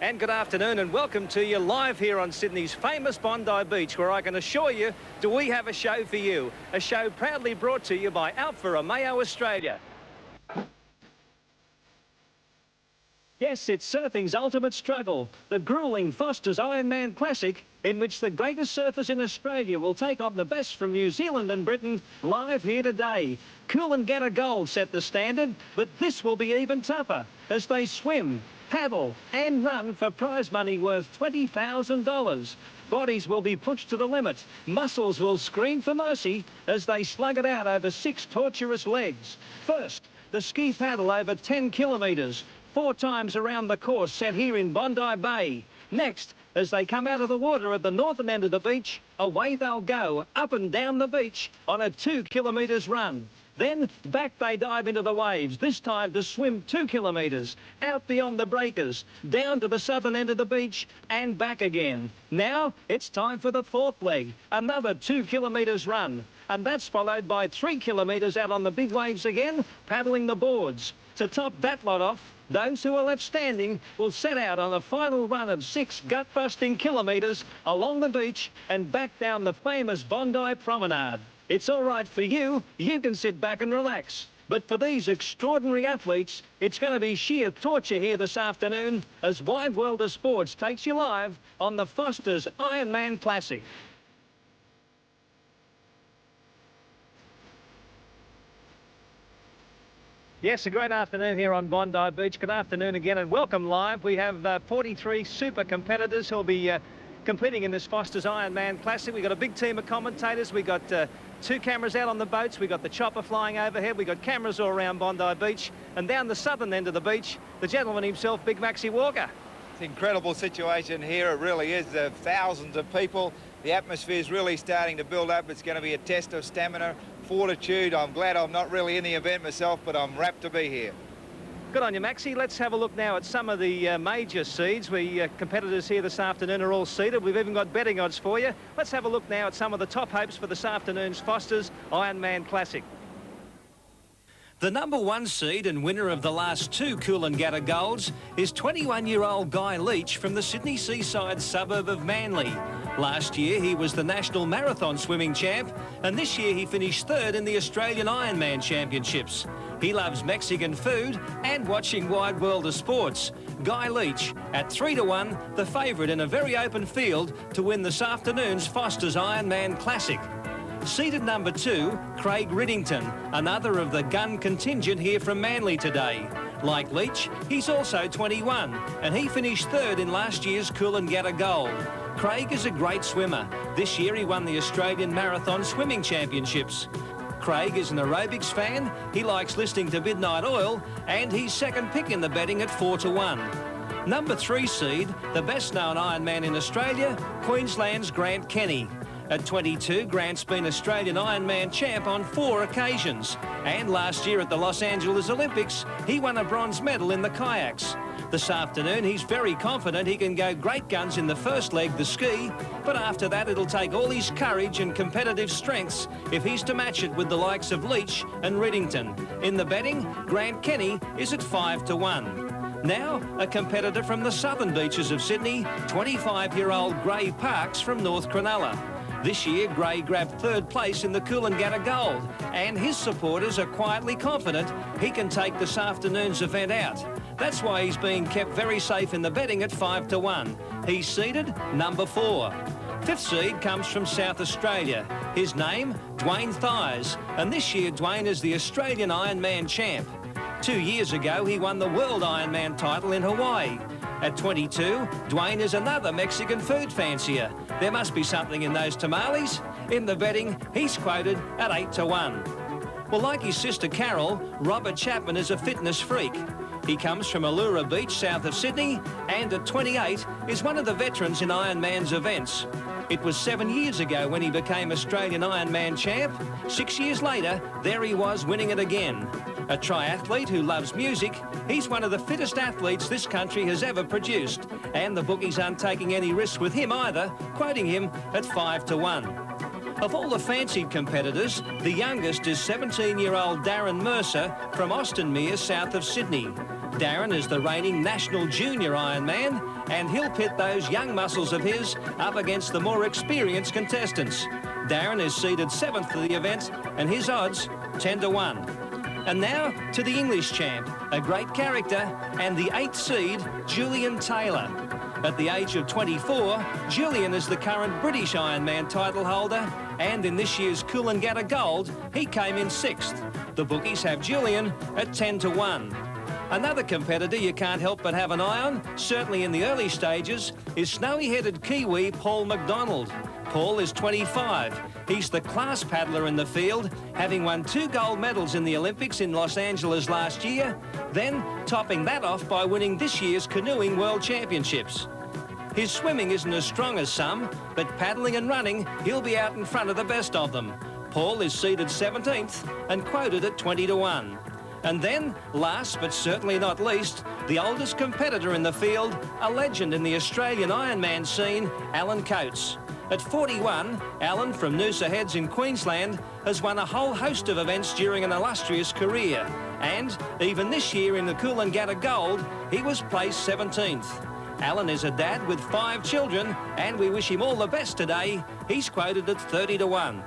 And good afternoon and welcome to you live here on Sydney's famous Bondi Beach, where I can assure you, do we have a show for you? A show proudly brought to you by Alfa Romeo Australia. Yes, it's surfing's ultimate struggle, the grueling Foster's Ironman Classic, in which the greatest surfers in Australia will take on the best from New Zealand and Britain live here today. Coolangatta Gold set the standard, but this will be even tougher as they swim, paddle and run for prize money worth $20,000. Bodies will be pushed to the limit. Muscles will scream for mercy as they slug it out over 6 torturous legs. First, the ski paddle over 10 kilometres, 4 times around the course set here in Bondi Bay. Next, as they come out of the water at the northern end of the beach, away they'll go up and down the beach on a 2 kilometres run. Then back they dive into the waves, this time to swim 2 kilometres, out beyond the breakers, down to the southern end of the beach and back again. Now it's time for the fourth leg, another 2 kilometres run. And that's followed by 3 kilometres out on the big waves again, paddling the boards. To top that lot off, those who are left standing will set out on a final run of 6 gut-busting kilometres along the beach and back down the famous Bondi Promenade. It's all right for you, you can sit back and relax. But for these extraordinary athletes, it's going to be sheer torture here this afternoon as Wide World of Sports takes you live on the Foster's Ironman Classic. Yes, a great afternoon here on Bondi Beach. Good afternoon again and welcome live. We have 43 super competitors who'll be competing in this Foster's Ironman Classic. We've got a big team of commentators. We've got 2 cameras out on the boats. We've got the chopper flying overhead. We've got cameras all around Bondi Beach. And down the southern end of the beach, the gentleman himself, Big Maxie Walker. It's an incredible situation here. It really is. There are thousands of people. The atmosphere is really starting to build up. It's going to be a test of stamina, fortitude. I'm glad I'm not really in the event myself, but I'm rapt to be here. Good on you, Maxie. Let's have a look now at some of the major seeds. Competitors here this afternoon are all seeded. We've even got betting odds for you. Let's have a look now at some of the top hopes for this afternoon's Foster's Ironman Classic. The number 1 seed and winner of the last 2 Coolangatta Golds is 21-year-old Guy Leech from the Sydney seaside suburb of Manly. Last year he was the National Marathon Swimming Champ, and this year he finished 3rd in the Australian Ironman Championships. He loves Mexican food and watching Wide World of Sports. Guy Leech, at 3-1, the favourite in a very open field to win this afternoon's Foster's Ironman Classic. Seeded number 2, Craig Riddington, another of the gun contingent here from Manly today. Like Leech, he's also 21, and he finished 3rd in last year's Coolangatta Gold. Craig is a great swimmer. This year he won the Australian Marathon Swimming Championships. Craig is an aerobics fan, he likes listening to Midnight Oil, and he's second pick in the betting at 4-1. Number 3 seed, the best-known Ironman in Australia, Queensland's Grant Kenny. At 22, Grant's been Australian Ironman champ on 4 occasions. And last year at the Los Angeles Olympics, he won a bronze medal in the kayaks. This afternoon, he's very confident he can go great guns in the first leg, the ski, but after that, it'll take all his courage and competitive strengths if he's to match it with the likes of Leech and Riddington. In the betting, Grant Kenny is at 5-1. Now, a competitor from the southern beaches of Sydney, 25-year-old Gray Parks from North Cronulla. This year, Gray grabbed 3rd place in the Coolangatta Gold, and his supporters are quietly confident he can take this afternoon's event out. That's why he's being kept very safe in the betting at 5-1. He's seeded number 4. 5th seed comes from South Australia. His name, Dwayne Thies, and this year Dwayne is the Australian Ironman champ. 2 years ago, he won the World Ironman title in Hawaii. At 22, Dwayne is another Mexican food fancier. There must be something in those tamales. In the betting, he's quoted at 8-1. Well, like his sister Carol, Robert Chapman is a fitness freak. He comes from Allura Beach, south of Sydney, and at 28 is one of the veterans in Ironman's events. It was 7 years ago when he became Australian Ironman champ. 6 years later, there he was winning it again. A triathlete who loves music, he's one of the fittest athletes this country has ever produced. And the bookies aren't taking any risks with him either, quoting him at 5-1. Of all the fancied competitors, the youngest is 17-year-old Darren Mercer from Austin Mere, south of Sydney. Darren is the reigning national junior Ironman, and he'll pit those young muscles of his up against the more experienced contestants. Darren is seeded 7th for the event, and his odds 10 to 1. And now to the English champ, a great character, and the 8th seed, Julian Taylor. At the age of 24, Julian is the current British Ironman title holder, and in this year's Coolangatta Gold, he came in 6th. The bookies have Julian at 10 to 1. Another competitor you can't help but have an eye on, certainly in the early stages, is snowy-headed Kiwi Paul McDonald. Paul is 25. He's the class paddler in the field, having won 2 gold medals in the Olympics in Los Angeles last year, then topping that off by winning this year's Canoeing World Championships. His swimming isn't as strong as some, but paddling and running, he'll be out in front of the best of them. Paul is seeded 17th and quoted at 20 to 1. And then, last but certainly not least, the oldest competitor in the field, a legend in the Australian Ironman scene, Alan Coates. At 41, Alan from Noosa Heads in Queensland has won a whole host of events during an illustrious career. And even this year in the Coolangatta Gold, he was placed 17th. Alan is a dad with 5 children, and we wish him all the best today. He's quoted at 30 to 1.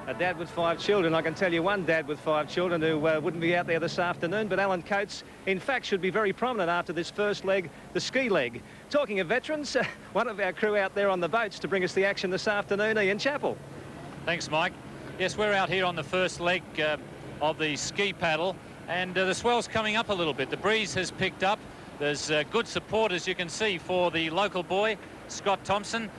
A dad with 5 children. I can tell you one dad with 5 children who wouldn't be out there this afternoon, but Alan Coates, in fact, should be very prominent after this first leg, the ski leg. Talking of veterans, one of our crew out there on the boats to bring us the action this afternoon, Ian Chappell. Thanks, Mike. Yes, we're out here on the first leg of the ski paddle, and the swell's coming up a little bit. The breeze has picked up. There's good support, as you can see, for the local boy, Scott Thompson,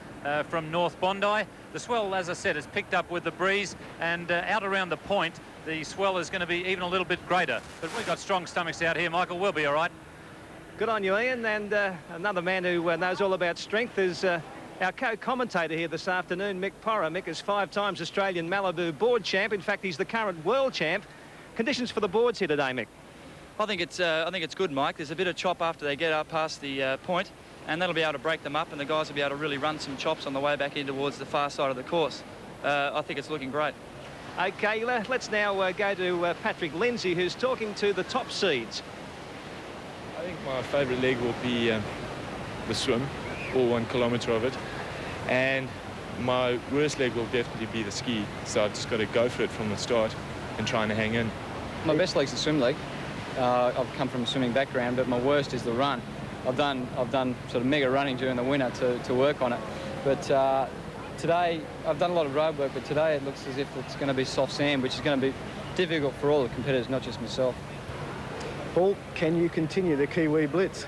from North Bondi. The swell, as I said, has picked up with the breeze, and out around the point, the swell is going to be even a little bit greater. But we've got strong stomachs out here, Michael. We'll be all right. Good on you, Ian. And another man who knows all about strength is our co-commentator here this afternoon, Mick Porra. Mick is 5 times Australian Malibu board champ. In fact, he's the current world champ. Conditions for the boards here today, Mick? I think it's good, Mike. There's a bit of chop after they get up past the point, and that'll be able to break them up, and the guys will be able to really run some chops on the way back in towards the far side of the course. I think it's looking great. OK, let's now go to Patrick Lindsay, who's talking to the top seeds. I think my favourite leg will be the swim, all 1 kilometre of it, and my worst leg will definitely be the ski, so I've just got to go for it from the start and trying to hang in. My best leg's the swim leg. I've come from a swimming background, but my worst is the run. I've done sort of mega running during the winter to work on it, but today I've done a lot of road work, but today it looks as if it's going to be soft sand, which is going to be difficult for all the competitors, not just myself. Paul, can you continue the Kiwi Blitz?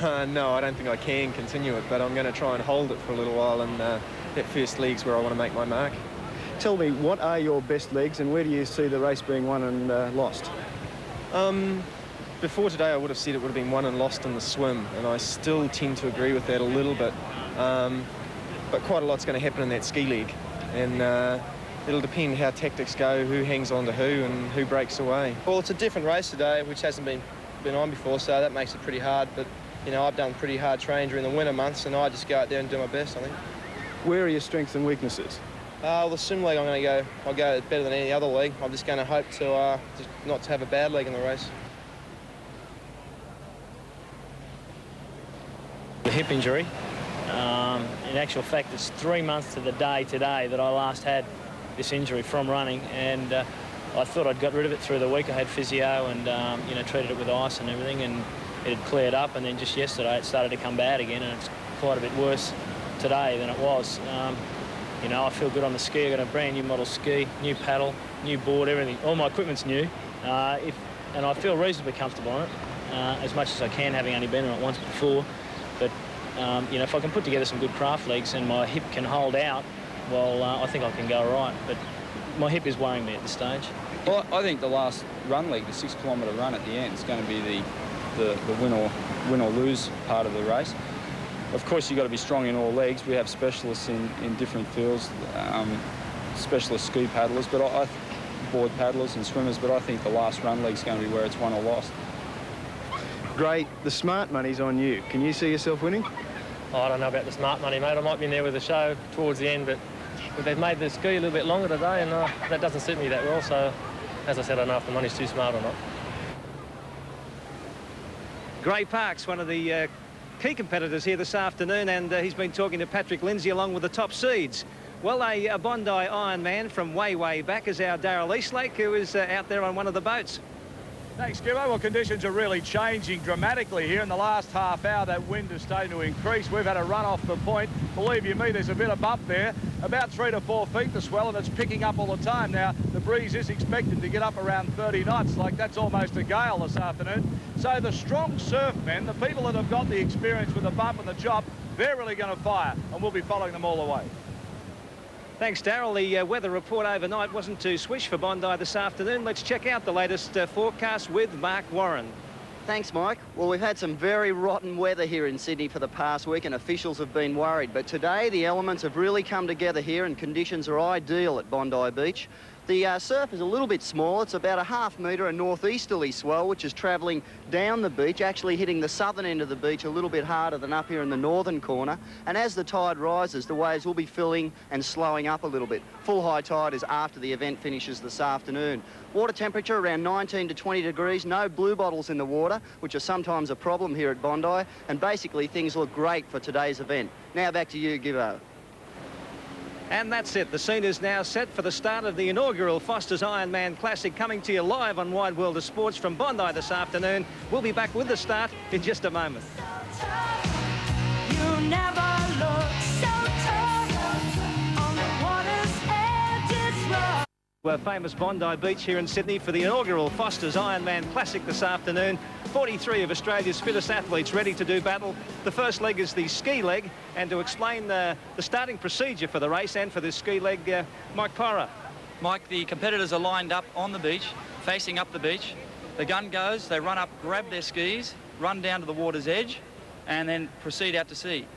No, I don't think I can continue it, but I'm going to try and hold it for a little while, and that first leg's where I want to make my mark. Tell me, what are your best legs, and where do you see the race being won and lost? Before today, I would have said it would have been won and lost in the swim, and I still tend to agree with that a little bit. But quite a lot's going to happen in that ski leg, and it'll depend how tactics go, who hangs on to who, and who breaks away. Well, it's a different race today, which hasn't been on before, so that makes it pretty hard. But you know, I've done pretty hard training during the winter months, and I just go out there and do my best, I think. Where are your strengths and weaknesses? Well, the swim leg, I'll go better than any other leg. I'm just going to hope to just not to have a bad leg in the race. The hip injury. In actual fact, it's 3 months to the day today that I last had this injury from running, and I thought I'd got rid of it through the week. I had physio and you know, treated it with ice and everything, and it had cleared up, and then just yesterday it started to come bad again, and it's quite a bit worse today than it was. You know, I feel good on the ski. I've got a brand new model ski, new paddle, new board, everything. All my equipment's new, and I feel reasonably comfortable on it, as much as I can, having only been on it once before. But you know, if I can put together some good craft legs and my hip can hold out, well, I think I can go right. But my hip is worrying me at this stage. Well, I think the last run leg, the 6 kilometre run at the end, is going to be the win or lose part of the race. Of course, you've got to be strong in all legs. We have specialists in different fields, specialist ski paddlers, but board paddlers and swimmers, but I think the last run leg is going to be where it's won or lost. Gray, the smart money's on you. Can you see yourself winning? Oh, I don't know about the smart money, mate. I might be in there with the show towards the end, but they've made the ski a little bit longer today, and that doesn't suit me that well. So, as I said, I don't know if the money's too smart or not. Gray Parks, one of the key competitors here this afternoon, and he's been talking to Patrick Lindsay along with the top seeds. Well, a Bondi Ironman from way back is our Darryl Eastlake, who is out there on one of the boats. Thanks, Gibbo. Well, conditions are really changing dramatically here in the last half hour. That wind is starting to increase. We've had a run off the point. Believe you me, there's a bit of bump there. About 3 to 4 feet the swell, and it's picking up all the time. Now, the breeze is expected to get up around 30 knots. Like, that's almost a gale this afternoon. So the strong surfmen, the people that have got the experience with the bump and the chop, they're really going to fire, and we'll be following them all the way. Thanks, Darryl. The weather report overnight wasn't too swish for Bondi this afternoon. Let's check out the latest forecast with Mark Warren. Thanks, Mike. Well, we've had some very rotten weather here in Sydney for the past week, and officials have been worried. But today, the elements have really come together here, and conditions are ideal at Bondi Beach. The surf is a little bit small. It's about a ½ metre, a northeasterly swell, which is travelling down the beach, actually hitting the southern end of the beach a little bit harder than up here in the northern corner. And as the tide rises, the waves will be filling and slowing up a little bit. Full high tide is after the event finishes this afternoon. Water temperature around 19 to 20 degrees. No blue bottles in the water, which are sometimes a problem here at Bondi. And basically, things look great for today's event. Now back to you, Gibbo. And that's it. The scene is now set for the start of the inaugural Foster's Ironman Classic, coming to you live on Wide World of Sports from Bondi this afternoon. We'll be back with the start in just a moment. You never look so tough on the water's edge, it's rough. We're famous Bondi Beach here in Sydney for the inaugural Foster's Ironman Classic this afternoon. 43 of Australia's fittest athletes ready to do battle. The first leg is the ski leg, and to explain the starting procedure for the race and for this ski leg, Mike Porra. Mike, the competitors are lined up on the beach, facing up the beach. The gun goes, they run up, grab their skis, run down to the water's edge, and then proceed out to sea.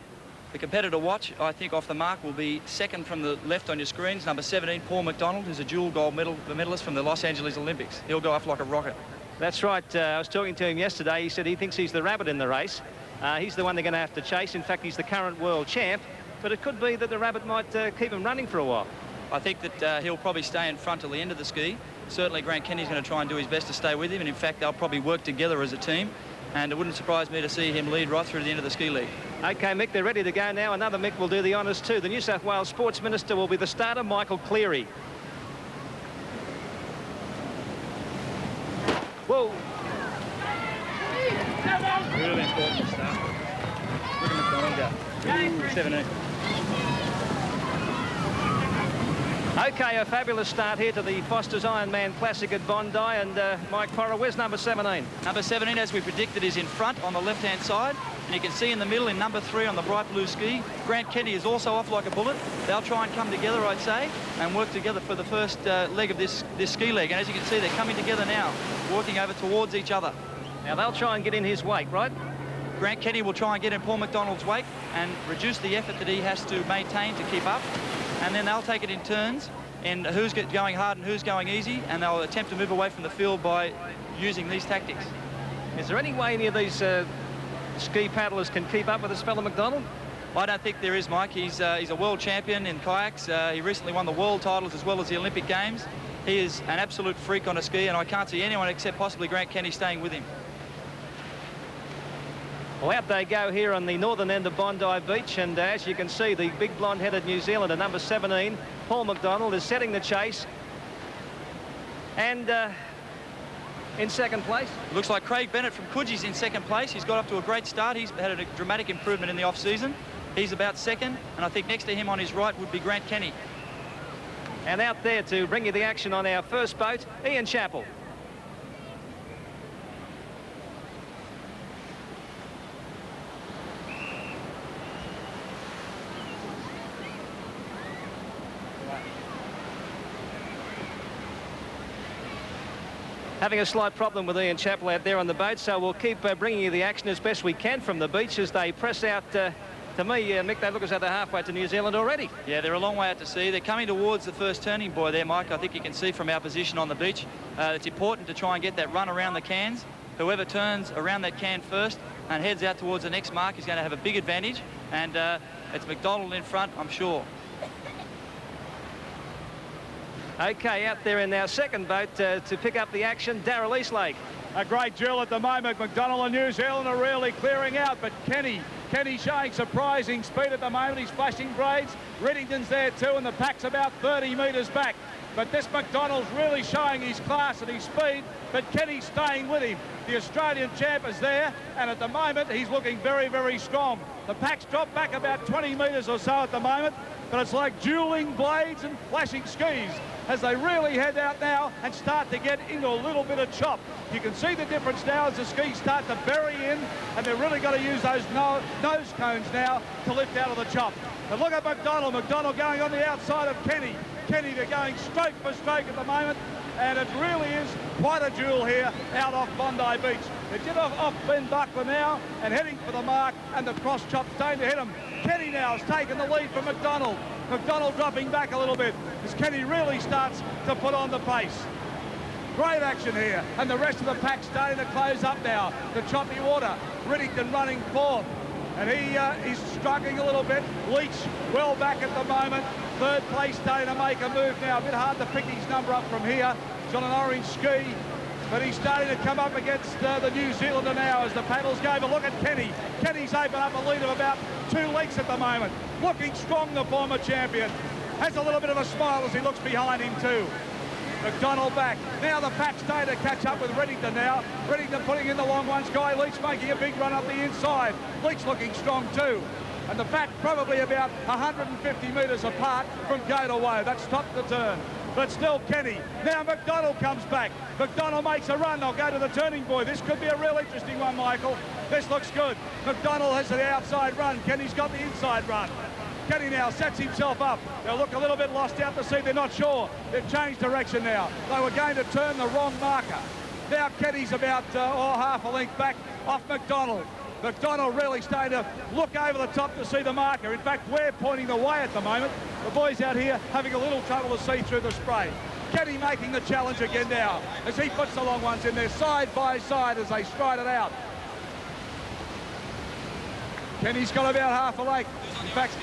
The competitor watch, I think, off the mark will be second from the left on your screens, number 17, Paul McDonald, who's a dual gold medalist from the Los Angeles Olympics. He'll go off like a rocket. That's right. I was talking to him yesterday. He said he thinks he's the rabbit in the race. He's the one they're going to have to chase. In fact, he's the current world champ. But it could be that the rabbit might keep him running for a while. I think that he'll probably stay in front till the end of the ski. Certainly, Grant Kenny's going to try and do his best to stay with him. And in fact, they'll probably work together as a team. And it wouldn't surprise me to see him lead right through to the end of the ski league. OK, Mick, they're ready to go now. Another Mick will do the honours too. The New South Wales Sports Minister will be the starter, Michael Cleary. Whoa. Really important start. Look at McDonald go. 17. OK, a fabulous start here to the Foster's Ironman Classic at Bondi. And Mike Porra, where's number 17? Number 17, as we predicted, is in front on the left-hand side. And you can see in the middle in number 3 on the bright blue ski, Grant Kenny is also off like a bullet. They'll try and come together, I'd say, and work together for the first leg of this ski leg. And as you can see, they're coming together now, walking over towards each other. Now, they'll try and get in his wake, right? Grant Kenny will try and get in Paul McDonald's wake and reduce the effort that he has to maintain to keep up. And then they'll take it in turns in who's going hard and who's going easy, and they'll attempt to move away from the field by using these tactics. Is there any way any of these ski paddlers can keep up with this fellow McDonald? I don't think there is, Mike. He's a world champion in kayaks. He recently won the world titles as well as the Olympic Games. He is an absolute freak on a ski, and I can't see anyone except possibly Grant Kenny staying with him. Well, out they go here on the northern end of Bondi Beach, and as you can see, the big blonde-headed New Zealander, number 17, Paul McDonald, is setting the chase. And in second place. Looks like Craig Bennett from Coogie's in second place. He's got up to a great start. He's had a dramatic improvement in the off-season. He's about second, and I think next to him on his right would be Grant Kenny. And out there to bring you the action on our first boat, Ian Chappell. Having a slight problem with Ian Chappell out there on the boat, so we'll keep bringing you the action as best we can from the beach as they press out. To me, Mick, they look as though they're halfway to New Zealand already. Yeah, they're a long way out to sea. They're coming towards the first turning buoy there, Mike. I think you can see from our position on the beach. It's important to try and get that run around the cans. Whoever turns around that can first and heads out towards the next mark is going to have a big advantage. And it's McDonald in front, I'm sure. OK, out there in our second boat to pick up the action, Darryl Eastlake. A great duel at the moment. McDonald and New Zealand are really clearing out, but Kenny showing surprising speed at the moment. He's flashing braids. Reddington's there too, and the pack's about 30 metres back. But this McDonald's really showing his class and his speed, but Kenny's staying with him. The Australian champ is there, and at the moment, he's looking very, very strong. The pack's dropped back about 20 metres or so at the moment, but it's like dueling blades and flashing skis as they really head out now and start to get into a little bit of chop. You can see the difference now as the skis start to bury in, and they're really got to use those nose cones now to lift out of the chop. But look at McDonald. McDonald going on the outside of Kenny. Kenny, they're going stroke for stroke at the moment, and it really is quite a duel here out off Bondi Beach. They're just off Ben Buckler now and heading for the mark, and the cross chop starting to hit him. Kenny now has taken the lead from McDonald. McDonald dropping back a little bit as Kenny really starts to put on the pace. Great action here, and the rest of the pack starting to close up now. The choppy water, Reddington running fourth, and he's struggling a little bit. Leech well back at the moment. Third place starting to make a move now. A bit hard to pick his number up from here. He's on an orange ski, but he's starting to come up against the New Zealander now as the paddles go. But look at Kenny. Kenny's opened up a lead of about 2 lengths at the moment. Looking strong, the former champion. Has a little bit of a smile as he looks behind him too. McDonald back. Now the pack's starting to catch up with Reddington now. Reddington putting in the long ones. Guy Leech making a big run up the inside. Leech looking strong too. And the pack probably about 150 metres apart from go to woe. That's top the turn. But still Kenny. Now McDonald comes back. McDonald makes a run. They'll go to the turning buoy. This could be a real interesting one, Michael. This looks good. McDonald has the outside run. Kenny's got the inside run. Kenny now sets himself up. They'll look a little bit lost out to sea. They're not sure. They've changed direction now. They were going to turn the wrong marker. Now Kenny's about half a length back off McDonald. McDonald really starting to look over the top to see the marker. In fact, we're pointing the way at the moment. The boys out here having a little trouble to see through the spray. Kenny making the challenge again now as he puts the long ones in there side by side as they stride it out. Kenny's got about half a length. In fact,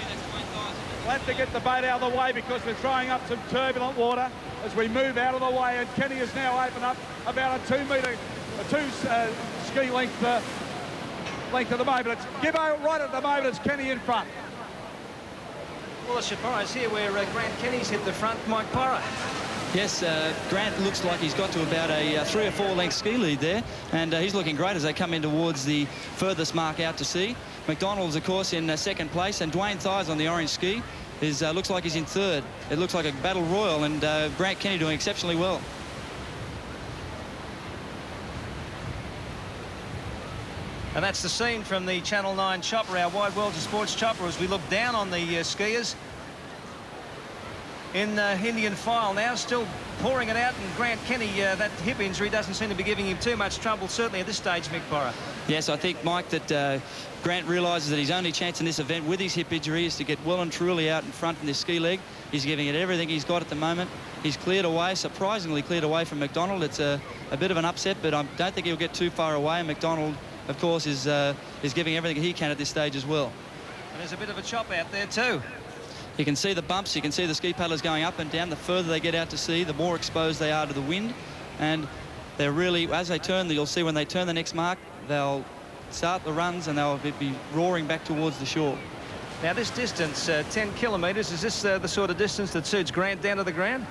we'll have to get the boat out of the way because we're throwing up some turbulent water as we move out of the way, and Kenny has now opened up about a 2 ski length at the moment. It's Gibbo right at the moment. It's Kenny in front. Well, a surprise here where Grant Kenny's hit the front. Mike Porra. Yes, Grant looks like he's got to about a 3 or 4 length ski lead there, and he's looking great as they come in towards the furthest mark out to sea. McDonald's, of course, in second place, and Dwayne Thies on the orange ski looks like he's in third. It looks like a battle royal, and Grant Kenny doing exceptionally well. And that's the scene from the Channel 9 chopper, our Wide World of Sports chopper, as we look down on the skiers in Indian file now, still pouring it out, and Grant Kenny, that hip injury doesn't seem to be giving him too much trouble, certainly at this stage, Mick Porra. Yes, I think, Mike, that Grant realises that his only chance in this event with his hip injury is to get well and truly out in front in this ski leg. He's giving it everything he's got at the moment. He's cleared away, surprisingly cleared away from McDonald. It's a bit of an upset, but I don't think he'll get too far away. And McDonald, of course, is giving everything he can at this stage as well. And there's a bit of a chop out there too. You can see the bumps, you can see the ski paddlers going up and down. The further they get out to sea, the more exposed they are to the wind. And they're really, as they turn, you'll see when they turn the next mark, they'll start the runs and they'll be roaring back towards the shore. Now this distance, 10 kilometres, is this the sort of distance that suits Grant down to the ground?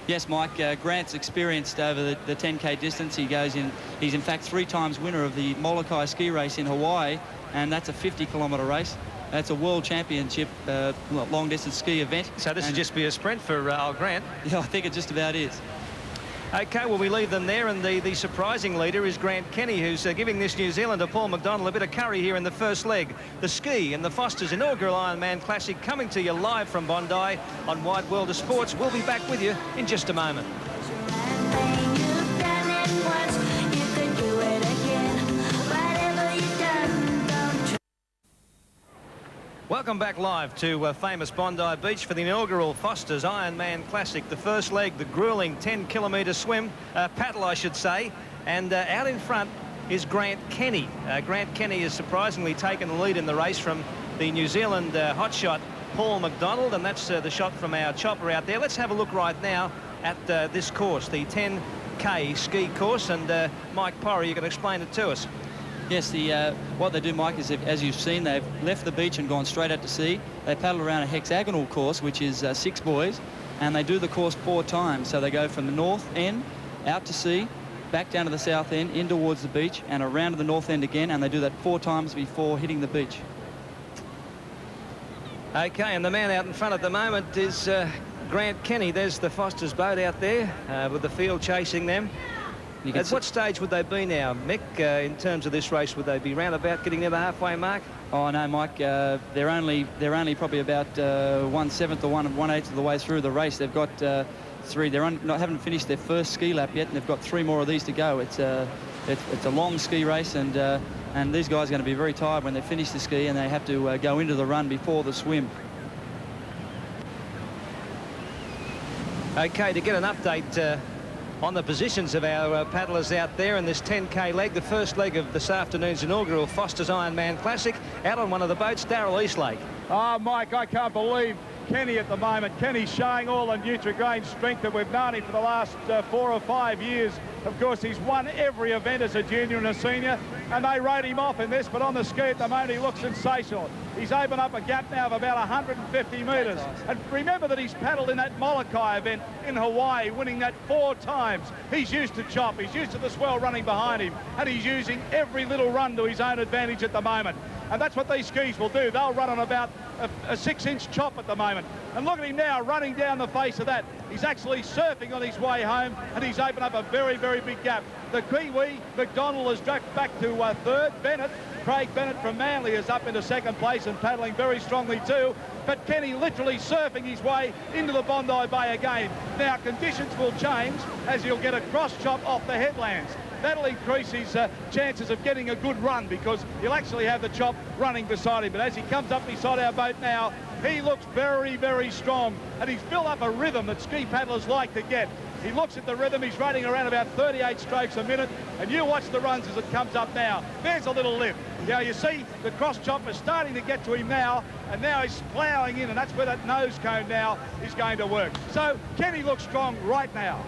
Yes, Mike, Grant's experienced over the 10K distance. He's in fact 3 times winner of the Molokai ski race in Hawaii, and that's a 50-kilometre race. That's a world championship long-distance ski event. So this would just be a sprint for old Grant? Yeah, I think it just about is. OK, well, we leave them there, and the surprising leader is Grant Kenny, who's giving this New Zealander, Paul McDonald, a bit of curry here in the first leg. The ski and the Foster's inaugural Ironman Classic coming to you live from Bondi on Wide World of Sports. We'll be back with you in just a moment. Welcome back live to famous Bondi Beach for the inaugural Foster's Ironman Classic. The first leg, the grueling 10-kilometre swim, paddle I should say, and out in front is Grant Kenny. Grant Kenny has surprisingly taken the lead in the race from the New Zealand hotshot Paul McDonald, and that's the shot from our chopper out there. Let's have a look right now at this course, the 10 10K ski course, and Mike Porra, you can explain it to us. Yes, what they do, Mike, is as you've seen, they've left the beach and gone straight out to sea. They paddle around a hexagonal course, which is 6 buoys, and they do the course 4 times. So they go from the north end out to sea, back down to the south end, in towards the beach, and around to the north end again, and they do that 4 times before hitting the beach. Okay, and the man out in front at the moment is Grant Kenny. There's the Foster's boat out there with the field chasing them. At what stage would they be now, Mick, in terms of this race? Would they be round about getting near the halfway mark? Oh no, Mike. They're only probably about 1/7 or 1/8 of the way through the race. They've got 3. They haven't finished their first ski lap yet, and they've got 3 more of these to go. It's a long ski race, and these guys are going to be very tired when they finish the ski and they have to go into the run before the swim. Okay, to get an update on the positions of our paddlers out there in this 10K leg, the first leg of this afternoon's inaugural Foster's Ironman Classic. Out on one of the boats, Darryl Eastlake. Oh, Mike, I can't believe Kenny at the moment. Kenny's showing all the Nutri-Grain strength that we've known him for the last 4 or 5 years. Of course, he's won every event as a junior and a senior, and they wrote him off in this, but on the ski at the moment, he looks sensational. He's opened up a gap now of about 150 metres. And remember that he's paddled in that Molokai event in Hawaii, winning that 4 times. He's used to chop. He's used to the swell running behind him, and he's using every little run to his own advantage at the moment. And that's what these skis will do. They'll run on about a 6-inch chop at the moment. And look at him now running down the face of that. He's actually surfing on his way home, and he's opened up a very, very big gap. The Kiwi, McDonald, has dropped back to 3rd. Craig Bennett from Manly is up into 2nd place and paddling very strongly too. But Kenny literally surfing his way into the Bondi Bay again. Now, conditions will change as he'll get a cross chop off the headlands. That'll increase his chances of getting a good run because he'll actually have the chop running beside him. But as he comes up beside our boat now, he looks very, very strong. And he's built up a rhythm that ski paddlers like to get. He looks at the rhythm. He's running around about 38 strokes a minute. And you watch the runs as it comes up now. There's a little lift. Now, you see the cross chop is starting to get to him now. And now he's ploughing in. And that's where that nose cone now is going to work. So Kenny looks strong right now.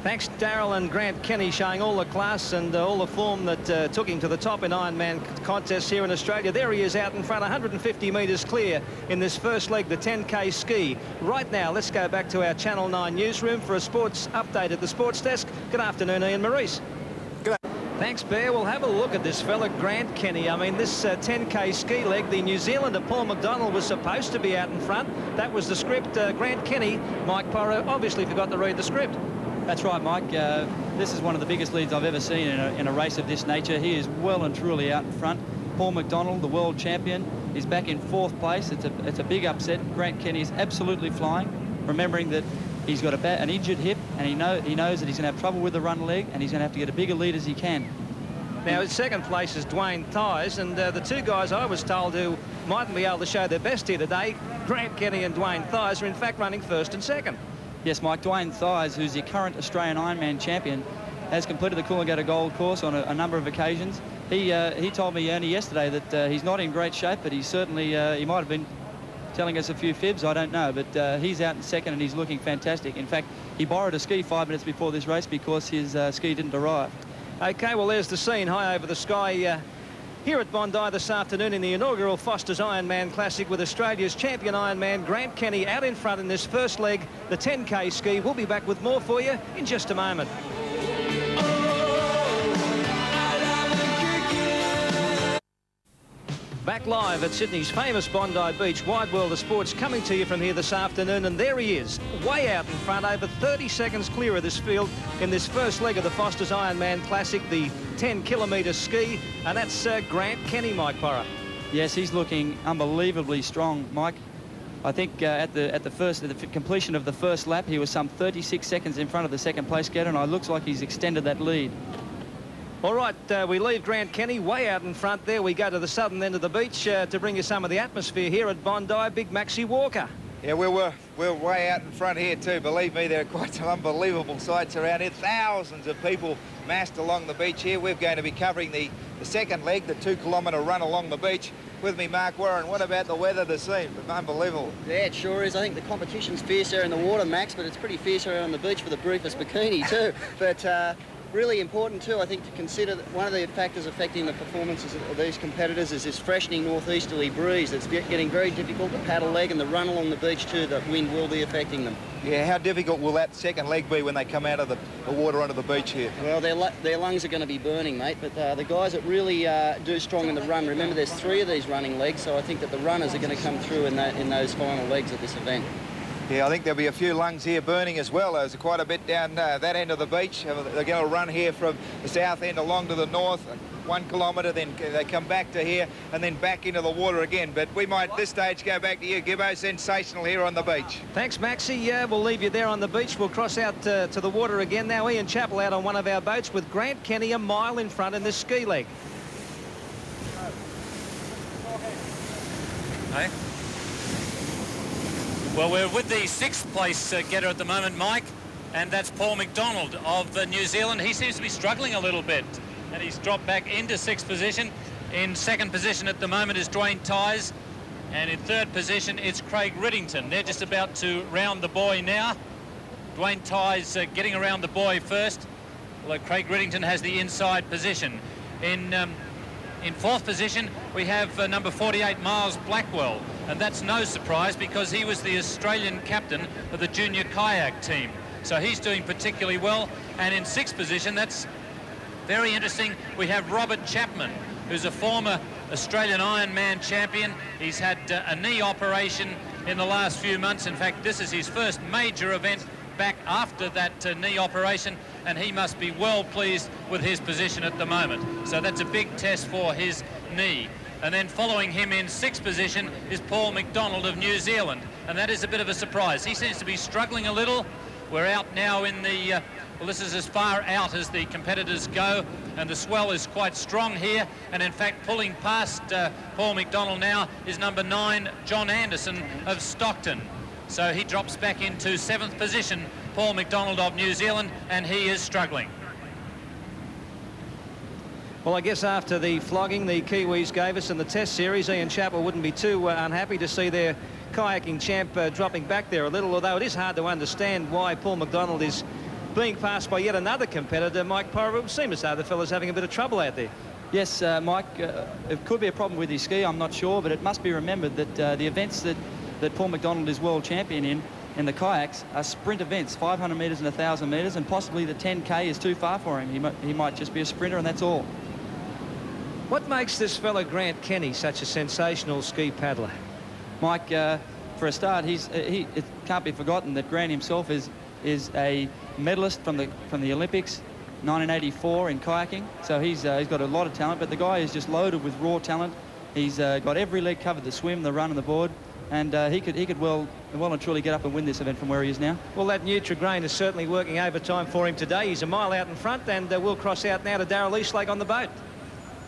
Thanks, Darryl and Grant Kenny, showing all the class and all the form that took him to the top in Ironman contests here in Australia. There he is out in front, 150 metres clear in this first leg, the 10K ski. Right now, let's go back to our Channel 9 newsroom for a sports update at the sports desk. Good afternoon, Ian Maurice. Good. Thanks, Bear. We'll have a look at this fella, Grant Kenny. I mean, this 10K ski leg, the New Zealander Paul McDonald was supposed to be out in front. That was the script. Grant Kenny, Mike Porra obviously forgot to read the script. That's right, Mike. This is one of the biggest leads I've ever seen in a race of this nature. He is well and truly out in front. Paul McDonald, the world champion, is back in 4th place. It's a big upset. Grant Kenny is absolutely flying, remembering that he's got an injured hip, and he knows that he's going to have trouble with the run leg, and he's going to have to get a bigger lead as he can. Now, in 2nd place is Dwayne Thies, and the 2 guys I was told who mightn't be able to show their best here today, Grant Kenny and Dwayne Thies, are in fact running 1st and 2nd. Yes, Mike, Dwayne Thies, who's the current Australian Ironman champion, has completed the Coolangatta Gold course on a number of occasions. He told me only yesterday that he's not in great shape, but he's certainly, he might have been telling us a few fibs, I don't know, but he's out in 2nd and he's looking fantastic. In fact, he borrowed a ski 5 minutes before this race because his ski didn't arrive. Okay, well, there's the scene high over the sky here at Bondi this afternoon in the inaugural Foster's Ironman Classic with Australia's champion Ironman Grant Kenny out in front in this first leg, the 10K ski. We'll be back with more for you in just a moment. Back live at Sydney's famous Bondi Beach, Wide World of Sports coming to you from here this afternoon, and there he is, way out in front, over 30 seconds clear of this field in this first leg of the Foster's Ironman Classic, the 10-kilometre ski, and that's Grant Kenny, Mike Porra. Yes, he's looking unbelievably strong, Mike. I think at the completion of the first lap, he was some 36 seconds in front of the 2nd place getter, and it looks like he's extended that lead. All right, we leave Grant Kenny way out in front. There we go to the southern end of the beach to bring you some of the atmosphere here at Bondi. Big Maxie Walker. Yeah, we're way out in front here too. Believe me, there are quite some unbelievable sights around here. Thousands of people massed along the beach here. We're going to be covering the second leg, the 2-kilometre run along the beach. With me, Mark Warren. What about the weather this scene? Unbelievable. Yeah, it sure is. I think the competition's fiercer in the water, Max, but it's pretty fiercer on the beach for the briefest bikini too. But really important too, I think, to consider that one of the factors affecting the performances of these competitors is this freshening northeasterly breeze. It's getting very difficult to paddle leg, and the run along the beach too, the wind will be affecting them. Yeah, how difficult will that second leg be when they come out of the water onto the beach here? Well, their lungs are going to be burning, mate, but the guys that really do strong in the run, remember there's 3 of these running legs, so I think that the runners are going to come through in those final legs of this event. Yeah, I think there'll be a few lungs here burning as well. There's quite a bit down that end of the beach. They're going to run here from the south end along to the north, 1 kilometre, then they come back to here and then back into the water again. But we might at this stage go back to you, Gibbo. Sensational here on the beach. Thanks, Maxie. Yeah, we'll leave you there on the beach. We'll cross out to the water again now. Ian Chappell out on one of our boats with Grant Kenny a mile in front in this ski leg. Hey? Well, we're with the 6th place getter at the moment, Mike, and that's Paul McDonald of New Zealand. He seems to be struggling a little bit, and he's dropped back into 6th position. In 2nd position at the moment is Dwayne Tyes, and in 3rd position it's Craig Riddington. They're just about to round the buoy now. Dwayne Tyes getting around the buoy first, although Craig Riddington has the inside position. In 4th position, we have number 48, Miles Blackwell, and that's no surprise because he was the Australian captain of the junior kayak team. So he's doing particularly well. And in 6th position, that's very interesting, we have Robert Chapman, who's a former Australian Ironman champion. He's had a knee operation in the last few months. In fact, this is his first major event back after that knee operation, and he must be well pleased with his position at the moment. So that's a big test for his knee. And then following him in 6th position is Paul McDonald of New Zealand, and that is a bit of a surprise. He seems to be struggling a little. We're out now in the well, this is as far out as the competitors go, and the swell is quite strong here. And in fact, pulling past Paul McDonald now is number 9, John Anderson of Stockton. So he drops back into 7th position, Paul McDonald of New Zealand, and he is struggling. Well, I guess after the flogging the Kiwis gave us in the Test Series, Ian Chappell wouldn't be too unhappy to see their kayaking champ dropping back there a little, although it is hard to understand why Paul McDonald is being passed by yet another competitor, Mike Porter. It would seem as though the fella's having a bit of trouble out there. Yes, Mike, it could be a problem with his ski, I'm not sure, but it must be remembered that the events that Paul McDonald is world champion in the kayaks are sprint events, 500 metres and 1,000 metres, and possibly the 10K is too far for him. He might just be a sprinter, and that's all. What makes this fella Grant Kenny such a sensational ski paddler? Mike, for a start, it can't be forgotten that Grant himself is a medalist from the Olympics, 1984 in kayaking. So he's got a lot of talent, but the guy is just loaded with raw talent. He's got every leg covered: the swim, the run, and the board. And he could well and truly get up and win this event from where he is now. Well, that Nutrigrain is certainly working overtime for him today. He's a mile out in front, and we'll cross out now to Darryl Eastlake on the boat.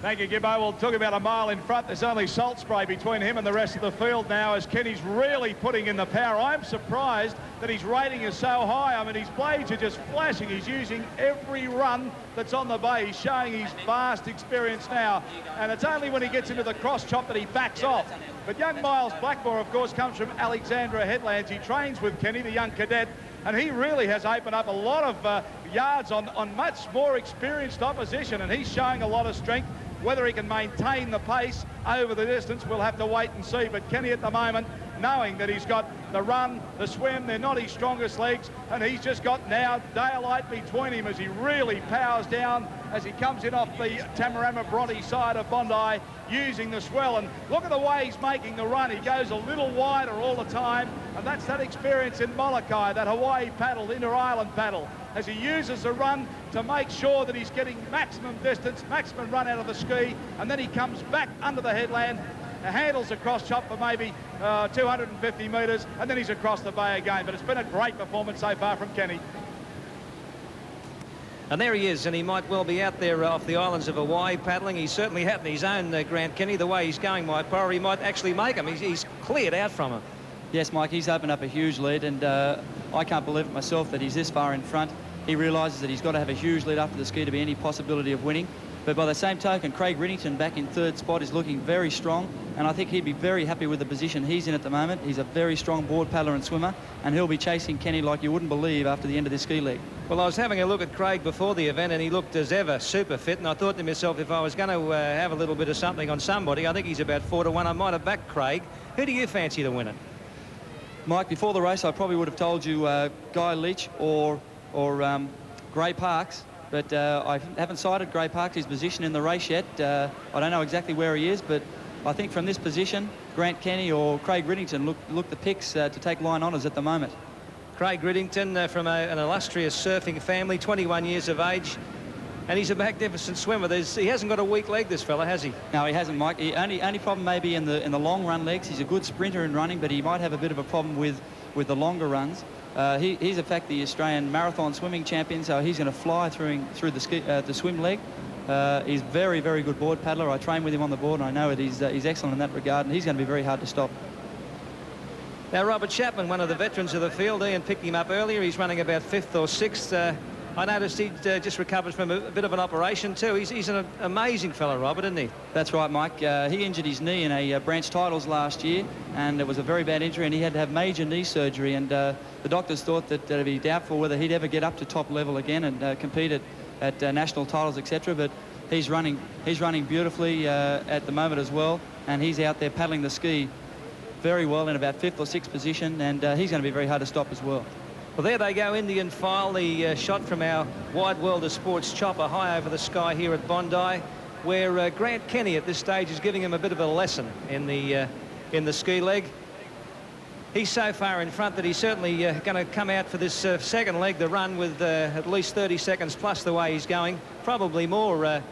Thank you, Gibbo. We'll talk about a mile in front. There's only salt spray between him and the rest of the field now as Kenny's really putting in the power. I'm surprised that his rating is so high. I mean, his blades are just flashing. He's using every run that's on the bay. He's showing his vast experience now. And it's only when he gets into the cross chop that he backs off. But young Miles Blackmore, of course, comes from Alexandra Headlands. He trains with Kenny, the young cadet, and he really has opened up a lot of yards on much more experienced opposition, and he's showing a lot of strength. Whether he can maintain the pace over the distance, we'll have to wait and see. But Kenny at the moment, knowing that he's got the run, the swim, they're not his strongest legs, and he's just got now daylight between him as he really powers down as he comes in off the Tamarama Bronte side of Bondi using the swell. And look at the way he's making the run. He goes a little wider all the time, and that's that experience in Molokai, that Hawaii paddle, inter-island paddle, as he uses the run to make sure that he's getting maximum distance, maximum run out of the ski, and then he comes back under the headland, handles the cross chop for maybe 250 metres, and then he's across the bay again. But it's been a great performance so far from Kenny. And there he is, and he might well be out there off the islands of Hawaii paddling. He's certainly had his own, Grant Kenny. The way he's going, Mike Porter, he might actually make him. He's cleared out from him. Yes, Mike, he's opened up a huge lead, and I can't believe it myself that he's this far in front. He realises that he's got to have a huge lead after the ski to be any possibility of winning. But by the same token, Craig Riddington back in third spot is looking very strong, and I think he'd be very happy with the position he's in at the moment. He's a very strong board paddler and swimmer, and he'll be chasing Kenny like you wouldn't believe after the end of this ski leg. Well, I was having a look at Craig before the event, and he looked as ever super fit, and I thought to myself, if I was going to have a little bit of something on somebody, I think he's about 4 to 1. I might have backed Craig. Who do you fancy to win it? Mike, before the race, I probably would have told you Guy Leech or Gray Parks, but I haven't sighted Gray Parks' his position in the race yet. I don't know exactly where he is, but I think from this position, Grant Kenny or Craig Riddington look the picks to take line honours at the moment. Craig Riddington from an illustrious surfing family, 21 years of age, and he's a magnificent swimmer. He hasn't got a weak leg, this fella, has he? No, he hasn't, Mike. Only problem may be in the long run legs. He's a good sprinter in running, but he might have a bit of a problem with the longer runs. He's in fact the Australian Marathon Swimming Champion, so he's going to fly through the swim leg. He's very, very good board paddler. I train with him on the board, and I know that he's excellent in that regard, and he's going to be very hard to stop. Now, Robert Chapman, one of the veterans of the field, Ian picked him up earlier. He's running about 5th or 6th. I noticed he'd just recovered from a bit of an operation too. He's an amazing fellow, Robert, isn't he? That's right, Mike. He injured his knee in a branch titles last year, and it was a very bad injury, and he had to have major knee surgery, and the doctors thought that it'd be doubtful whether he'd ever get up to top level again and compete at national titles, etc. But he's running beautifully at the moment as well, and he's out there paddling the ski very well in about 5th or 6th position, and he's going to be very hard to stop as well. Well, there they go, Indian file, the shot from our Wide World of Sports chopper high over the sky here at Bondi, where Grant Kenny at this stage is giving him a bit of a lesson in the ski leg. He's so far in front that he's certainly going to come out for this second leg, the run, with at least 30 seconds plus the way he's going. Probably more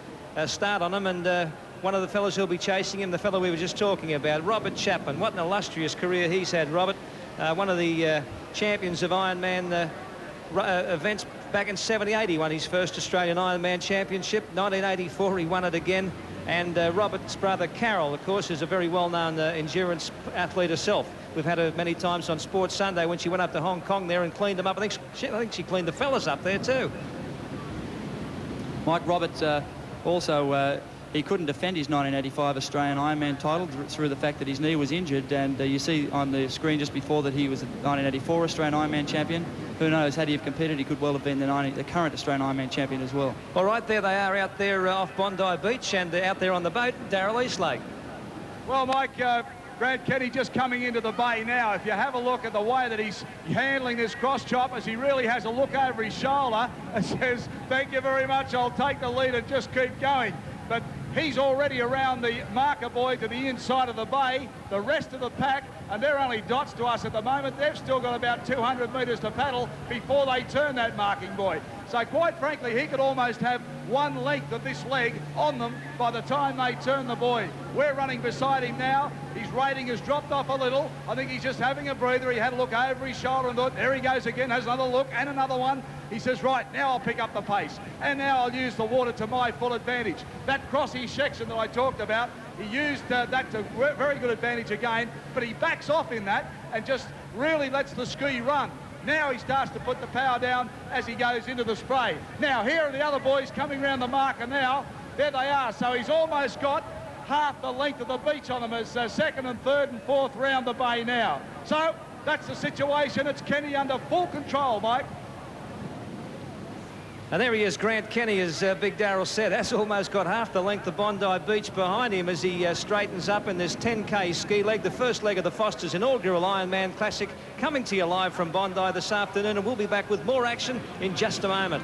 start on him, and one of the fellows who'll be chasing him, the fellow we were just talking about, Robert Chapman. What an illustrious career he's had, Robert. One of the champions of Ironman events back in '78. He won his first Australian Ironman Championship. 1984, he won it again. And Robert's brother, Carol, of course, is a very well-known endurance athlete herself. We've had her many times on Sports Sunday when she went up to Hong Kong there and cleaned them up. I think she cleaned the fellas up there too. Mike, Roberts also... he couldn't defend his 1985 Australian Ironman title through the fact that his knee was injured, and you see on the screen just before that he was a 1984 Australian Ironman champion. Who knows, had he have competed, he could well have been the current Australian Ironman champion as well. All right, there they are out there off Bondi Beach, and out there on the boat, Darryl Eastlake. Well, Mike, Grant Kenny just coming into the bay now. If you have a look at the way that he's handling this cross chop, as he really has a look over his shoulder and says, thank you very much, I'll take the lead and just keep going. But he's already around the marker buoy to the inside of the bay. The rest of the pack, and they're only dots to us at the moment, they've still got about 200 metres to paddle before they turn that marking buoy. So quite frankly, he could almost have one length of this leg on them by the time they turn the buoy. We're running beside him now. His rating has dropped off a little. I think he's just having a breather. He had a look over his shoulder and thought, there he goes again, has another look and another one. He says, right, now I'll pick up the pace. And now I'll use the water to my full advantage. That crossy section that I talked about, he used that to very good advantage again, but he backs off in that and just really lets the ski run. Now he starts to put the power down as he goes into the spray. Now here are the other boys coming around the marker now. There they are. So he's almost got half the length of the beach on them as second and third and fourth round the bay now. So that's the situation. It's Kenny under full control, Mike. And there he is, Grant Kenny, as Big Darryl said, has almost got half the length of Bondi Beach behind him as he straightens up in this 10K ski leg, the first leg of the Foster's inaugural Ironman Classic, coming to you live from Bondi this afternoon, and we'll be back with more action in just a moment.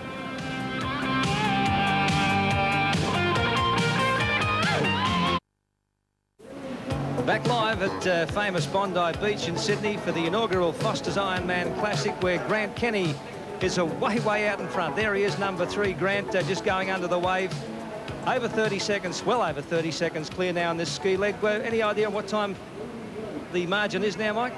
Back live at famous Bondi Beach in Sydney for the inaugural Foster's Ironman Classic, where Grant Kenny is way out in front. There he is, number 3, Grant, just going under the wave. Over 30 seconds, well over 30 seconds clear now in this ski leg. Any idea what time the margin is now, Mike?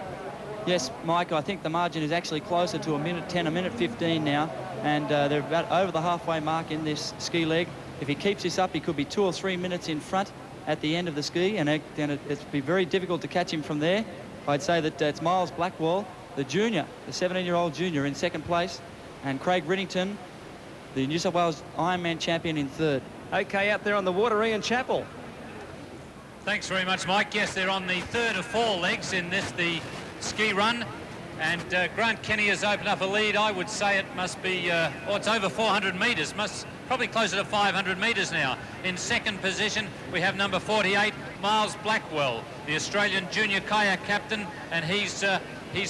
Yes, Mike, I think the margin is actually closer to a minute 10, a minute 15 now, and they're about over the halfway mark in this ski leg. If he keeps this up, he could be 2 or 3 minutes in front at the end of the ski, and it'd be very difficult to catch him from there. I'd say that it's Miles Blackwell, the junior, the 17-year-old junior, in second place, and Craig Riddington, the New South Wales Ironman champion, in third. Okay, out there on the water, Ian Chappell. Thanks very much, Mike. Yes, they're on the third of 4 legs in the ski run. And Grant Kenny has opened up a lead. I would say it must be, it's over 400 metres. Probably closer to 500 metres now. In second position, we have number 48, Miles Blackwell, the Australian junior kayak captain, and he's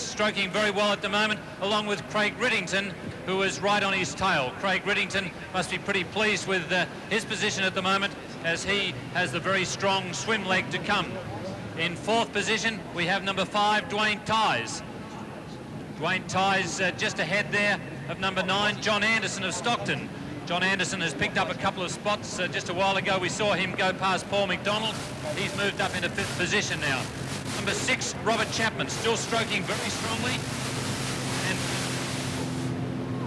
stroking very well at the moment, along with Craig Riddington, who is right on his tail. Craig Riddington must be pretty pleased with his position at the moment, as he has the very strong swim leg to come. In fourth position, we have number 5, Dwayne Ties. Dwayne Ties just ahead there of number 9, John Anderson of Stockton. John Anderson has picked up a couple of spots. Just a while ago we saw him go past Paul McDonald. He's moved up into 5th position now. Number 6, Robert Chapman, still stroking very strongly.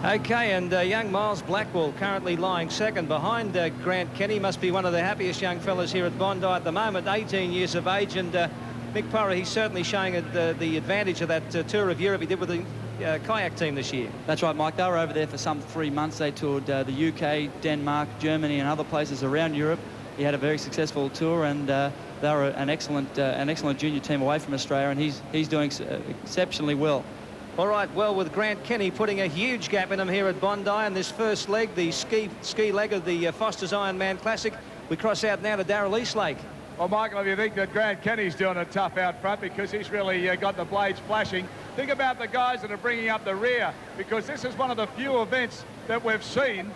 Okay, and young Miles Blackwell currently lying second behind Grant Kenny. Must be one of the happiest young fellas here at Bondi at the moment, 18 years of age, and Mick Porra, he's certainly showing the advantage of that tour of Europe he did with the kayak team this year. That's right, Mike. They were over there for some 3 months. They toured the UK, Denmark, Germany, and other places around Europe. He had a very successful tour, and they were an excellent junior team away from Australia, and he's doing exceptionally well. All right, well, with Grant Kenny putting a huge gap in him here at Bondi in this first leg, the ski leg of the Foster's Ironman Classic, we cross out now to Darrell Eastlake. Well, Michael, if you think that Grant Kenny's doing it tough out front because he's really got the blades flashing, think about the guys that are bringing up the rear, because this is one of the few events that we've seen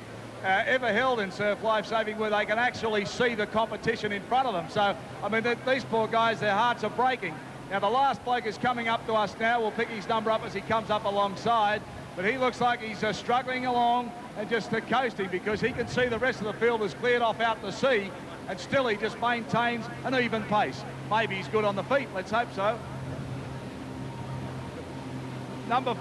ever held in surf lifesaving where they can actually see the competition in front of them. So, I mean, these poor guys, their hearts are breaking. Now, the last bloke is coming up to us now. We'll pick his number up as he comes up alongside, but he looks like he's struggling along and just coasting, because he can see the rest of the field is cleared off out to sea, and still he just maintains an even pace. Maybe he's good on the feet. Let's hope so. Number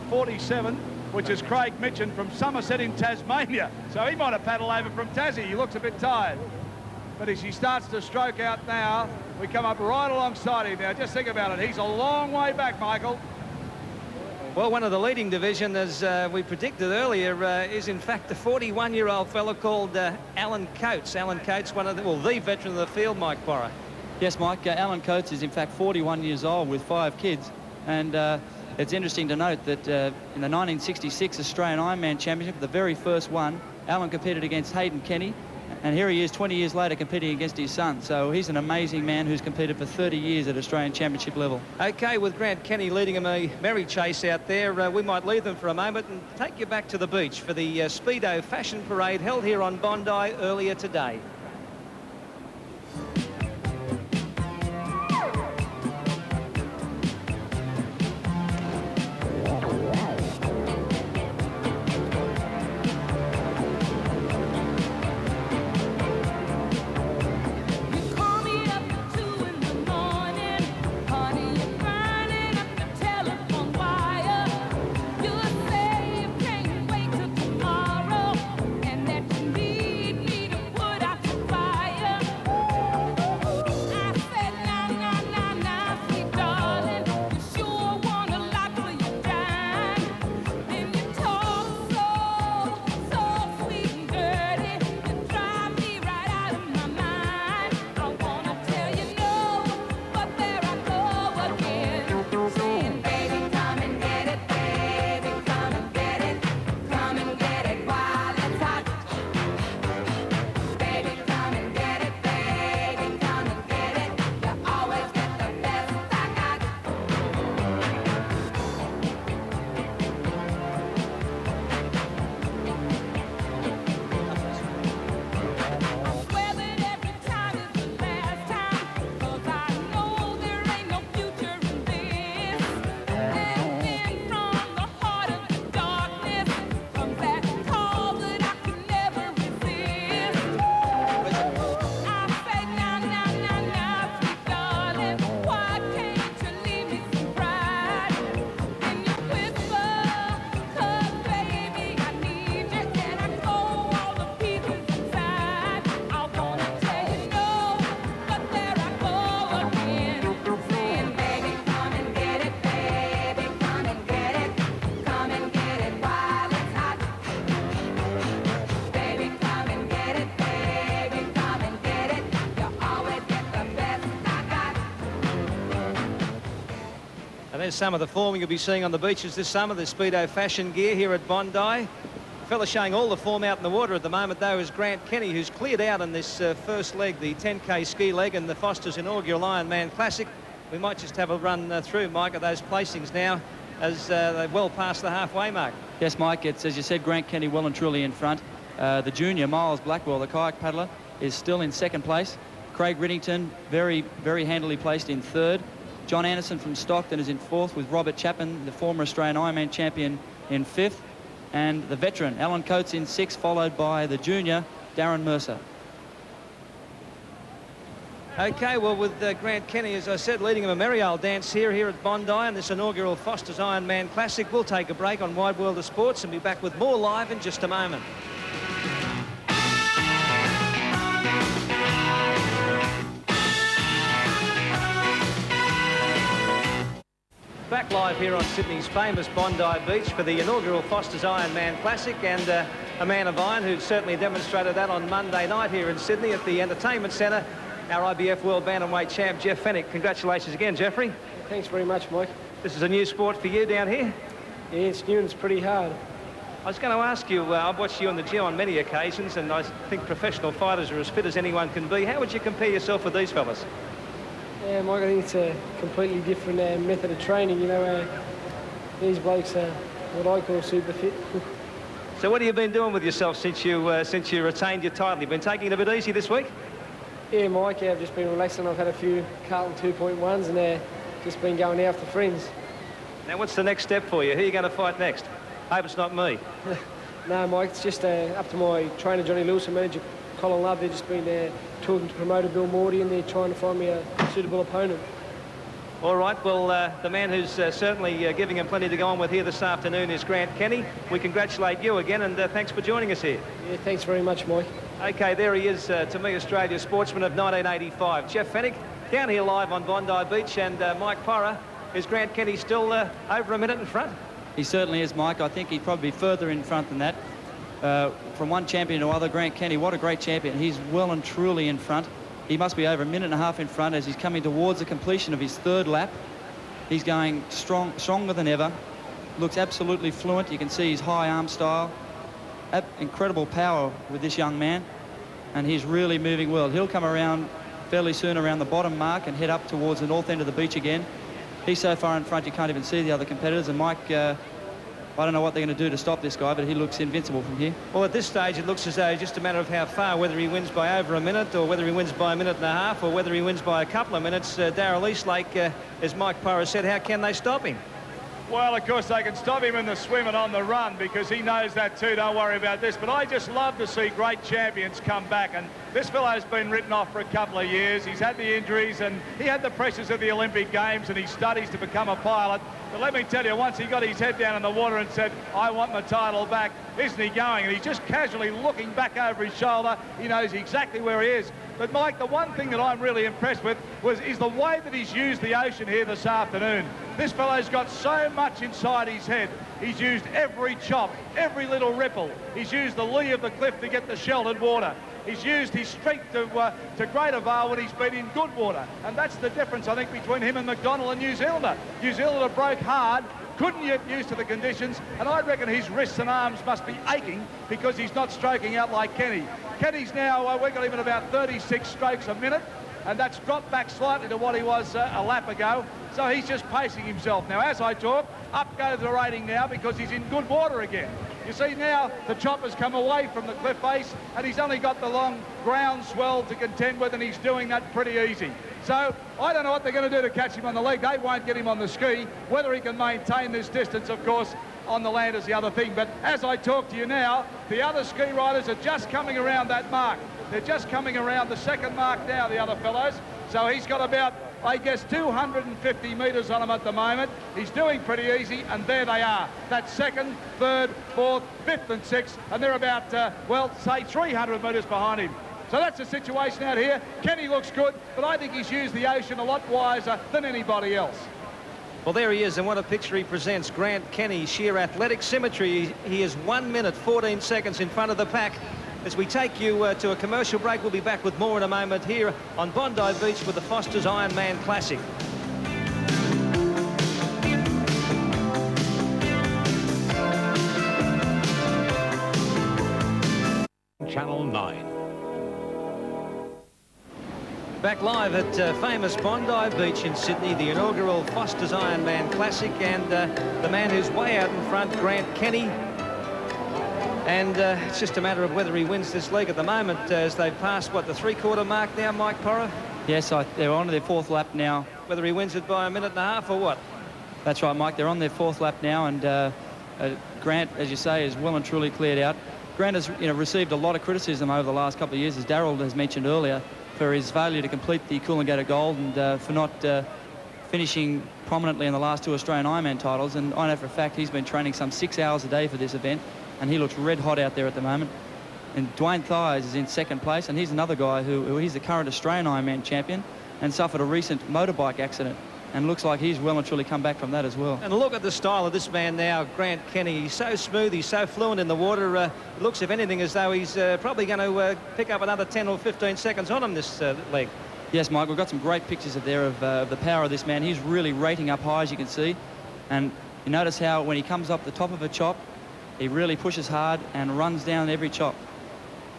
47, which is Craig Mitchin from Somerset in Tasmania. So he might have paddled over from Tassie. He looks a bit tired. But as he starts to stroke out now, we come up right alongside him now. Just think about it. He's a long way back, Michael. Well, one of the leading division, as we predicted earlier, is in fact the 41-year-old fellow called Alan Coates. Alan Coates, the veteran of the field, Mike Porra. Yes, Mike. Alan Coates is in fact 41 years old with 5 kids, and it's interesting to note that in the 1966 Australian Ironman Championship, the very first one, Alan competed against Hayden Kenny, and here he is 20 years later competing against his son. So he's an amazing man who's competed for 30 years at Australian Championship level. Okay, with Grant Kenny leading him a merry chase out there, we might leave them for a moment and take you back to the beach for the Speedo Fashion Parade held here on Bondi earlier today. there's some of the form you'll be seeing on the beaches this summer, the Speedo fashion gear here at Bondi. The fella showing all the form out in the water at the moment, though, is Grant Kenny, who's cleared out in this first leg, the 10K ski leg and the Foster's inaugural Ironman Classic. We might just have a run through, Mike, of those placings now as they're well past the halfway mark. Yes, Mike, it's, as you said, Grant Kenny well and truly in front. The junior, Miles Blackwell, the kayak paddler, is still in second place. Craig Riddington, very, very handily placed in third. John Anderson from Stockton is in fourth, with Robert Chapman, the former Australian Ironman champion, in fifth. And the veteran, Alan Coates, in sixth, followed by the junior, Darren Mercer. OK, well, with Grant Kenny, as I said, leading a merry old dance here at Bondi in this inaugural Foster's Ironman Classic. We'll take a break on Wide World of Sports and be back with more live in just a moment. Back live here on Sydney's famous Bondi Beach for the inaugural Foster's Ironman Classic, and a man of iron who certainly demonstrated that on Monday night here in Sydney at the Entertainment Centre, our IBF World Bantamweight champ, Jeff Fennick. Congratulations again, Jeffrey. Thanks very much, Mike. This is a new sport for you down here? Yeah, it's new and it's pretty hard. I was going to ask you, I've watched you in the gym on many occasions, and I think professional fighters are as fit as anyone can be. How would you compare yourself with these fellas? Yeah, Mike, I think it's a completely different method of training. You know, these blokes are what I call super fit. So what have you been doing with yourself since you retained your title? You've been taking it a bit easy this week? Yeah, Mike, I've just been relaxing. I've had a few Carlton 2.1s and just been going out with the friends. Now, what's the next step for you? Who are you going to fight next? Hope it's not me. No, Mike, it's just up to my trainer, Johnny Lewis, and manager, Colin Love. They've just been talking to promoter Bill Morty, and they're trying to find me a suitable opponent. All right, well, the man who's certainly giving him plenty to go on with here this afternoon is Grant Kenny. We congratulate you again, and thanks for joining us here. Yeah, thanks very much, Mike. OK, there he is, to me, Australia's sportsman of 1985. Jeff Fennick, down here live on Bondi Beach, and Mike Porra. Is Grant Kenny still over a minute in front? He certainly is, Mike. I think he'd probably be further in front than that. From one champion to other, Grant Kenny, what a great champion. He's well and truly in front. He must be over a minute and a half in front as he's coming towards the completion of his third lap. He's going stronger than ever. Looks absolutely fluent. You can see his high arm style. Incredible power with this young man. And he's really moving well. He'll come around fairly soon around the bottom mark and head up towards the north end of the beach again. He's so far in front you can't even see the other competitors. And Mike, I don't know what they're going to do to stop this guy, but he looks invincible from here. Well, at this stage, it looks as though it's just a matter of how far, whether he wins by over a minute or whether he wins by a minute and a half or whether he wins by a couple of minutes. Darryl Eastlake, as Mike Porra said, how can they stop him? Well, of course, they can stop him in the swim and on the run because he knows that too. Don't worry about this. But I just love to see great champions come back. And this fellow's been written off for a couple of years. He's had the injuries and he had the pressures of the Olympic Games and he studies to become a pilot. But let me tell you, once he got his head down in the water and said, I want my title back, isn't he going? And he's just casually looking back over his shoulder. He knows exactly where he is. But, Mike, the one thing that I'm really impressed with is the way that he's used the ocean here this afternoon. This fellow's got so much inside his head. He's used every chop, every little ripple. He's used the lee of the cliff to get the sheltered water. He's used his strength to great avail when he's been in good water. And that's the difference, I think, between him and McDonald and New Zealander. New Zealander broke hard, couldn't get used to the conditions, and I reckon his wrists and arms must be aching because he's not stroking out like Kenny. Kenny's now, we got him at about 36 strokes a minute, and that's dropped back slightly to what he was a lap ago. So he's just pacing himself. Now, as I talk, up goes the rating now because he's in good water again. You see now the chopper's come away from the cliff face and he's only got the long ground swell to contend with, and he's doing that pretty easy. So I don't know what they're going to do to catch him on the leg. They won't get him on the ski. Whether he can maintain this distance, of course, on the land is the other thing. But as I talk to you now, the other ski riders are just coming around that mark. They're just coming around the second mark now, the other fellows. So he's got about, I guess, 250 metres on him at the moment. He's doing pretty easy, and there they are. That's second, third, fourth, fifth and sixth, and they're about, well, say 300 metres behind him. So that's the situation out here. Kenny looks good, but I think he's used the ocean a lot wiser than anybody else. Well, there he is, and what a picture he presents. Grant Kenny, sheer athletic symmetry. He is 1 minute, 14 seconds in front of the pack. As we take you to a commercial break, we'll be back with more in a moment here on Bondi Beach with the Foster's Ironman Classic. Back live at famous Bondi Beach in Sydney, the inaugural Foster's Ironman Classic, and the man who's way out in front, Grant Kenny. And it's just a matter of whether he wins this leg at the moment, as they've passed, what, the three-quarter mark now, Mike Porra? Yes, they're on to their fourth lap now. Whether he wins it by a minute and a half or what? That's right, Mike. They're on their fourth lap now, and Grant, as you say, is well and truly cleared out. Grant has received a lot of criticism over the last couple of years, as Darryl has mentioned earlier, for his failure to complete the Coolangatta Gold and for not finishing prominently in the last two Australian Ironman titles. And I know for a fact he's been training some 6 hours a day for this event, and he looks red hot out there at the moment. And Dwayne Thies is in second place, and he's another guy who he's the current Australian Ironman champion and suffered a recent motorbike accident. And looks like he's well and truly come back from that as well. And look at the style of this man now, Grant Kenny. He's so smooth, he's so fluent in the water. It looks, if anything, as though he's probably going to pick up another 10 or 15 seconds on him this leg. Yes, Mike, we've got some great pictures of the power of this man. He's really rating up high, as you can see. And you notice how when he comes up the top of a chop, he really pushes hard and runs down every chop.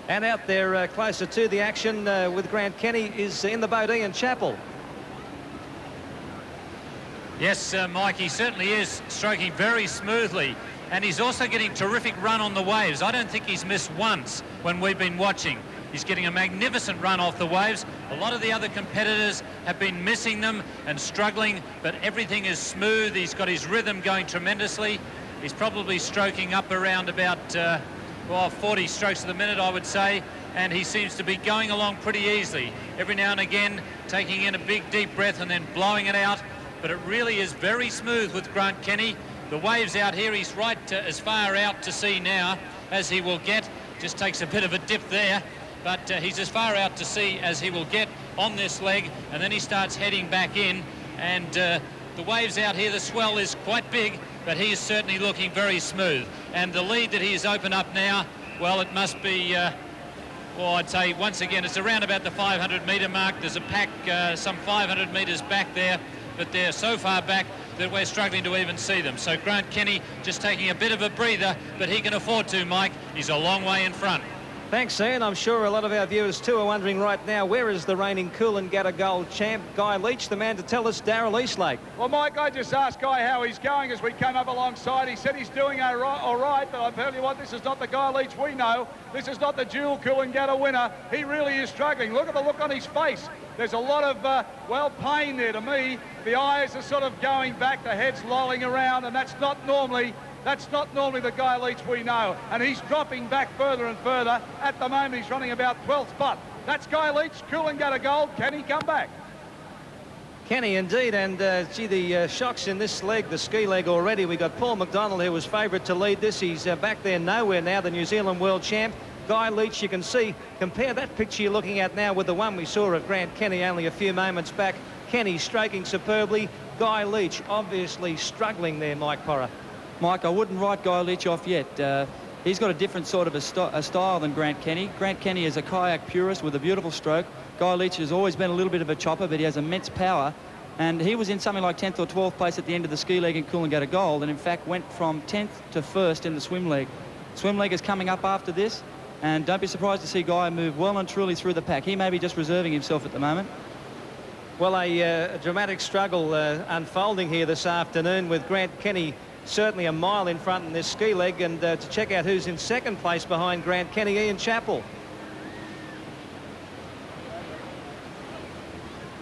And out there closer to the action with Grant Kenny is in the boat Ian Chappell. Yes, Mike, he certainly is stroking very smoothly, and he's also getting terrific run on the waves. I don't think he's missed once when we've been watching. He's getting a magnificent run off the waves. A lot of the other competitors have been missing them and struggling, but everything is smooth. He's got his rhythm going tremendously. He's probably stroking up around about 40 strokes a minute, I would say, and he seems to be going along pretty easily. Every now and again, taking in a big, deep breath and then blowing it out. But it really is very smooth with Grant Kenny. The waves out here, he's right as far out to sea now as he will get. Just takes a bit of a dip there, but he's as far out to sea as he will get on this leg, and then he starts heading back in. And the waves out here, the swell is quite big, but he is certainly looking very smooth. And the lead that he has opened up now, well, it must be, well, I'd say once again, it's around about the 500-metre mark. There's a pack some 500 metres back there, but they're so far back that we're struggling to even see them. So Grant Kenny just taking a bit of a breather, but he can afford to, Mike. He's a long way in front. Thanks, Ian. I'm sure a lot of our viewers too are wondering right now, where is the reigning Coolangatta Gold champ, Guy Leech, the man to tell us, Darryl Eastlake? Well, Mike, I just asked Guy how he's going as we came up alongside. He said he's doing all right, but I'll tell you what, this is not the Guy Leech we know. This is not the dual Coolangatta winner. He really is struggling. Look at the look on his face. There's a lot of, well, pain there to me. The eyes are sort of going back, the head's lolling around, and that's not normally the Guy Leech we know. And he's dropping back further and further. At the moment, he's running about 12th spot. That's Guy Leech, Coolangatta Gold. Can he come back? Kenny, indeed, and gee, the shocks in this leg, the ski leg already. We got Paul McDonald, who was favourite to lead this. He's back there nowhere now, the New Zealand world champ. Guy Leech, you can see, compare that picture you're looking at now with the one we saw of Grant Kenny only a few moments back. Kenny stroking superbly. Guy Leech obviously struggling there, Mike Porra. Mike, I wouldn't write Guy Leech off yet. He's got a different sort of a style than Grant Kenny. Grant Kenny is a kayak purist with a beautiful stroke. Guy Leech has always been a little bit of a chopper, but he has immense power. And he was in something like 10th or 12th place at the end of the ski leg in Coolangatta Gold, and in fact went from 10th to 1st in the swim leg. Swim leg is coming up after this, and don't be surprised to see Guy move well and truly through the pack. He may be just reserving himself at the moment. Well, a dramatic struggle unfolding here this afternoon with Grant Kenny certainly a mile in front in this ski leg, and to check out who's in second place behind Grant Kenny, Ian Chappell.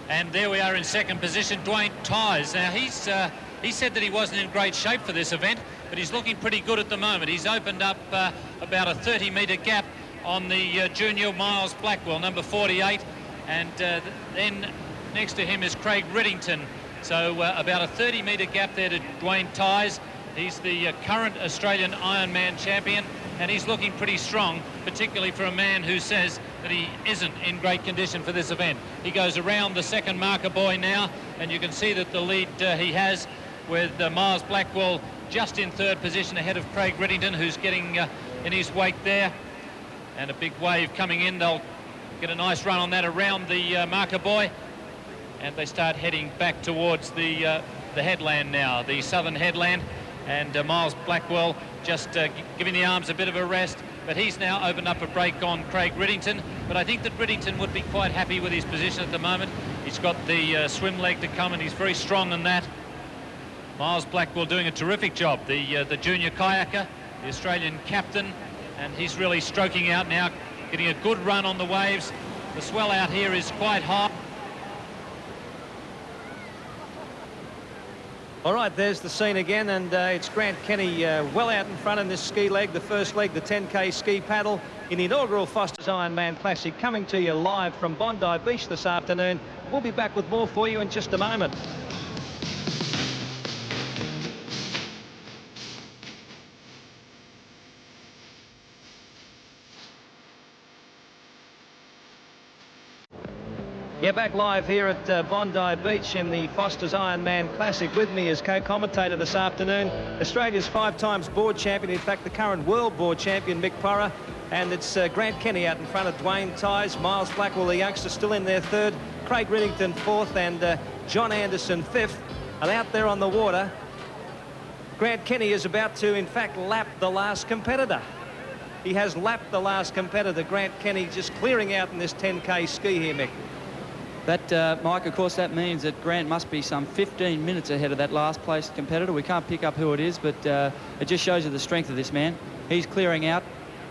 And there we are in second position, Dwayne Thies. Now, he said that he wasn't in great shape for this event, but he's looking pretty good at the moment. He's opened up about a 30-metre gap on the junior Miles Blackwell, number 48, and then next to him is Craig Riddington. So about a 30-metre gap there to Dwayne Thies. He's the current Australian Ironman champion, and he's looking pretty strong, particularly for a man who says that he isn't in great condition for this event. He goes around the second marker buoy now, and you can see that the lead he has with Miles Blackwell just in third position ahead of Craig Riddington, who's getting in his wake there. And a big wave coming in. They'll get a nice run on that around the marker buoy, and they start heading back towards the headland now, the southern headland. And Miles Blackwell just giving the arms a bit of a rest, but he's now opened up a break on Craig Riddington. But I think that Riddington would be quite happy with his position at the moment. He's got the swim leg to come, and he's very strong in that. Miles Blackwell doing a terrific job, the junior kayaker, the Australian captain, and he's really stroking out now, getting a good run on the waves. The swell out here is quite high. All right, there's the scene again, and it's Grant Kenny well out in front in this ski leg, the first leg, the 10K ski paddle in the inaugural Foster's Ironman Classic, coming to you live from Bondi Beach this afternoon. We'll be back with more for you in just a moment. Yeah, back live here at Bondi Beach in the Foster's Ironman Classic. With me as co-commentator this afternoon, Australia's 5 times board champion, in fact the current world board champion, Mick Porra. And it's Grant Kenny out in front of Dwayne Tighe, Miles Blackwell, the youngster, still in there third, Craig Riddington fourth, and John Anderson fifth. And out there on the water, Grant Kenny is about to, in fact, lap the last competitor. He has lapped the last competitor. Grant Kenny just clearing out in this 10K ski here, Mick. That, Mike, of course, that means that Grant must be some 15 minutes ahead of that last place competitor. We can't pick up who it is, but it just shows you the strength of this man. He's clearing out.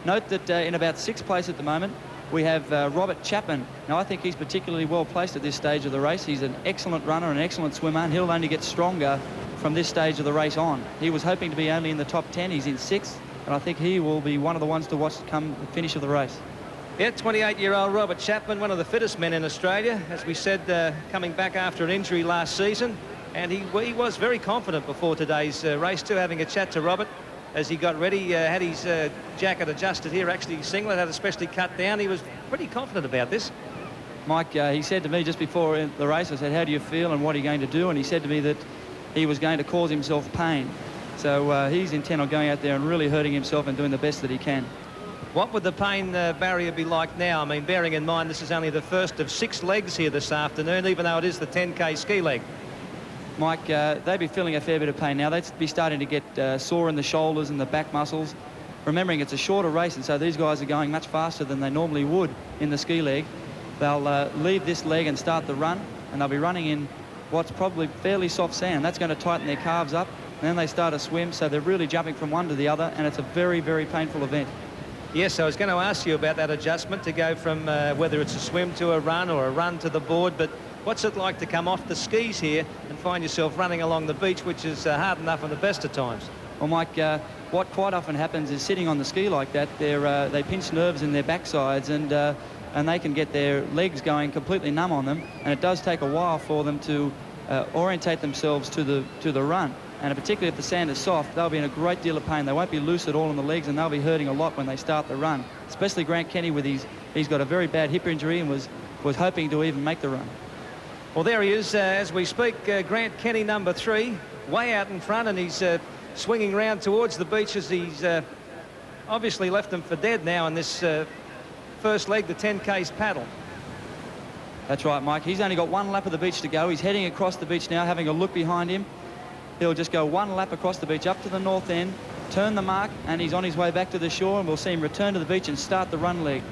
Note that in about 6th place at the moment, we have Robert Chapman. Now, I think he's particularly well placed at this stage of the race. He's an excellent runner, an excellent swimmer, and he'll only get stronger from this stage of the race on. He was hoping to be only in the top 10. He's in 6th, and I think he will be one of the ones to watch come the finish of the race. Yeah, 28-year-old Robert Chapman, one of the fittest men in Australia, as we said, coming back after an injury last season. And he was very confident before today's race too, having a chat to Robert as he got ready, had his jacket adjusted here, actually singlet had especially cut down. He was pretty confident about this. Mike, he said to me just before the race, I said, how do you feel and what are you going to do? And he said to me that he was going to cause himself pain. So he's intent on going out there and really hurting himself and doing the best that he can. What would the pain barrier be like now? I mean, bearing in mind this is only the first of 6 legs here this afternoon, even though it is the 10K ski leg. Mike, they'd be feeling a fair bit of pain now. They'd be starting to get sore in the shoulders and the back muscles. Remembering it's a shorter race, and so these guys are going much faster than they normally would in the ski leg. They'll leave this leg and start the run, and they'll be running in what's probably fairly soft sand. That's going to tighten their calves up, and then they start a swim, so they're really jumping from one to the other, and it's a very, very painful event. Yes, I was going to ask you about that adjustment to go from whether it's a swim to a run or a run to the board, but what's it like to come off the skis here and find yourself running along the beach, which is hard enough on the best of times? Well, Mike, what quite often happens is sitting on the ski like that, they pinch nerves in their backsides and they can get their legs going completely numb on them, and it does take a while for them to orientate themselves to the run. And particularly if the sand is soft, they'll be in a great deal of pain. They won't be loose at all in the legs, and they'll be hurting a lot when they start the run. Especially Grant Kenny with he's got a very bad hip injury and was hoping to even make the run. Well, there he is as we speak, Grant Kenny, number 3, way out in front, and he's swinging round towards the beach as he's obviously left them for dead now in this first leg, the 10K's paddle. That's right, Mike. He's only got 1 lap of the beach to go. He's heading across the beach now, having a look behind him. He'll just go 1 lap across the beach up to the north end, turn the mark, and he's on his way back to the shore, and we'll see him return to the beach and start the run leg.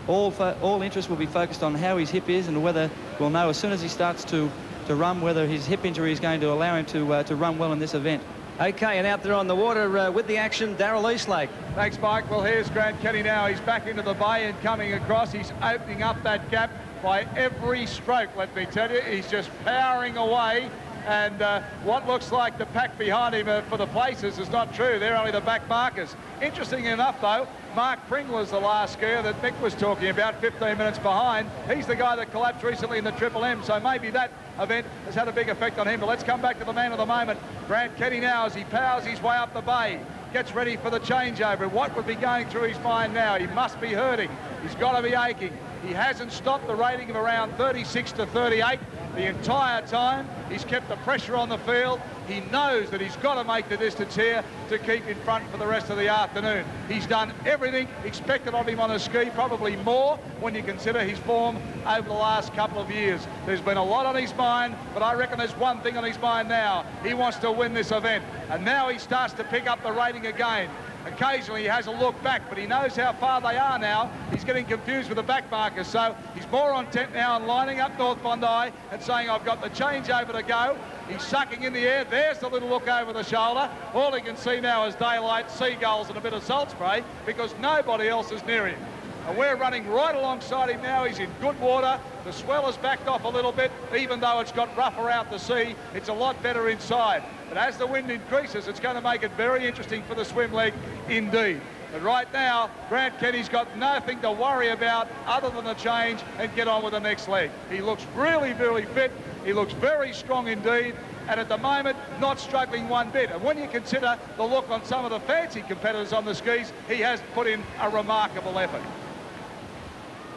All interest will be focused on how his hip is, and whether we'll know as soon as he starts to run whether his hip injury is going to allow him to run well in this event. Okay, and out there on the water with the action, Darryl Eastlake. Thanks, Mike. Well, here's Grant Kenny now. He's back into the bay and coming across. He's opening up that gap by every stroke, let me tell you. He's just powering away. And what looks like the pack behind him for the places is not true. They're only the back markers. Interesting enough, though, Mark Pringle is the last skier that Mick was talking about, 15 minutes behind. He's the guy that collapsed recently in the Triple M, so maybe that event has had a big effect on him. But let's come back to the man of the moment, Grant Kenny, now as he powers his way up the bay, gets ready for the changeover. What would be going through his mind now? He must be hurting. He's got to be aching. He hasn't stopped the rating of around 36 to 38 the entire time. He's kept the pressure on the field. He knows that he's got to make the distance here to keep in front for the rest of the afternoon. He's done everything expected of him on a ski, probably more when you consider his form over the last couple of years. There's been a lot on his mind, but I reckon there's one thing on his mind now. He wants to win this event. And now he starts to pick up the rating again. Occasionally he has a look back, but he knows how far they are now. He's getting confused with the back markers, so he's more on intent now on lining up North Bondi and saying, I've got the changeover to go. He's sucking in the air. There's the little look over the shoulder. All he can see now is daylight, seagulls and a bit of salt spray because nobody else is near him. And we're running right alongside him now. He's in good water. The swell has backed off a little bit. Even though it's got rougher out to sea, it's a lot better inside. But as the wind increases, it's going to make it very interesting for the swim leg indeed. But right now, Grant Kenny's got nothing to worry about other than the change and get on with the next leg. He looks really, really fit. He looks very strong indeed. And at the moment, not struggling one bit. And when you consider the look on some of the fancy competitors on the skis, he has put in a remarkable effort.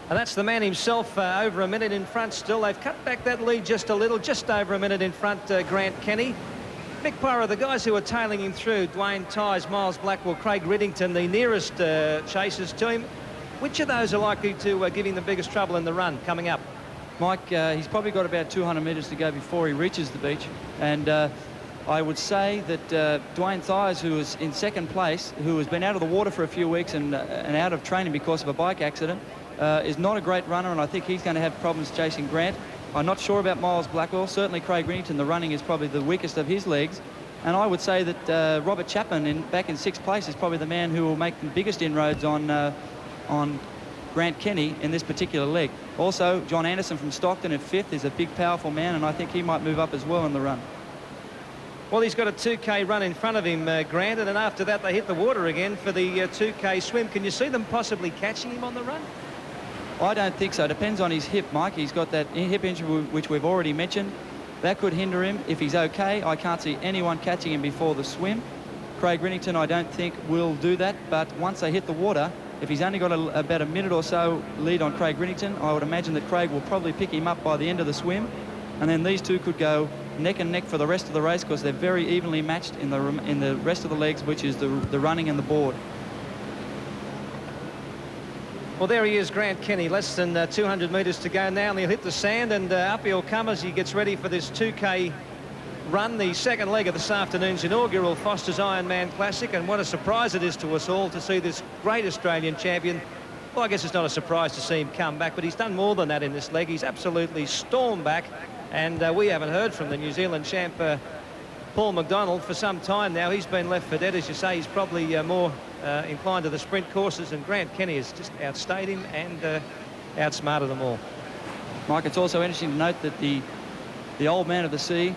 And that's the man himself, over a minute in front still. They've cut back that lead just a little, just over a minute in front, Grant Kenny. Mick Burrow, the guys who are tailing him through, Dwayne Tyes, Miles Blackwell, Craig Riddington, the nearest chasers to him. Which of those are likely to give him the biggest trouble in the run coming up? Mike, he's probably got about 200 metres to go before he reaches the beach. And I would say that Dwayne Thies, who is in second place, who has been out of the water for a few weeks and out of training because of a bike accident, is not a great runner, and I think he's going to have problems chasing Grant. I'm not sure about Miles Blackwell. Certainly Craig Riddington, the running is probably the weakest of his legs. And I would say that Robert Chapman, back in sixth place, is probably the man who will make the biggest inroads on Grant Kenny in this particular leg. Also, John Anderson from Stockton at fifth is a big, powerful man, and I think he might move up as well in the run. Well, he's got a 2K run in front of him, Grant, and then after that they hit the water again for the 2K swim. Can you see them possibly catching him on the run? I don't think so. Depends on his hip, Mike. He's got that hip injury which we've already mentioned. That could hinder him. If he's okay, I can't see anyone catching him before the swim. Craig Riddington, I don't think, will do that, but once they hit the water, if he's only got about a minute or so lead on Craig Riddington, I would imagine that Craig will probably pick him up by the end of the swim, and then these two could go neck and neck for the rest of the race because they're very evenly matched in the rest of the legs, which is the running and the board. Well, there he is, Grant Kenny, less than 200 metres to go now, and he'll hit the sand, and up he'll come as he gets ready for this 2K run, the second leg of this afternoon's inaugural Foster's Ironman Classic. And what a surprise it is to us all to see this great Australian champion. Well, I guess it's not a surprise to see him come back, but he's done more than that in this leg. He's absolutely stormed back, and we haven't heard from the New Zealand champ, Paul McDonald, for some time now. He's been left for dead, as you say. He's probably more inclined to the sprint courses, and Grant Kenny has just outstayed him and outsmarted them all. Mike, it's also interesting to note that the old man of the sea,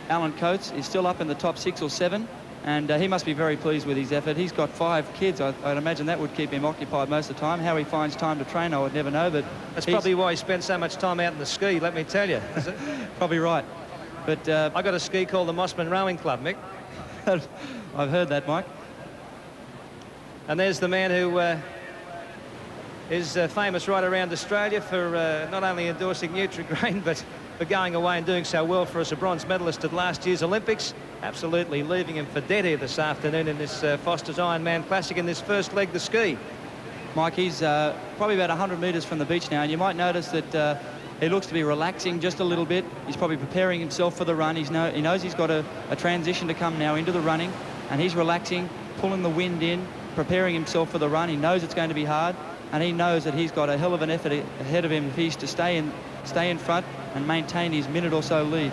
Alan Coates, is still up in the top 6 or 7, and he must be very pleased with his effort. He's got 5 kids. I'd imagine that would keep him occupied most of the time. How he finds time to train, I would never know, but that's probably why he spends so much time out in the ski, let me tell you. Is it? Probably right. But I got a ski called the Mossman Rowing Club, Mick. I've heard that, Mike. And there's the man who is famous right around Australia for not only endorsing Nutrigrain, but for going away and doing so well for us, a bronze medalist at last year's Olympics. Absolutely leaving him for dead here this afternoon in this Foster's Ironman Classic in this first leg, the ski. Mike, he's probably about 100 metres from the beach now, and you might notice that he looks to be relaxing just a little bit. He's probably preparing himself for the run. He knows he's got a transition to come now into the running, and he's relaxing, pulling the wind in, preparing himself for the run. He knows it's going to be hard, and he knows that he's got a hell of an effort ahead of him if he's to stay in front and maintain his minute or so lead.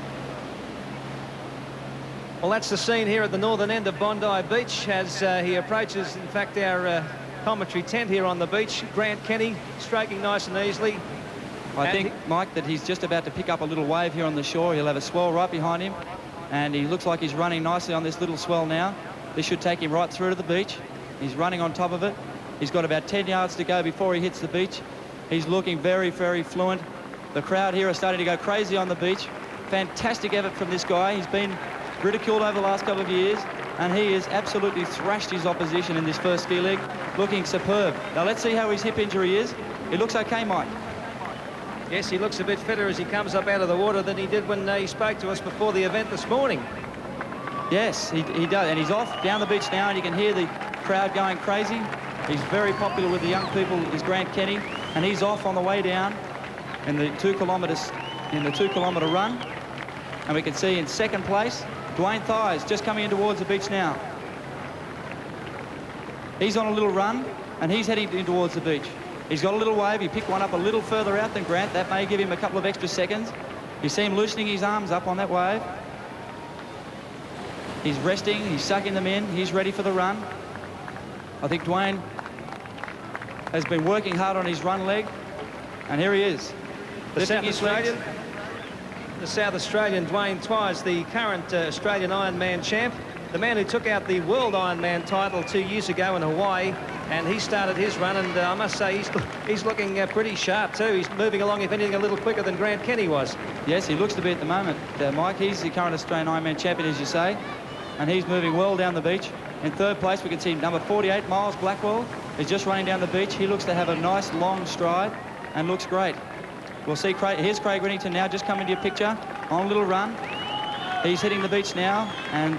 Well, that's the scene here at the northern end of Bondi Beach as he approaches, in fact, our commentary tent here on the beach. Grant Kenny stroking nice and easily. I think, Mike, that he's just about to pick up a little wave here on the shore. He'll have a swell right behind him, and he looks like he's running nicely on this little swell now. This should take him right through to the beach. He's running on top of it. He's got about 10 yards to go before he hits the beach. He's looking very, very fluent. The crowd here are starting to go crazy on the beach. Fantastic effort from this guy. He's been ridiculed over the last couple of years, and he has absolutely thrashed his opposition in this first ski leg, looking superb. Now let's see how his hip injury is. He looks okay, Mike. Yes, he looks a bit fitter as he comes up out of the water than he did when he spoke to us before the event this morning. Yes, he does, and he's off down the beach now, and you can hear the crowd going crazy. He's very popular with the young people, is Grant Kenny, and he's off on the way down in the 2 kilometre run. And we can see in second place, Dwayne Thies just coming in towards the beach now. He's on a little run, and he's heading in towards the beach. He's got a little wave. He picked one up a little further out than Grant. That may give him a couple of extra seconds. You see him loosening his arms up on that wave. He's resting. He's sucking them in. He's ready for the run. I think Dwayne has been working hard on his run leg, and here he is. The South Australian Dwayne Twice, the current Australian Ironman champ, the man who took out the World Ironman title 2 years ago in Hawaii, and he started his run, and I must say he's looking pretty sharp too. He's moving along, if anything, a little quicker than Grant Kenny was. Yes, he looks to be at the moment, Mike. He's the current Australian Ironman champion, as you say, and he's moving well down the beach. In third place, we can see number 48, Miles Blackwell, is just running down the beach. He looks to have a nice long stride and looks great. We'll see here's Craig Whittington now, just coming to your picture on a little run. He's hitting the beach now and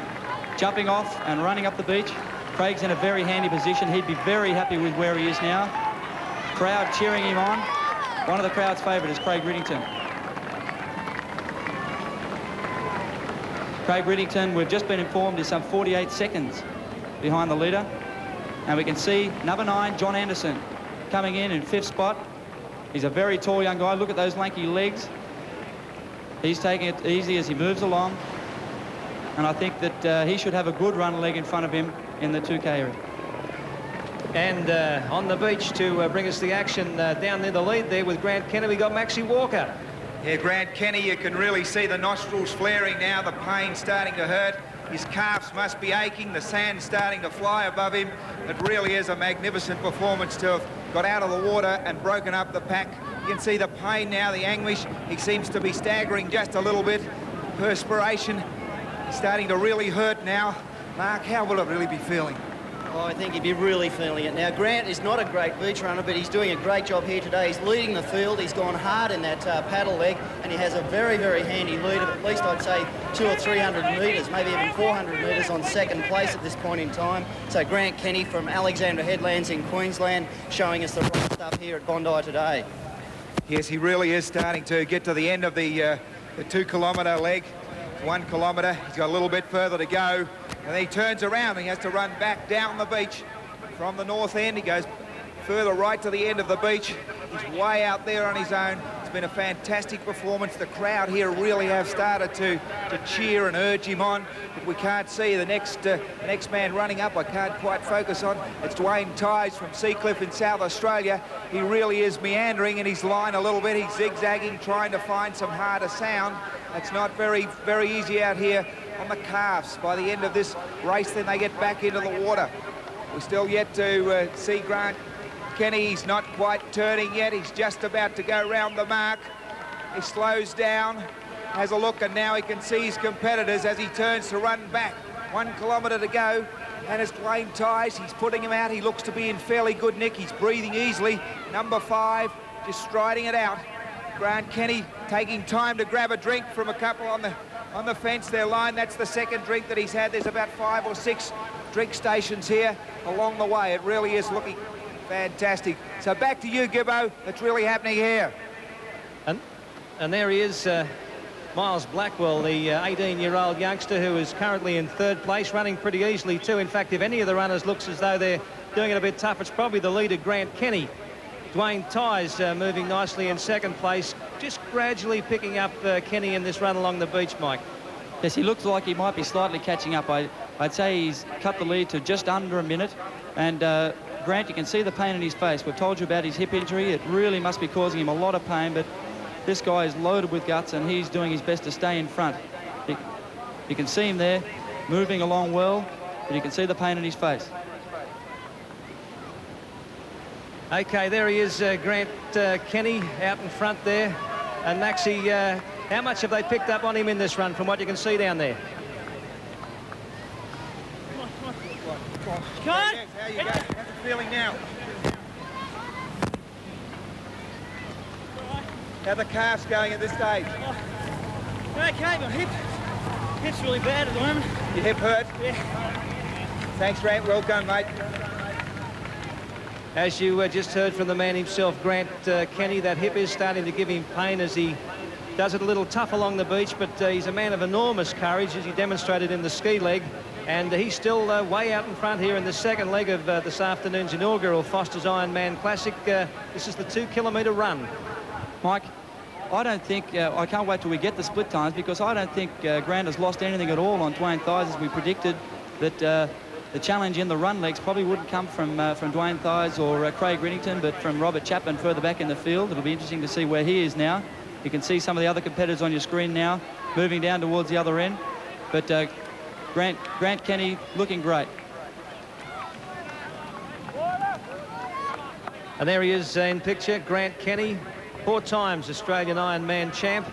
jumping off and running up the beach. Craig's in a very handy position. He'd be very happy with where he is now. Crowd cheering him on. One of the crowd's favourite is Craig Whittington. Craig Whittington, we've just been informed, is some 48 seconds behind the leader. And we can see number 9, John Anderson, coming in 5th spot. He's a very tall young guy. Look at those lanky legs. He's taking it easy as he moves along. And I think that he should have a good run leg in front of him in the 2K area. And on the beach to bring us the action down near the lead there with Grant Kenny, we got Maxie Walker. Yeah, Grant Kenny, you can really see the nostrils flaring now, the pain starting to hurt. His calves must be aching, the sand starting to fly above him. It really is a magnificent performance to have got out of the water and broken up the pack. You can see the pain now, the anguish. He seems to be staggering just a little bit. Perspiration is starting to really hurt now. Mark, how will it really be feeling? Oh, I think he'd be really feeling it. Now, Grant is not a great beach runner, but he's doing a great job here today. He's leading the field. He's gone hard in that paddle leg, and he has a very, very handy lead of at least, I'd say, 200 or 300 metres, maybe even 400 metres on second place at this point in time. So Grant Kenny from Alexandra Headlands in Queensland showing us the right stuff here at Bondi today. Yes, he really is starting to get to the end of the 2 kilometre leg. 1 kilometre, he's got a little bit further to go, and then he turns around and he has to run back down the beach from the north end. He goes further right to the end of the beach. He's way out there on his own. It's been a fantastic performance. The crowd here really have started to cheer and urge him on, but we can't see the next man running up. I can't quite focus on. It's Dwayne Ties from Seacliff in South Australia. He really is meandering in his line a little bit. He's zigzagging, trying to find some harder sound. It's not very, very easy out here on the calves. By the end of this race, then they get back into the water. We're still yet to see Grant Kenny. He's not quite turning yet. He's just about to go round the mark. He slows down, has a look, and now he can see his competitors as he turns to run back. 1 kilometre to go, and it's Dwayne Ties. He's putting him out. He looks to be in fairly good nick. He's breathing easily. Number 5, just striding it out. Grant Kenny taking time to grab a drink from a couple on the fence. Their line, that's the second drink that he's had. There's about 5 or 6 drink stations here along the way. It really is looking fantastic. So back to you, Gibbo. What's really happening here? And there he is, Miles Blackwell, the 18-year-old youngster who is currently in 3rd place, running pretty easily too. In fact, if any of the runners looks as though they're doing it a bit tough, it's probably the leader, Grant Kenny. Dwayne Ties moving nicely in 2nd place, just gradually picking up Kenny in this run along the beach, Mike. Yes, he looks like he might be slightly catching up. I'd say he's cut the lead to just under a minute. And Grant, you can see the pain in his face. We've told you about his hip injury. It really must be causing him a lot of pain, but this guy is loaded with guts, and he's doing his best to stay in front. You can see him there, moving along well, but you can see the pain in his face. Okay, there he is, Grant Kenny out in front there. And Maxie, how much have they picked up on him in this run from what you can see down there? Come on! How you going? How's it feeling now? How are the calves going at this stage? Okay, my hip's really bad at the moment. Your hip hurt? Yeah. Thanks, Grant. Well done, mate. As you just heard from the man himself, Grant Kenny, that hip is starting to give him pain as he does it a little tough along the beach, but he's a man of enormous courage, as he demonstrated in the ski leg. And he's still way out in front here in the second leg of this afternoon's inaugural Foster's Ironman Classic. This is the 2-kilometre run. Mike, I don't think, I can't wait till we get the split times, because I don't think Grant has lost anything at all on Dwayne Thies, as we predicted that the challenge in the run legs probably wouldn't come from Dwayne Thies or Craig Riddington, but from Robert Chapman further back in the field. It'll be interesting to see where he is now. You can see some of the other competitors on your screen now, moving down towards the other end. But Grant Kenny looking great. And there he is in picture, Grant Kenny, 4 times Australian Ironman champ.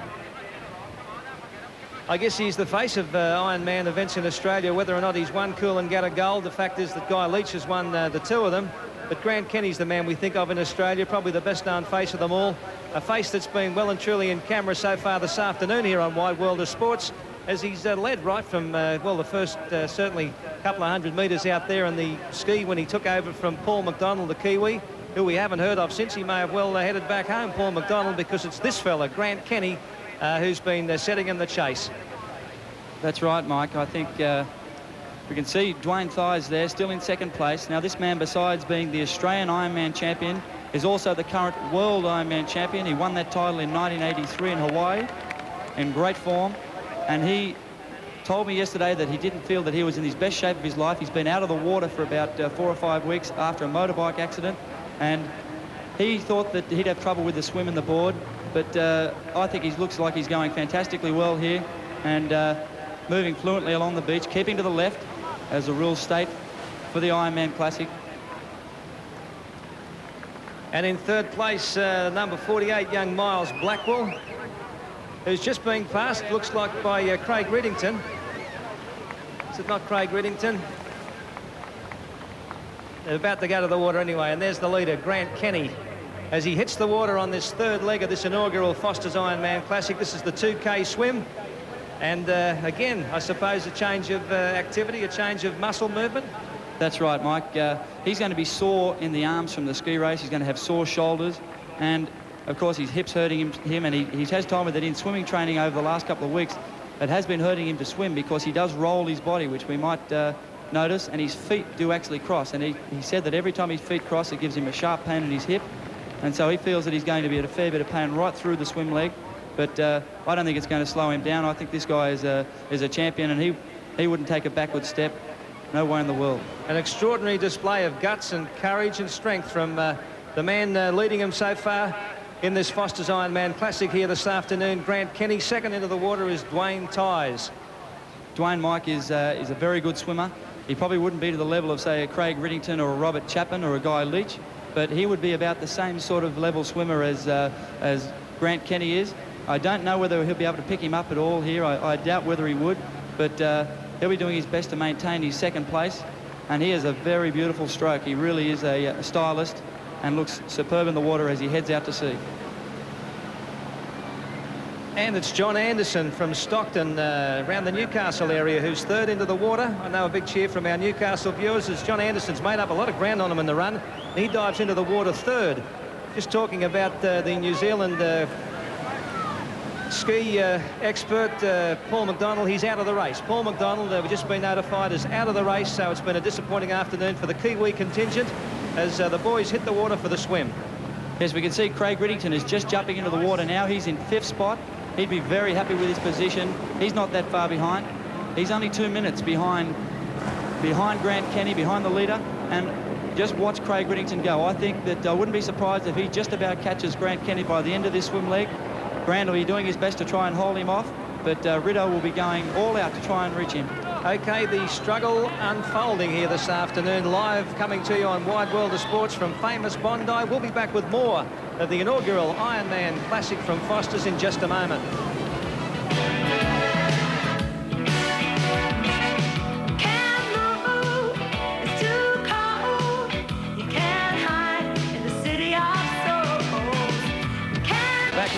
I guess he's the face of Ironman events in Australia. Whether or not he's won Coolangatta Gold, the fact is that Guy Leech has won the 2 of them. But Grant Kenny's the man we think of in Australia, probably the best known face of them all. A face that's been well and truly in camera so far this afternoon here on Wide World of Sports, as he's led right from, well, the first certainly couple of 100 metres out there in the ski when he took over from Paul McDonald, the Kiwi, who we haven't heard of since. He may have well headed back home, Paul McDonald, because it's this fella, Grant Kenny, who's been setting in the chase. That's right, Mike. I think we can see Dwayne Thies there, still in second place. Now, this man, besides being the Australian Ironman champion, is also the current World Ironman champion. He won that title in 1983 in Hawaii, in great form. And he told me yesterday that he didn't feel that he was in his best shape of his life. He's been out of the water for about 4 or 5 weeks after a motorbike accident. And he thought that he'd have trouble with the swim and the board. But I think he looks like he's going fantastically well here. And moving fluently along the beach, keeping to the left, as the rules state for the Ironman Classic. And in third place, number 48, young Miles Blackwell, who's just being passed, looks like, by Craig Riddington. Is it not Craig Riddington? They're about to go to the water anyway, and there's the leader, Grant Kenny, as he hits the water on this third leg of this inaugural Foster's Ironman Classic. This is the 2K swim. And again, I suppose a change of activity, a change of muscle movement. That's right, Mike. He's going to be sore in the arms from the ski race. He's going to have sore shoulders. And, of course, his hips hurting him. And he has told me that in swimming training over the last couple of weeks, it has been hurting him to swim because he does roll his body, which we might notice, and his feet do actually cross. And he said that every time his feet cross, it gives him a sharp pain in his hip. And so he feels that he's going to be at a fair bit of pain right through the swim leg. But I don't think it's going to slow him down. I think this guy is a champion, and he wouldn't take a backward step. No way in the world. An extraordinary display of guts and courage and strength from the man leading him so far in this Foster's Ironman Classic here this afternoon, Grant Kenny. Second into the water is Dwayne Thies. Dwayne, Mike, is a very good swimmer. He probably wouldn't be to the level of, say, a Craig Riddington or a Robert Chapman or a Guy Leech, but he would be about the same sort of level swimmer as Grant Kenny is. I don't know whether he'll be able to pick him up at all here. I doubt whether he would, but he'll be doing his best to maintain his second place. And he has a very beautiful stroke. He really is a stylist and looks superb in the water as he heads out to sea. And it's John Anderson from Stockton, around the Newcastle area, who's third into the water. I know a big cheer from our Newcastle viewers as John Anderson's made up a lot of ground on him in the run. He dives into the water third. Just talking about the New Zealand ski expert, Paul McDonald, he's out of the race. Paul McDonald, we've just been notified, is out of the race, so it's been a disappointing afternoon for the Kiwi contingent as the boys hit the water for the swim. Yes, we can see Craig Riddington is just jumping into the water now. He's in 5th spot. He'd be very happy with his position. He's not that far behind. He's only 2 minutes behind Grant Kenny, behind the leader, and just watch Craig Riddington go. I think that I wouldn't be surprised if he just about catches Grant Kenny by the end of this swim leg. Grant will be doing his best to try and hold him off, but Riddo will be going all out to try and reach him. Okay, the struggle unfolding here this afternoon, live coming to you on Wide World of Sports from famous Bondi. We'll be back with more of the inaugural Ironman Classic from Foster's in just a moment.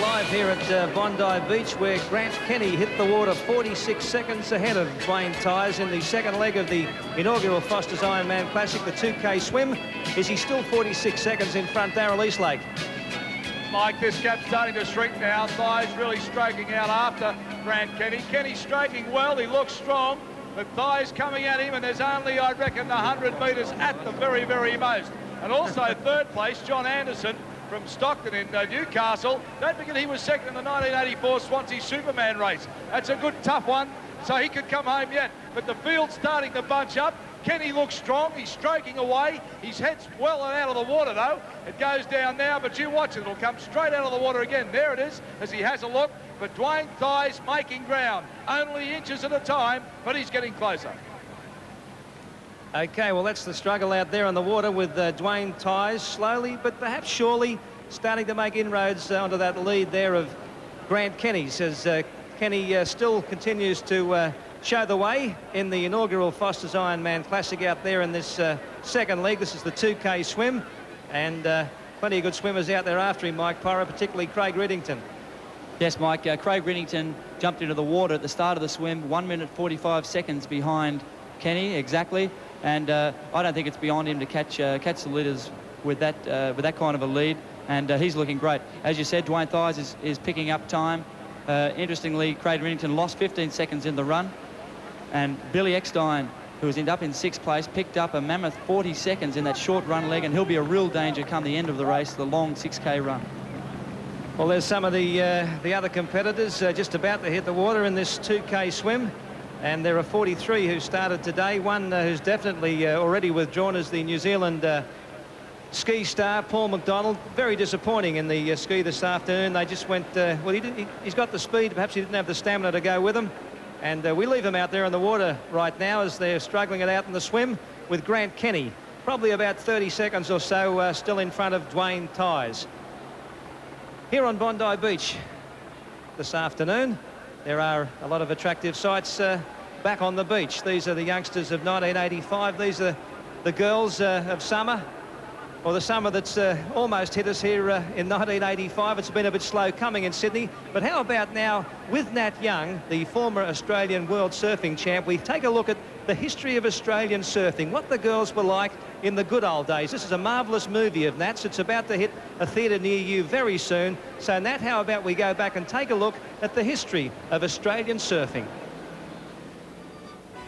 Live here at Bondi Beach, where Grant Kenny hit the water 46 seconds ahead of Dwayne Thies in the second leg of the inaugural Foster's Ironman Classic, the 2K swim. Is he still 46 seconds in front, Darrell Eastlake? Mike, this gap's starting to shrink now. Thies really stroking out after Grant Kenny. Kenny stroking well, he looks strong, The thighs coming at him, and there's only, I reckon, 100 metres at the very, very most. And also third place, John Anderson from Stockton in Newcastle. Don't forget he was second in the 1984 Swansea Superman race. That's a good, tough one, so he could come home yet. But the field's starting to bunch up. Kenny looks strong. He's stroking away. His head's well and out of the water, though. It goes down now, but you watch it. It'll come straight out of the water again. There it is, as he has a look. But Dwayne Thighs making ground. Only inches at a time, but he's getting closer. Okay, well, that's the struggle out there on the water with Dwayne Thighs slowly, but perhaps surely starting to make inroads onto that lead there of Grant Kenny, as Kenny still continues to show the way in the inaugural Foster's Ironman Classic out there in this second leg. This is the 2K swim, and plenty of good swimmers out there after him, Mike Porra, particularly Craig Riddington. Yes, Mike, Craig Riddington jumped into the water at the start of the swim, 1 minute 45 seconds behind Kenny, exactly. And I don't think it's beyond him to catch the leaders with that kind of a lead, and he's looking great. As you said, Dwayne Thighs is picking up time. Interestingly, Craig Riddington lost 15 seconds in the run, and Billy Eckstein, who was up in 6th place, picked up a mammoth 40 seconds in that short run leg, and he'll be a real danger come the end of the race, the long 6K run. Well, there's some of the other competitors just about to hit the water in this 2K swim. And there are 43 who started today. One who's definitely already withdrawn is the New Zealand ski star, Paul McDonald. Very disappointing in the ski this afternoon. They just went, well, he's got the speed. Perhaps he didn't have the stamina to go with him. And we leave him out there in the water right now as they're struggling it out in the swim with Grant Kenny. Probably about 30 seconds or so still in front of Dwayne Thighs. Here on Bondi Beach this afternoon, there are a lot of attractive sights back on the beach. These are the youngsters of 1985. These are the girls of summer, or the summer that's almost hit us here in 1985. It's been a bit slow coming in Sydney. But how about now with Nat Young, the former Australian World Surfing Champ? We take a look at the history of Australian surfing, what the girls were like in the good old days. This is a marvellous movie of Nat's. It's about to hit a theatre near you very soon. So, Nat, how about we go back and take a look at the history of Australian surfing?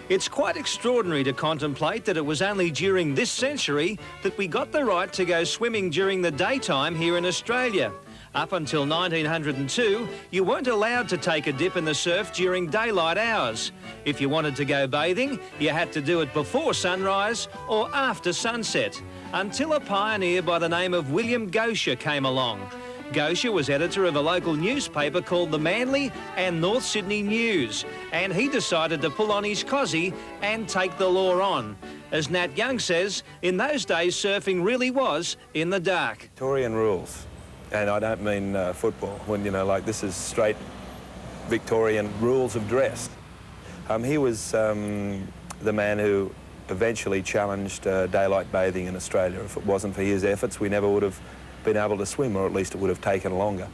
It's quite extraordinary to contemplate that it was only during this century that we got the right to go swimming during the daytime here in Australia. Up until 1902, you weren't allowed to take a dip in the surf during daylight hours. If you wanted to go bathing, you had to do it before sunrise or after sunset, until a pioneer by the name of William Gosher came along. Gosher was editor of a local newspaper called the Manly and North Sydney News, and he decided to pull on his cosy and take the law on. As Nat Young says, in those days surfing really was in the dark. Victorian rules, and I don't mean football, when, you know, like this is straight Victorian rules of dress. He was the man who eventually challenged daylight bathing in Australia. If it wasn't for his efforts, we never would have been able to swim, or at least it would have taken longer.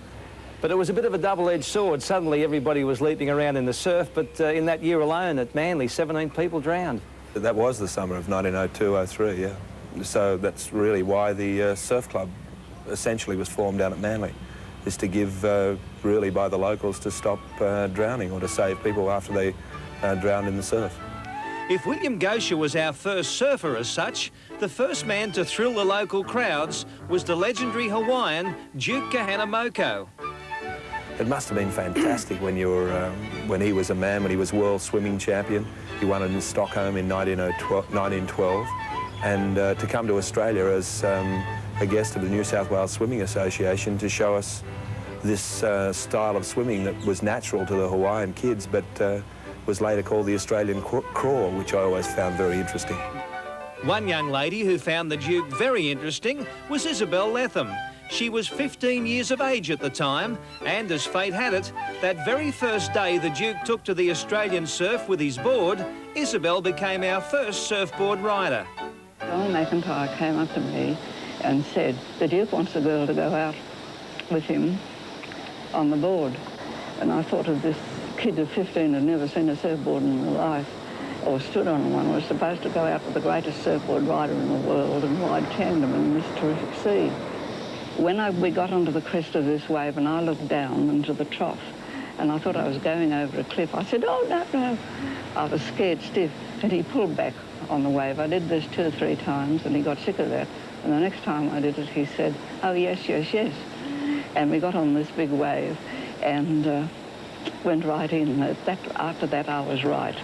But it was a bit of a double-edged sword. Suddenly everybody was leaping around in the surf, but in that year alone at Manly, 17 people drowned. That was the summer of 1902-03, yeah. So that's really why the surf club essentially was formed down at Manly, is to give, really by the locals, to stop drowning, or to save people after they drowned in the surf. If William Gosher was our first surfer as such, the first man to thrill the local crowds was the legendary Hawaiian Duke Kahanamoku. It must have been fantastic when you were, when he was a man, when he was world swimming champion. He won it in Stockholm in 1912, and to come to Australia as a guest of the New South Wales Swimming Association to show us this style of swimming that was natural to the Hawaiian kids, but was later called the Australian crawl, which I always found very interesting. One young lady who found the Duke very interesting was Isabel Letham. She was 15 years of age at the time, and as fate had it, that very first day the Duke took to the Australian surf with his board, Isabel became our first surfboard rider. Donald McIntyre came up to me and said, the Duke wants a girl to go out with him on the board. And I thought of this kid of 15 who'd never seen a surfboard in her life, or stood on one, was supposed to go out with the greatest surfboard rider in the world and ride tandem in this terrific sea. When we got onto the crest of this wave and I looked down into the trough, and I thought I was going over a cliff. I said, oh, no, no. I was scared stiff, and he pulled back on the wave. I did this 2 or 3 times, and he got sick of that. And the next time I did it, he said, oh, yes, yes, yes. And we got on this big wave and went right in. After that, I was right.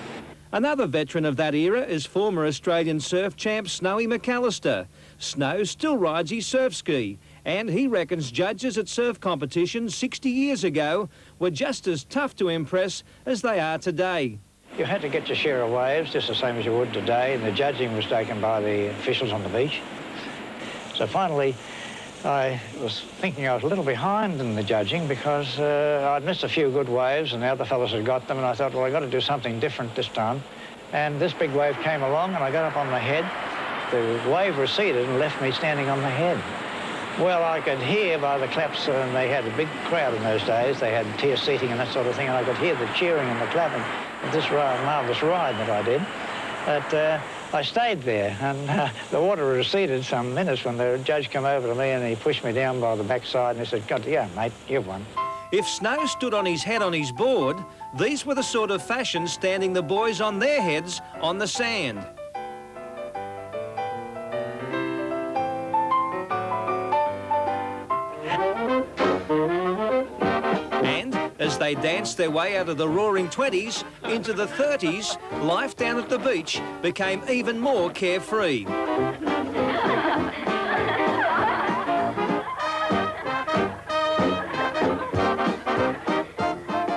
Another veteran of that era is former Australian surf champ Snowy McAllister. Snow still rides his surf ski, and he reckons judges at surf competitions 60 years ago were just as tough to impress as they are today. You had to get your share of waves, just the same as you would today, and the judging was taken by the officials on the beach. So finally, I was thinking I was a little behind in the judging because I'd missed a few good waves and the other fellows had got them, and I thought, well, I've got to do something different this time. And this big wave came along and I got up on the head. The wave receded and left me standing on the head. Well, I could hear by the claps, and they had a big crowd in those days. They had tier seating and that sort of thing, and I could hear the cheering and the clapping of this marvellous ride that I did. But I stayed there, and the water receded some minutes when the judge came over to me and he pushed me down by the backside and he said, God, yeah, mate, you've won. If Snow stood on his head on his board, these were the sort of fashions standing the boys on their heads on the sand. And as they danced their way out of the roaring 20s into the 30s, life down at the beach became even more carefree.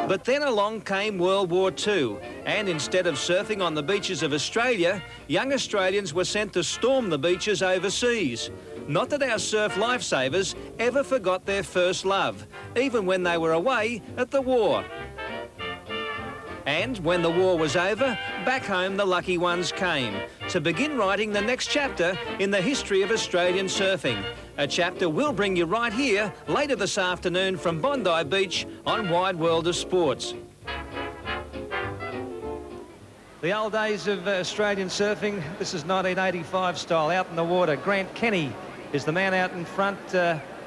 But then along came World War II, and instead of surfing on the beaches of Australia, young Australians were sent to storm the beaches overseas. Not that our surf lifesavers ever forgot their first love, even when they were away at the war. And when the war was over, back home the lucky ones came to begin writing the next chapter in the history of Australian surfing. A chapter we'll bring you right here later this afternoon from Bondi Beach on Wide World of Sports. The old days of Australian surfing, this is 1985 style, out in the water. Grant Kenny is the man out in front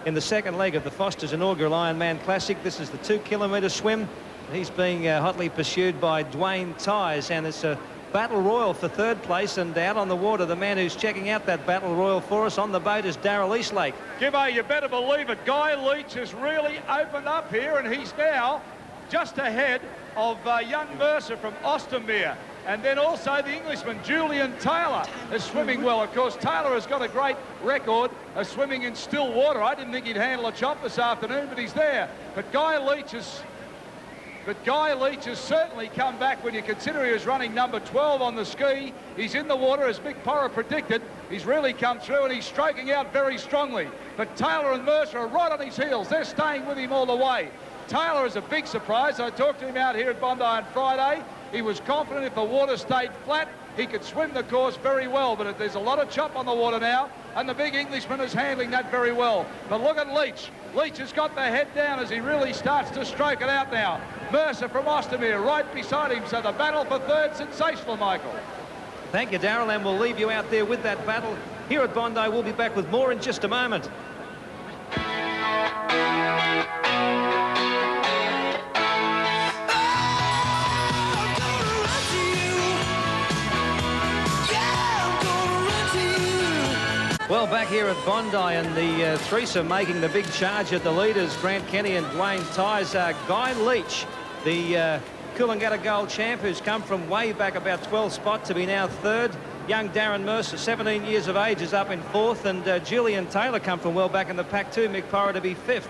in the second leg of the Foster's inaugural Ironman Classic. This is the 2-kilometre swim. He's being hotly pursued by Dwayne Tyers, and it's a battle royal for third place. And out on the water, the man who's checking out that battle royal for us on the boat is Darryl Eastlake. Gibbo, you better believe it. Guy Leech has really opened up here, and he's now just ahead of young Mercer from Ostermere. And then also the Englishman, Julian Taylor, is swimming well. Of course, Taylor has got a great record of swimming in still water. I didn't think he'd handle a chop this afternoon, but he's there. But Guy Leech has certainly come back when you consider he was running number 12 on the ski. He's in the water, as Mick Porra predicted. He's really come through, and he's stroking out very strongly. But Taylor and Mercer are right on his heels. They're staying with him all the way. Taylor is a big surprise. I talked to him out here at Bondi on Friday. He was confident if the water stayed flat, he could swim the course very well. But there's a lot of chop on the water now, and the big Englishman is handling that very well. But look at Leech. Leech has got the head down as he really starts to stroke it out now. Mercer from Ostermere right beside him. So the battle for third, sensational, Michael. Thank you, Darryl, and we'll leave you out there with that battle. Here at Bondi, we'll be back with more in just a moment. Well, back here at Bondi, and the threesome making the big charge at the leaders, Grant Kenny and Dwayne Tyers. Guy Leech, the Coolangatta Gold champ, who's come from way back about 12 spot to be now third. Young Darren Mercer, 17 years of age, is up in fourth, and Julian Taylor come from well back in the pack too, Mick Porra, to be fifth.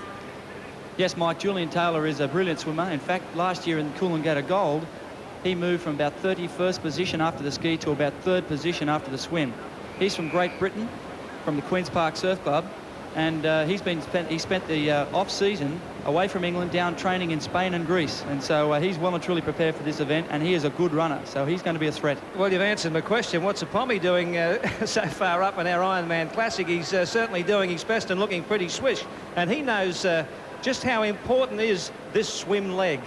Yes, Mike, Julian Taylor is a brilliant swimmer. In fact, last year in Coolangatta Gold, he moved from about 31st position after the ski to about third position after the swim. He's from Great Britain, from the Queen's Park Surf Club, and he spent the off-season away from England down training in Spain and Greece, and so he's well and truly prepared for this event, and he is a good runner, so he's going to be a threat. Well, you've answered my question. What's a Pommy doing so far up in our Ironman Classic? He's certainly doing his best and looking pretty swish, and he knows just how important is this swim leg.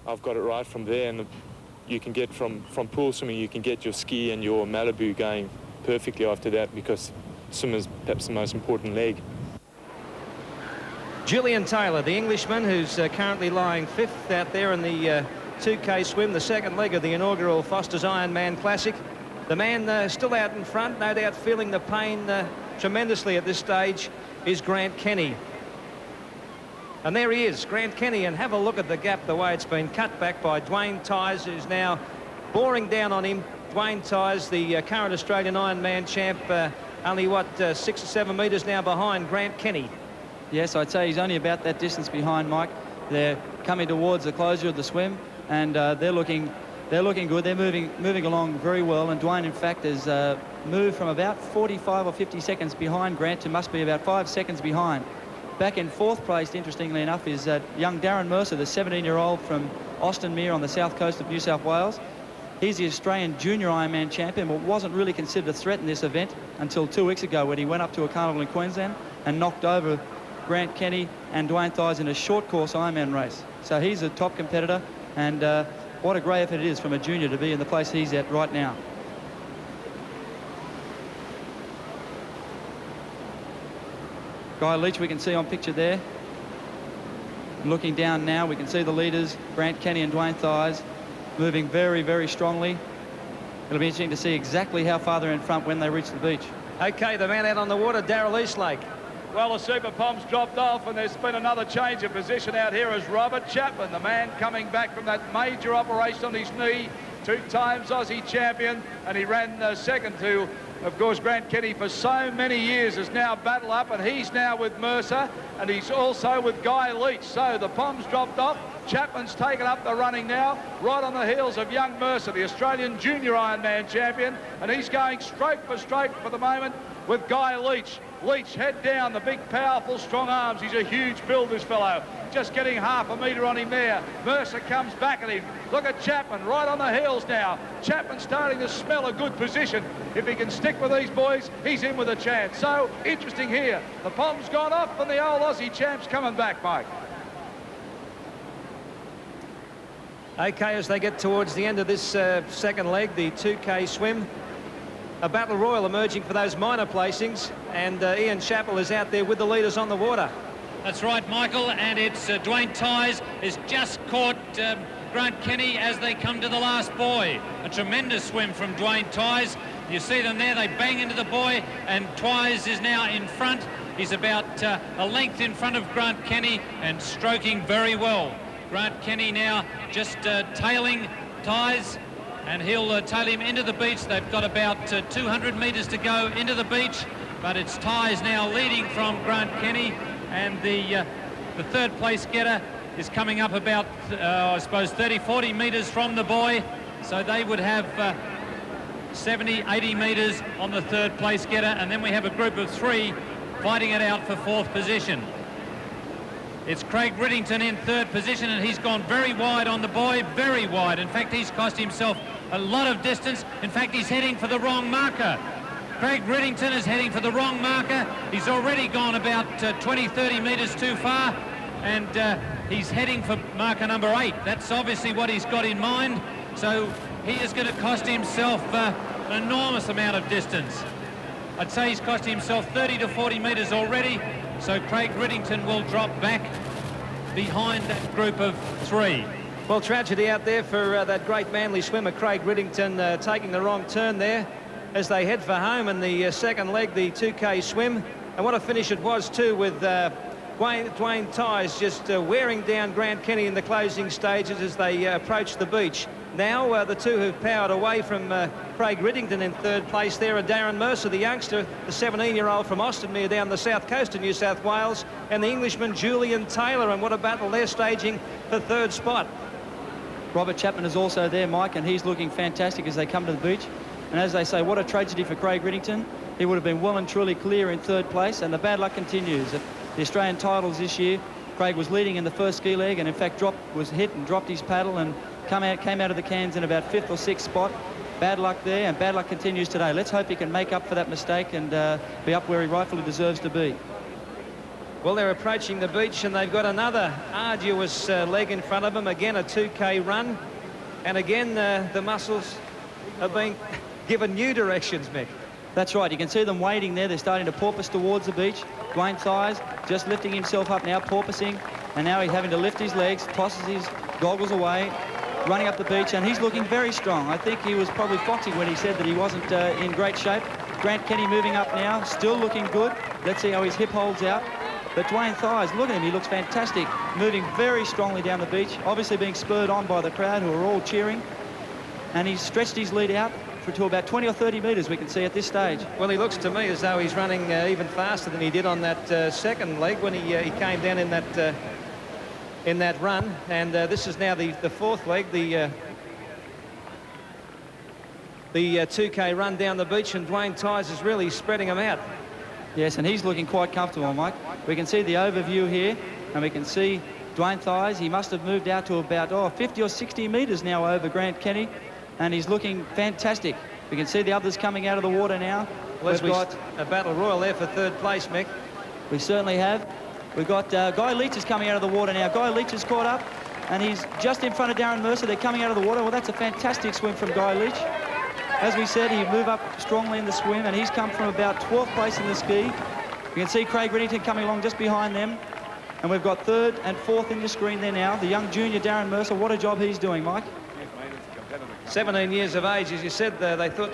I've got it right from there, and you can get from pool swimming, you can get your ski and your Malibu going perfectly after that, because swim is perhaps the most important leg. Julian Taylor, the Englishman, who's currently lying 5th out there in the 2K swim, the second leg of the inaugural Foster's Ironman Classic. The man still out in front, no doubt feeling the pain tremendously at this stage, is Grant Kenny. And there he is, Grant Kenny, and have a look at the gap, the way it's been cut back by Dwayne Tyers, who's now boring down on him. Dwayne Tyers, the current Australian Ironman champ, only, what, 6 or 7 metres now behind Grant Kenny. Yes, I'd say he's only about that distance behind, Mike. They're coming towards the closure of the swim, and they're looking good. They're moving along very well, and Dwayne, in fact, has moved from about 45 or 50 seconds behind Grant to must be about 5 seconds behind. Back in 4th place, interestingly enough, is young Darren Mercer, the 17-year-old from Austinmere on the south coast of New South Wales. He's the Australian Junior Ironman Champion, but wasn't really considered a threat in this event until 2 weeks ago when he went up to a carnival in Queensland and knocked over Grant Kenny and Dwayne Tyers in a short course Ironman race. So he's a top competitor, and what a great effort it is from a junior to be in the place he's at right now. Guy Leech we can see on picture there. Looking down now, we can see the leaders, Grant Kenny and Dwayne Tyers, moving very, very strongly. It'll be interesting to see exactly how far they're in front when they reach the beach. Okay, the man out on the water, Darryl Eastlake. Well, the Super Pom's dropped off, and there's been another change of position out here as Robert Chapman, the man coming back from that major operation on his knee, 2 times Aussie champion, and he ran second to, of course, Grant Kenny for so many years, has now battled up, and he's now with Mercer, and he's also with Guy Leech. So the Pom's dropped off. Chapman's taken up the running now, right on the heels of young Mercer, the Australian Junior Ironman champion, and he's going stroke for the moment with Guy Leech. Leech, head down, the big, powerful, strong arms. He's a huge build, this fellow. Just getting half a metre on him there. Mercer comes back at him. Look at Chapman, right on the heels now. Chapman starting to smell a good position. If he can stick with these boys, he's in with a chance. So, interesting here. The Pom's gone off, and the old Aussie champ's coming back, Mike. Okay, as they get towards the end of this second leg, the 2K swim, a battle royal emerging for those minor placings, and Ian Chappell is out there with the leaders on the water. That's right, Michael, and it's Dwayne Tyers has just caught Grant Kenny as they come to the last buoy. A tremendous swim from Dwayne Tyers. You see them there, they bang into the buoy, and Tyers is now in front. He's about a length in front of Grant Kenny and stroking very well. Grant Kenny now just tailing Tyers, and he'll tail him into the beach. They've got about 200 metres to go into the beach, but it's Tyers now leading from Grant Kenny, and the third place getter is coming up about, I suppose, 30-40 metres from the buoy, so they would have 70-80 metres on the third place getter, and then we have a group of 3 fighting it out for 4th position. It's Craig Riddington in 3rd position, and he's gone very wide on the buoy, very wide. In fact, he's cost himself a lot of distance. In fact, he's heading for the wrong marker. Craig Riddington is heading for the wrong marker. He's already gone about 20-30 metres too far, and he's heading for marker number 8. That's obviously what he's got in mind. So he is going to cost himself an enormous amount of distance. I'd say he's cost himself 30 to 40 metres already. So Craig Riddington will drop back behind that group of 3. Well, tragedy out there for that great Manly swimmer, Craig Riddington, taking the wrong turn there as they head for home in the second leg, the 2K swim. And what a finish it was, too, with Dwayne Tyers just wearing down Grant Kenny in the closing stages as they approach the beach. Now the 2 have powered away from Craig Riddington in 3rd place. There are Darren Mercer, the youngster, the 17-year-old from Austinmere down the south coast of New South Wales, and the Englishman Julian Taylor, and what a battle they're staging for 3rd spot. Robert Chapman is also there, Mike, and he's looking fantastic as they come to the beach. And as they say, what a tragedy for Craig Riddington. He would have been well and truly clear in 3rd place, and the bad luck continues. At the Australian titles this year, Craig was leading in the first ski leg, and in fact was hit and dropped his paddle and came out of the cans in about 5th or 6th spot. Bad luck there, and bad luck continues today. Let's hope he can make up for that mistake and be up where he rightfully deserves to be. Well, they're approaching the beach, and they've got another arduous leg in front of them. Again, a 2K run, and again the muscles are being given new directions, Mick. That's right. You can see them wading there. They're starting to porpoise towards the beach. Dwayne Thies just lifting himself up now, porpoising, and now he's having to lift his legs, tosses his goggles away, running up the beach, and he's looking very strong. I think he was probably foxy when he said that he wasn't in great shape. Grant Kenny moving up now, still looking good. Let's see how his hip holds out. But Dwayne Thies, look at him, he looks fantastic, moving very strongly down the beach, obviously being spurred on by the crowd who are all cheering. And he's stretched his lead out to about 20 or 30 metres, we can see at this stage. Well, he looks to me as though he's running even faster than he did on that second leg when he came down in that run. And this is now the fourth leg, the 2K run down the beach, and Dwayne Thies is really spreading them out. Yes, and he's looking quite comfortable, Mike. We can see the overview here, and we can see Dwayne Thies. He must have moved out to about 50 or 60 metres now over Grant Kenny, and he's looking fantastic. We can see the others coming out of the water now. We've got a battle royal there for third place, Mick. We certainly have. We've got Guy Leech is coming out of the water now. Guy Leech is caught up, and he's just in front of Darren Mercer. They're coming out of the water. Well, that's a fantastic swim from Guy Leech. As we said, he moved up strongly in the swim, and he's come from about 12th place in the ski. You can see Craig Riddington coming along just behind them. And we've got third and fourth in the screen there now. The young junior Darren Mercer, what a job he's doing, Mike. 17 years of age, as you said, they thought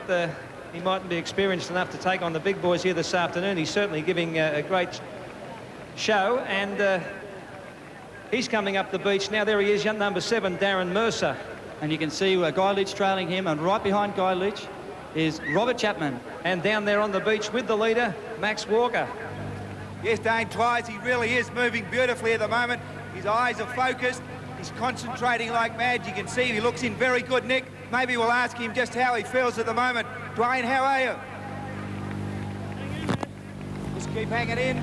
he mightn't be experienced enough to take on the big boys here this afternoon. He's certainly giving a great show, and he's coming up the beach now. There he is, young number 7, Darren Mercer. And you can see Guy Leech trailing him, and right behind Guy Leech is Robert Chapman. And down there on the beach with the leader, Max Walker. Yes, Dane Twice, he really is moving beautifully at the moment. His eyes are focused. He's concentrating like mad. You can see he looks in very good nick. Maybe we'll ask him just how he feels at the moment. Dwayne, how are you? Just keep hanging in.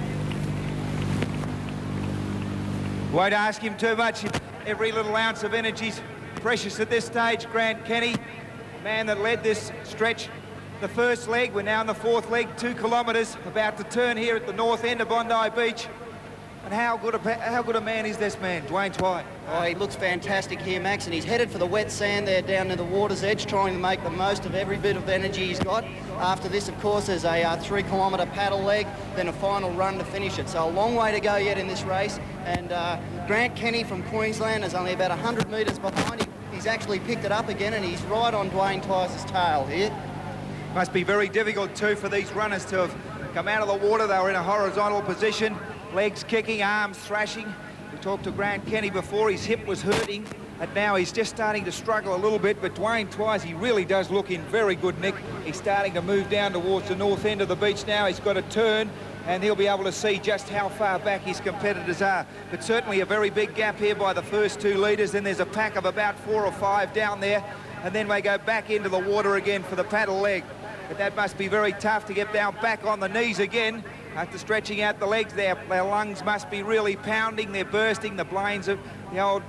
Won't ask him too much. Every little ounce of energy's precious at this stage. Grant Kenny, the man that led this stretch, the first leg. We're now in the fourth leg, 2 kilometres, about to turn here at the north end of Bondi Beach. And how good a man is this man, Dwayne Twight? Oh, he looks fantastic here, Max, and he's headed for the wet sand there down to the water's edge, trying to make the most of every bit of energy he's got. After this, of course, there's a 3-kilometre paddle leg, then a final run to finish it. So a long way to go yet in this race. And Grant Kenny from Queensland is only about 100 metres behind him. He's actually picked it up again, and he's right on Dwayne Twice's tail here. Must be very difficult, too, for these runners to have come out of the water. They were in a horizontal position, legs kicking, arms thrashing. We talked to Grant Kenny before. His hip was hurting, and now he's just starting to struggle a little bit. But Dwayne Twice, he really does look in very good nick. He's starting to move down towards the north end of the beach now. He's got a turn, and he'll be able to see just how far back his competitors are. But certainly a very big gap here by the first 2 leaders. Then there's a pack of about 4 or 5 down there, and then we go back into the water again for the paddle leg. But that must be very tough to get down back on the knees again after stretching out the legs. Their lungs must be really pounding. They're bursting. The old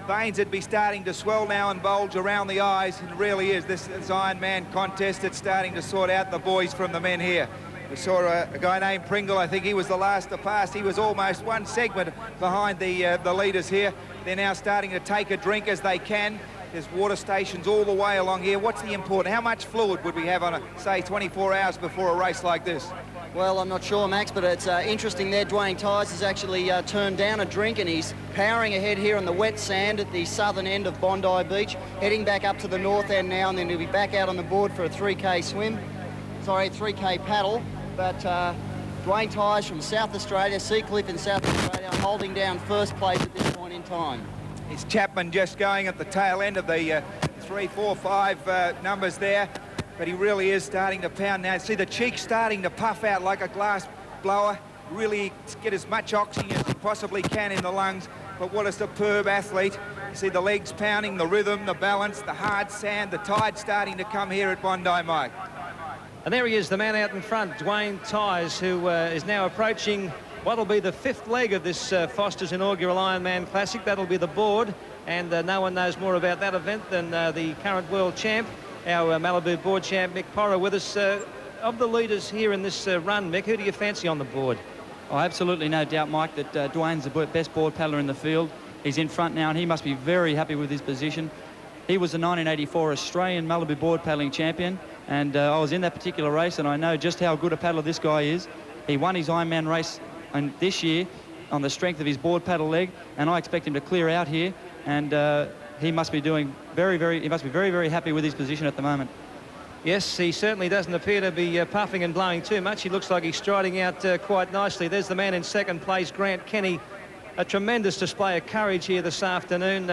veins would be starting to swell now and bulge around the eyes. And it really is this Ironman contest that's starting to sort out the boys from the men here. We saw a guy named Pringle. I think he was the last to pass. He was almost one segment behind the leaders here. They're now starting to take a drink as they can. There's water stations all the way along here. What's the important? How much fluid would we have on, say, 24 hours before a race like this? Well, I'm not sure, Max, but it's interesting there. Dwayne Twice has actually turned down a drink, and he's powering ahead here on the wet sand at the southern end of Bondi Beach, heading back up to the north end now, and then he'll be back out on the board for a 3K swim. Sorry, 3K paddle. But Dwayne Twice from South Australia, Seacliff in South Australia, holding down first place at this point in time. It's Chapman just going at the tail end of the 3, 4, 5 numbers there. But he really is starting to pound now. See the cheeks starting to puff out like a glass blower. Really get as much oxygen as he possibly can in the lungs. But what a superb athlete. You see the legs pounding, the rhythm, the balance, the hard sand, the tide starting to come here at Bondi, Mike. And there he is, the man out in front, Dwayne Twice, who is now approaching what'll be the 5th leg of this Foster's inaugural Ironman Classic. That'll be the board, and no one knows more about that event than the current world champ, our Malibu board champ, Mick Porra, with us. Of the leaders here in this run, Mick, who do you fancy on the board? Oh, absolutely no doubt, Mike, that Dwayne's the best board paddler in the field. He's in front now, and he must be very happy with his position. He was the 1984 Australian Malibu board paddling champion, And I was in that particular race, and I know just how good a paddler this guy is. He won his Ironman race this year on the strength of his board paddle leg, and I expect him to clear out here. And he must be doing he must be very, very happy with his position at the moment. Yes, he certainly doesn't appear to be puffing and blowing too much. He looks like he's striding out quite nicely. There's the man in second place, Grant Kenny. A tremendous display of courage here this afternoon.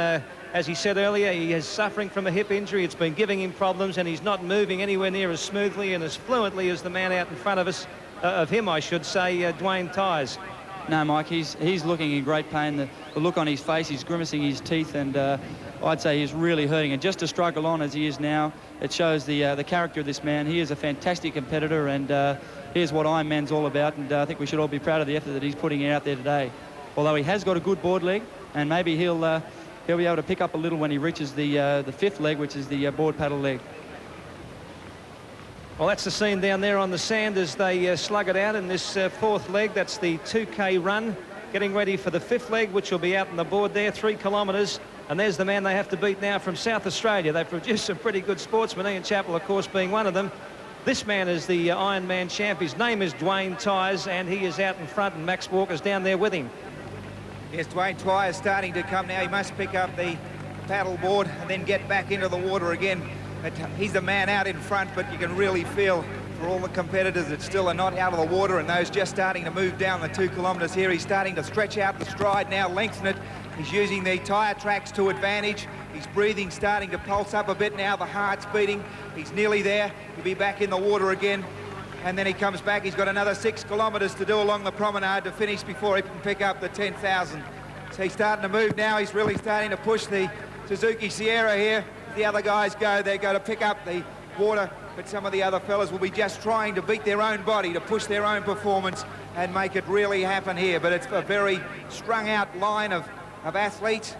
As he said earlier, he is suffering from a hip injury. It's been giving him problems, and he's not moving anywhere near as smoothly and as fluently as the man out in front of us, of him, I should say, Dwayne Tyers. No, Mike, he's looking in great pain. The look on his face, he's grimacing his teeth, and I'd say he's really hurting. And just to struggle on as he is now, it shows the character of this man. He is a fantastic competitor, and here's what Ironman's all about. And I think we should all be proud of the effort that he's putting out there today. Although he has got a good board leg, and maybe he'll be able to pick up a little when he reaches the fifth leg, which is the board paddle leg. Well, that's the scene down there on the sand as they slug it out in this fourth leg. That's the 2K run, getting ready for the fifth leg, which will be out on the board there, 3 kilometres. And there's the man they have to beat now from South Australia. They've produced some pretty good sportsmen, Ian Chappell, of course, being one of them. This man is the Ironman champ. His name is Dwayne Tyers, and he is out in front, and Max Walker's down there with him. Yes, Dwayne Tyers starting to come now. He must pick up the paddle board and then get back into the water again. But he's the man out in front, but you can really feel for all the competitors that still are not out of the water, and those just starting to move down the 2 kilometres here. He's starting to stretch out the stride now, lengthen it. He's using the tyre tracks to advantage. His breathing starting to pulse up a bit now. The heart's beating. He's nearly there. He'll be back in the water again. And then he comes back. He's got another 6 kilometres to do along the promenade to finish before he can pick up the 10,000. So he's starting to move now. He's really starting to push the Suzuki Sierra here. The other guys go, they go to pick up the water, but some of the other fellas will be just trying to beat their own body, to push their own performance and make it really happen here. But it's a very strung out line of athletes.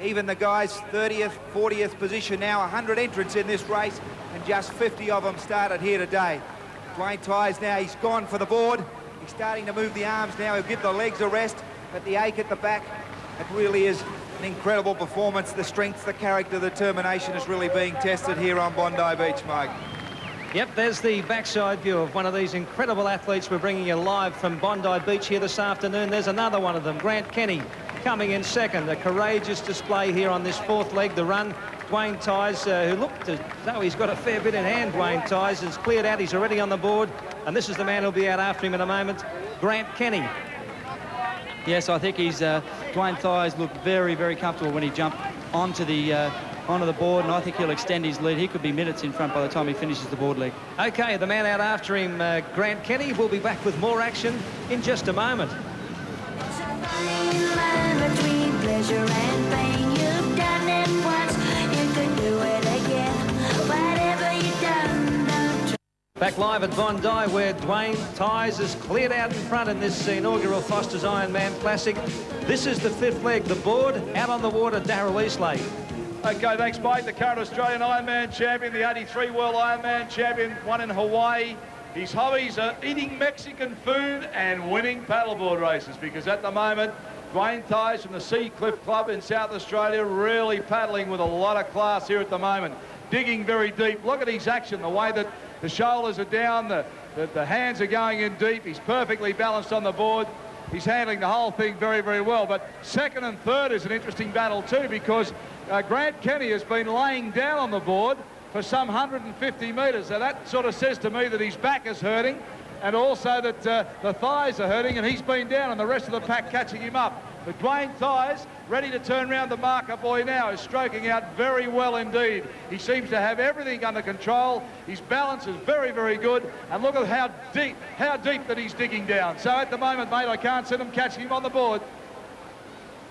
Even the guys 30th, 40th position now, 100 entrants in this race, and just 50 of them started here today. Dwayne Tyers now, he's gone for the board. He's starting to move the arms now. He'll give the legs a rest, but the ache at the back, it really is an incredible performance. The strength, the character, the determination is really being tested here on Bondi Beach, Mike. Yep, there's the backside view of one of these incredible athletes we're bringing you live from Bondi Beach here this afternoon. There's another one of them, Grant Kenny, coming in second. A courageous display here on this fourth leg, the run. Dwayne Tyers, who looked as though he's got a fair bit in hand. Dwayne Tyers has cleared out. He's already on the board. And this is the man who'll be out after him in a moment, Grant Kenny. Yes, I think Dwayne Tyers looked very, very comfortable when he jumped onto the board, and I think he'll extend his lead. He could be minutes in front by the time he finishes the board leg. OK, the man out after him, Grant Kenny, will be back with more action in just a moment. Between pleasure and pain, you've done it once, you could do it again. Whatever you've done, don't. Back live at Bondi, where Dwayne Tyers has cleared out in front in this inaugural Foster's Ironman Classic. This is the fifth leg, the board, out on the water, Darryl Eastlake. OK, thanks, mate. The current Australian Ironman champion, the 83 World Ironman champion, won in Hawaii. His hobbies are eating Mexican food and winning paddleboard races, because at the moment, Dwayne Tyers from the Sea Cliff Club in South Australia really paddling with a lot of class here at the moment. Digging very deep. Look at his action, the way that the shoulders are down, the hands are going in deep. He's perfectly balanced on the board. He's handling the whole thing very, very well. But second and third is an interesting battle too, because Grant Kenny has been laying down on the board for some 150 metres. So that sort of says to me that his back is hurting, and also that the thighs are hurting, and he's been down and the rest of the pack catching him up. But Dwayne Tyers, ready to turn round the marker boy now, is stroking out very well indeed. He seems to have everything under control. His balance is very, very good. And look at how deep that he's digging down. So at the moment, mate, I can't see them catching him on the board.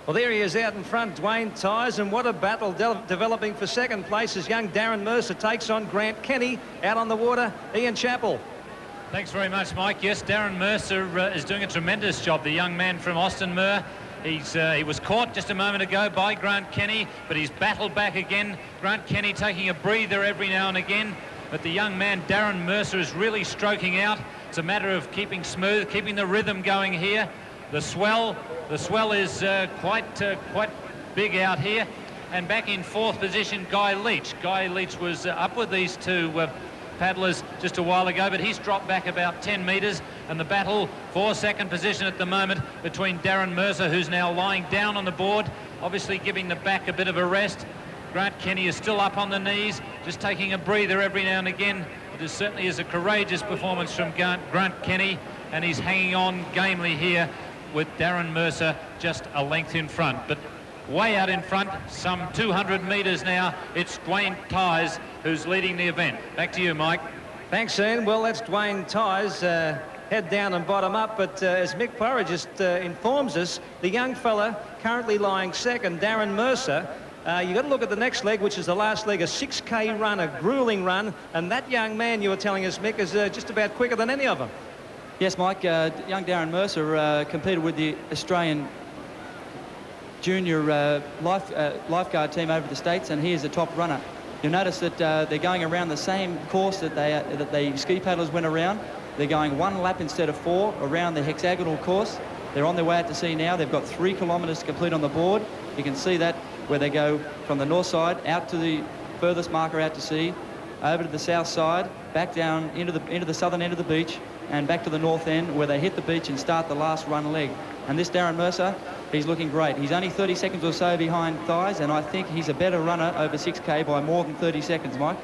Well, there he is out in front, Dwayne Tyers, and what a battle developing for second place as young Darren Mercer takes on Grant Kenny out on the water. Ian Chappell. Thanks very much, Mike. Yes, Darren Mercer is doing a tremendous job, the young man from Austin Mer. He was caught just a moment ago by Grant Kenny, but he's battled back again. Grant Kenny taking a breather every now and again, but the young man, Darren Mercer, is really stroking out. It's a matter of keeping smooth, keeping the rhythm going here. The swell is quite big out here. And back in fourth position, Guy Leech. Guy Leech was up with these two paddlers just a while ago, but he's dropped back about 10 metres, and the battle for second position at the moment between Darren Mercer, who's now lying down on the board, obviously giving the back a bit of a rest. Grant Kenny is still up on the knees, just taking a breather every now and again. It certainly is a courageous performance from Grant Kenny, and he's hanging on gamely here with Darren Mercer just a length in front. But way out in front, some 200 metres now, it's Dwayne Tyers who's leading the event. Back to you, Mike. Thanks, Ian. Well, that's Dwayne Tyers, head down and bottom up, but as Mick Burrow just informs us, the young fella currently lying second, Darren Mercer, you've got to look at the next leg, which is the last leg, a 6K run, a gruelling run, and that young man, you were telling us, Mick, is just about quicker than any of them. Yes, Mike, young Darren Mercer competed with the Australian junior lifeguard team over the States, and he is a top runner. You'll notice that they're going around the same course that the ski paddlers went around. They're going 1 lap instead of 4 around the hexagonal course. They're on their way out to sea now. They've got 3 kilometres to complete on the board. You can see that where they go from the north side out to the furthest marker out to sea, over to the south side, back down into the southern end of the beach, and back to the north end where they hit the beach and start the last run leg. And this Darren Mercer, he's looking great. He's only 30 seconds or so behind Thies, and I think he's a better runner over 6K by more than 30 seconds, Mike.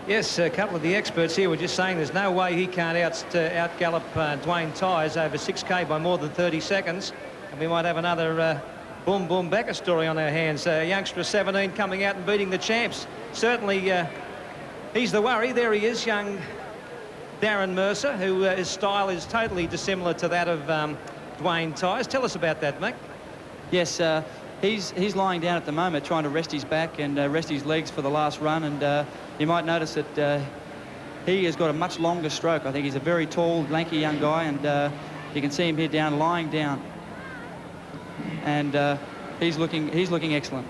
Yes, a couple of the experts here were just saying there's no way he can't out-gallop Dwayne Tyers over 6K by more than 30 seconds. And we might have another Boom Boom Becker story on our hands. Youngster 17 coming out and beating the champs. Certainly, he's the worry. There he is, young Darren Mercer, who his style is totally dissimilar to that of Dwayne Tyers. Tell us about that, Mick. Yes, he's lying down at the moment trying to rest his back and rest his legs for the last run, and you might notice that he has got a much longer stroke. I think he's a very tall, lanky young guy, and you can see him here down, lying down, and he's looking excellent.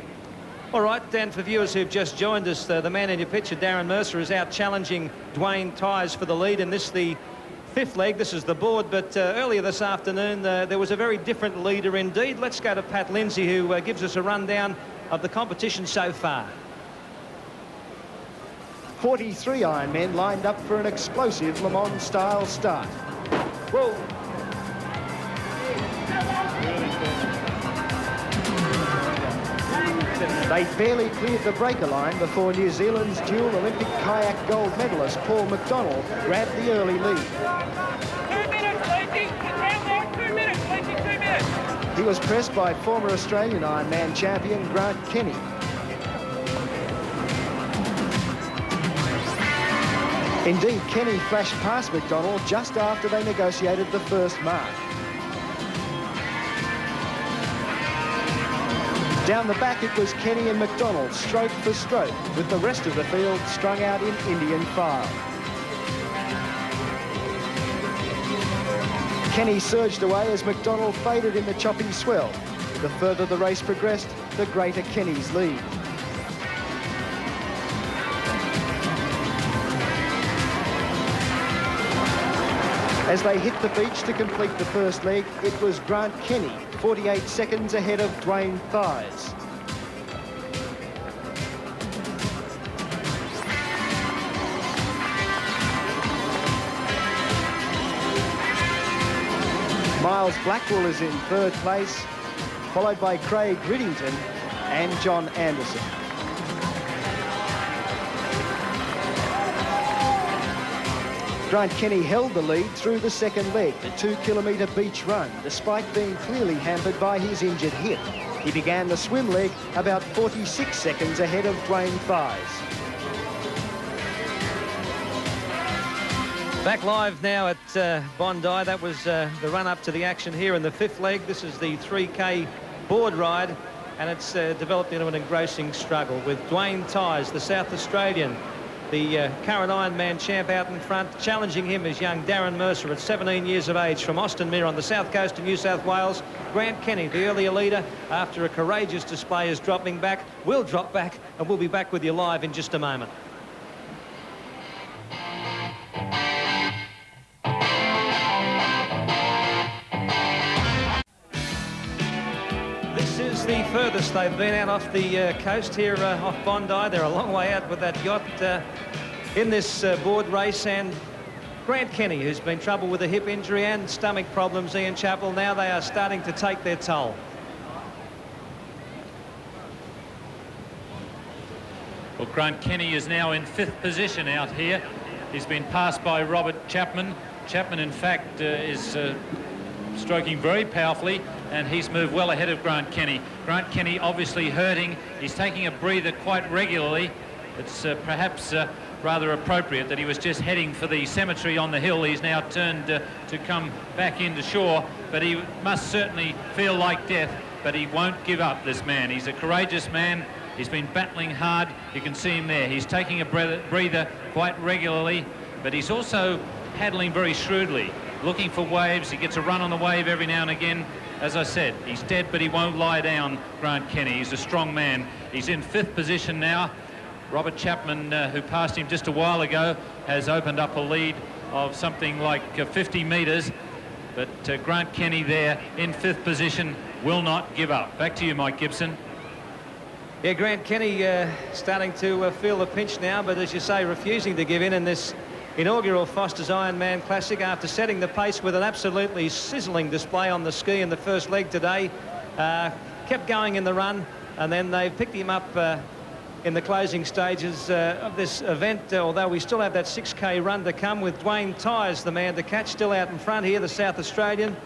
All right, Dan, for viewers who've just joined us, the man in your picture, Darren Mercer, is out challenging Dwayne Tyers for the lead in this, the 5th leg. This is the board, but earlier this afternoon there was a very different leader indeed. Let's go to Pat Lindsay, who gives us a rundown of the competition so far. 43 Ironmen lined up for an explosive Le Mans-style start. Whoa! They barely cleared the breaker line before New Zealand's dual Olympic kayak gold medalist Paul McDonald grabbed the early lead. 2 minutes, Leachy. Around there, 2 minutes, Leachy, 2 minutes. He was pressed by former Australian Ironman champion Grant Kenny. Indeed, Kenny flashed past McDonald just after they negotiated the first mark. Down the back, it was Kenny and McDonald, stroke for stroke, with the rest of the field strung out in Indian file. Kenny surged away as McDonald faded in the choppy swell. The further the race progressed, the greater Kenny's lead. As they hit the beach to complete the first leg, it was Grant Kenny, 48 seconds ahead of Dwayne Tyers. Miles Blackwell is in 3rd place, followed by Craig Riddington and John Anderson. Grant Kenny held the lead through the second leg, the 2-kilometre beach run, despite being clearly hampered by his injured hip. He began the swim leg about 46 seconds ahead of Dwayne Tyers. Back live now at Bondi. That was the run-up to the action here in the 5th leg. This is the 3K board ride, and it's developed into an engrossing struggle with Dwayne Tyers, the South Australian, the current Ironman champ, out in front. Challenging him is young Darren Mercer at 17 years of age from Austin Mere on the south coast of New South Wales. Grant Kenny, the earlier leader, after a courageous display, is dropping back. We'll drop back, and we'll be back with you live in just a moment. This is the furthest they've been out off the coast here off Bondi. They're a long way out with that yacht in this board race, and Grant Kenny, who's been troubled with a hip injury and stomach problems, Ian Chappell, now they are starting to take their toll. Well, Grant Kenny is now in 5th position out here. He's been passed by Robert Chapman. Chapman, in fact, is stroking very powerfully, and he's moved well ahead of Grant Kenny. Grant Kenny obviously hurting. He's taking a breather quite regularly. It's perhaps rather appropriate that he was just heading for the cemetery on the hill. He's now turned to come back into shore, but he must certainly feel like death, but he won't give up, this man. He's a courageous man. He's been battling hard. You can see him there. He's taking a breather quite regularly, but he's also paddling very shrewdly, looking for waves. He gets a run on the wave every now and again. As I said, he's dead, but he won't lie down, Grant Kenny. He's a strong man. He's in 5th position now. Robert Chapman, who passed him just a while ago, has opened up a lead of something like 50 metres. But Grant Kenny there in 5th position will not give up. Back to you, Mike Gibson. Yeah, Grant Kenny starting to feel the pinch now, but as you say, refusing to give in this inaugural Foster's Ironman Classic after setting the pace with an absolutely sizzling display on the ski in the first leg today. Kept going in the run, and then they picked him up in the closing stages of this event, although we still have that 6K run to come with Dwayne Tyers, the man to catch, still out in front here, the South Australian.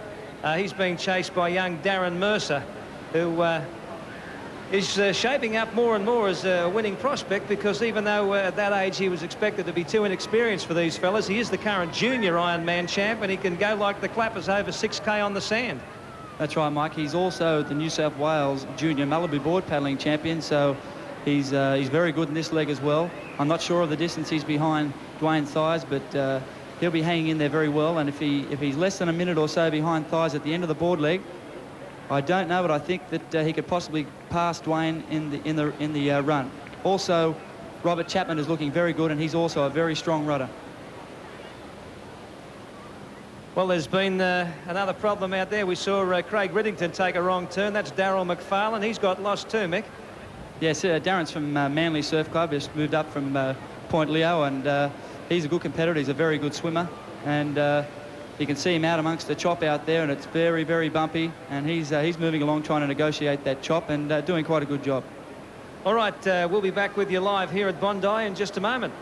He's being chased by young Darren Mercer, who is shaping up more and more as a winning prospect, because even though at that age he was expected to be too inexperienced for these fellas, he is the current Junior Ironman Champ, and he can go like the clappers over 6K on the sand. That's right, Mike. He's also the New South Wales Junior Malibu board paddling champion, so he's very good in this leg as well. I'm not sure of the distance he's behind Dwayne Thies, but he'll be hanging in there very well, and if he's less than a minute or so behind Thies at the end of the board leg, I don't know, but I think that he could possibly pass Dwayne in the run. Also, Robert Chapman is looking very good, and he's also a very strong rudder. Well, there's been another problem out there. We saw Craig Riddington take a wrong turn. That's Daryl McFarlane. He's got lost too, Mick. Yes, Darren's from Manly Surf Club. Just moved up from Point Leo, and he's a good competitor. He's a very good swimmer, and you can see him out amongst the chop out there, and it's very, very bumpy, and he's moving along trying to negotiate that chop and doing quite a good job. All right, we'll be back with you live here at Bondi in just a moment.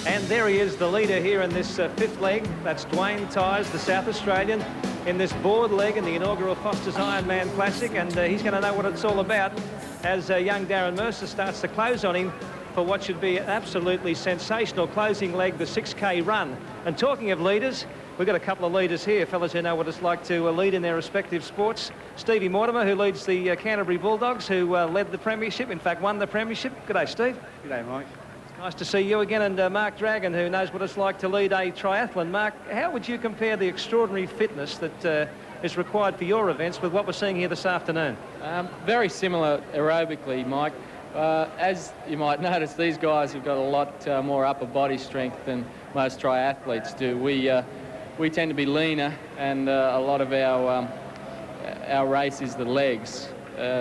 And there he is, the leader here in this 5th leg. That's Dwayne Tyers, the South Australian, in this board leg in the inaugural Foster's Ironman Classic, and he's going to know what it's all about as young Darren Mercer starts to close on him for what should be an absolutely sensational closing leg, the 6K run. And talking of leaders, we've got a couple of leaders here, fellas who know what it's like to lead in their respective sports. Stevie Mortimer, who leads the Canterbury Bulldogs, who led the premiership, in fact won the premiership. G'day, Steve. G'day, Mike. Nice to see you again, and Mark Dragon, who knows what it's like to lead a triathlon. Mark, how would you compare the extraordinary fitness that is required for your events with what we're seeing here this afternoon? Very similar aerobically, Mike. As you might notice, these guys have got a lot more upper body strength than most triathletes do. We tend to be leaner, and a lot of our race is the legs.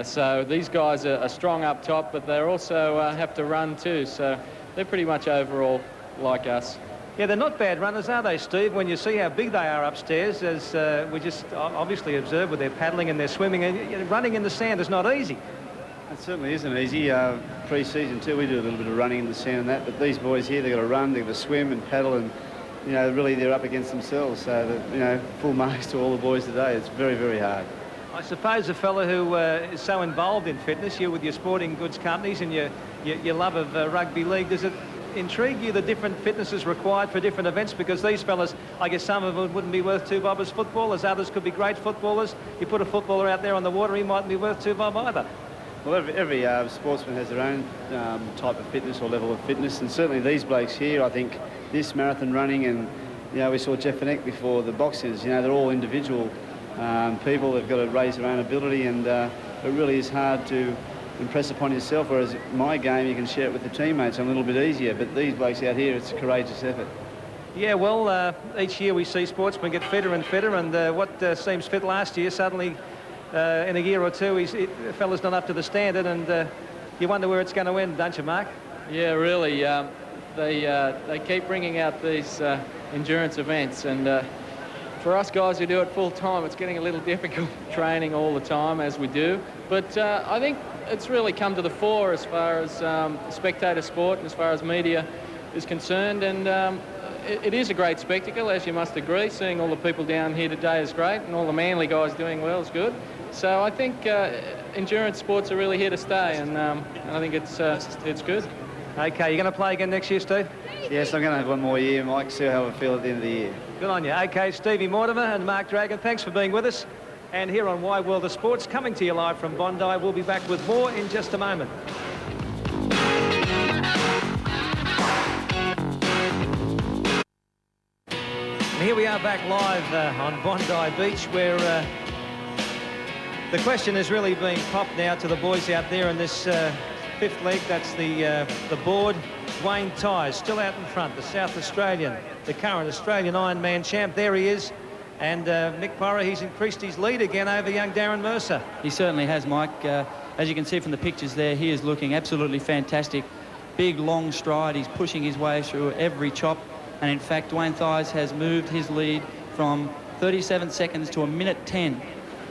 So these guys are strong up top, but they also have to run too. So they're pretty much overall like us. Yeah, they're not bad runners, are they, Steve, when you see how big they are upstairs, as we just obviously observed with their paddling and their swimming. And running in the sand is not easy. It certainly isn't easy. Pre-season too, we do a little bit of running in the sand and that, but these boys here, they've got to run, they've got to swim and paddle, and, you know, really they're up against themselves. So, that, you know, full marks to all the boys today. It's very, very hard. I suppose a fella who is so involved in fitness, you with your sporting goods companies and your love of rugby league, does it intrigue you the different fitnesses required for different events? Because these fellas, I guess some of them wouldn't be worth 2 bob as footballers, others could be great footballers. You put a footballer out there on the water, he mightn't be worth 2 bob either. Well, every sportsman has their own type of fitness or level of fitness, and certainly these blokes here, I think this marathon running, and, you know, we saw Jeff Vanek before, the boxers, you know, they're all individual people. They've got to raise their own ability, and it really is hard to impress upon yourself, whereas my game, you can share it with the teammates a little bit easier, but these blokes out here, it's a courageous effort. Yeah, well, each year we see sportsmen get fitter and fitter, and what seems fit last year, suddenly in a year or two, the fella's not up to the standard, and you wonder where it's going to end, don't you, Mark? Yeah, really. They keep bringing out these endurance events, and for us guys who do it full time, it's getting a little difficult training all the time as we do. But I think it's really come to the fore as far as spectator sport and as far as media is concerned, and it is a great spectacle, as you must agree. Seeing all the people down here today is great, and all the Manly guys doing well is good. So I think endurance sports are really here to stay, and I think it's good. Okay, you're going to play again next year, Steve? Yes, I'm going to have one more year, Mike, see how I feel at the end of the year. Good on you. Okay, Stevie Mortimer and Mark Dragon, thanks for being with us. And here on Wide World of Sports, coming to you live from Bondi, we'll be back with more in just a moment. And here we are back live on Bondi Beach, where the question has really been popped now to the boys out there in this fifth leg. That's the board. Dwayne Tighe still out in front, the South Australian, the current Australian Ironman champ. There he is. And Mick Porra, he's increased his lead again over young Darren Mercer. He certainly has, Mike. As you can see from the pictures there, he is looking absolutely fantastic. Big, long stride. He's pushing his way through every chop. And in fact, Dwayne Tighe has moved his lead from 37 seconds to 1:10.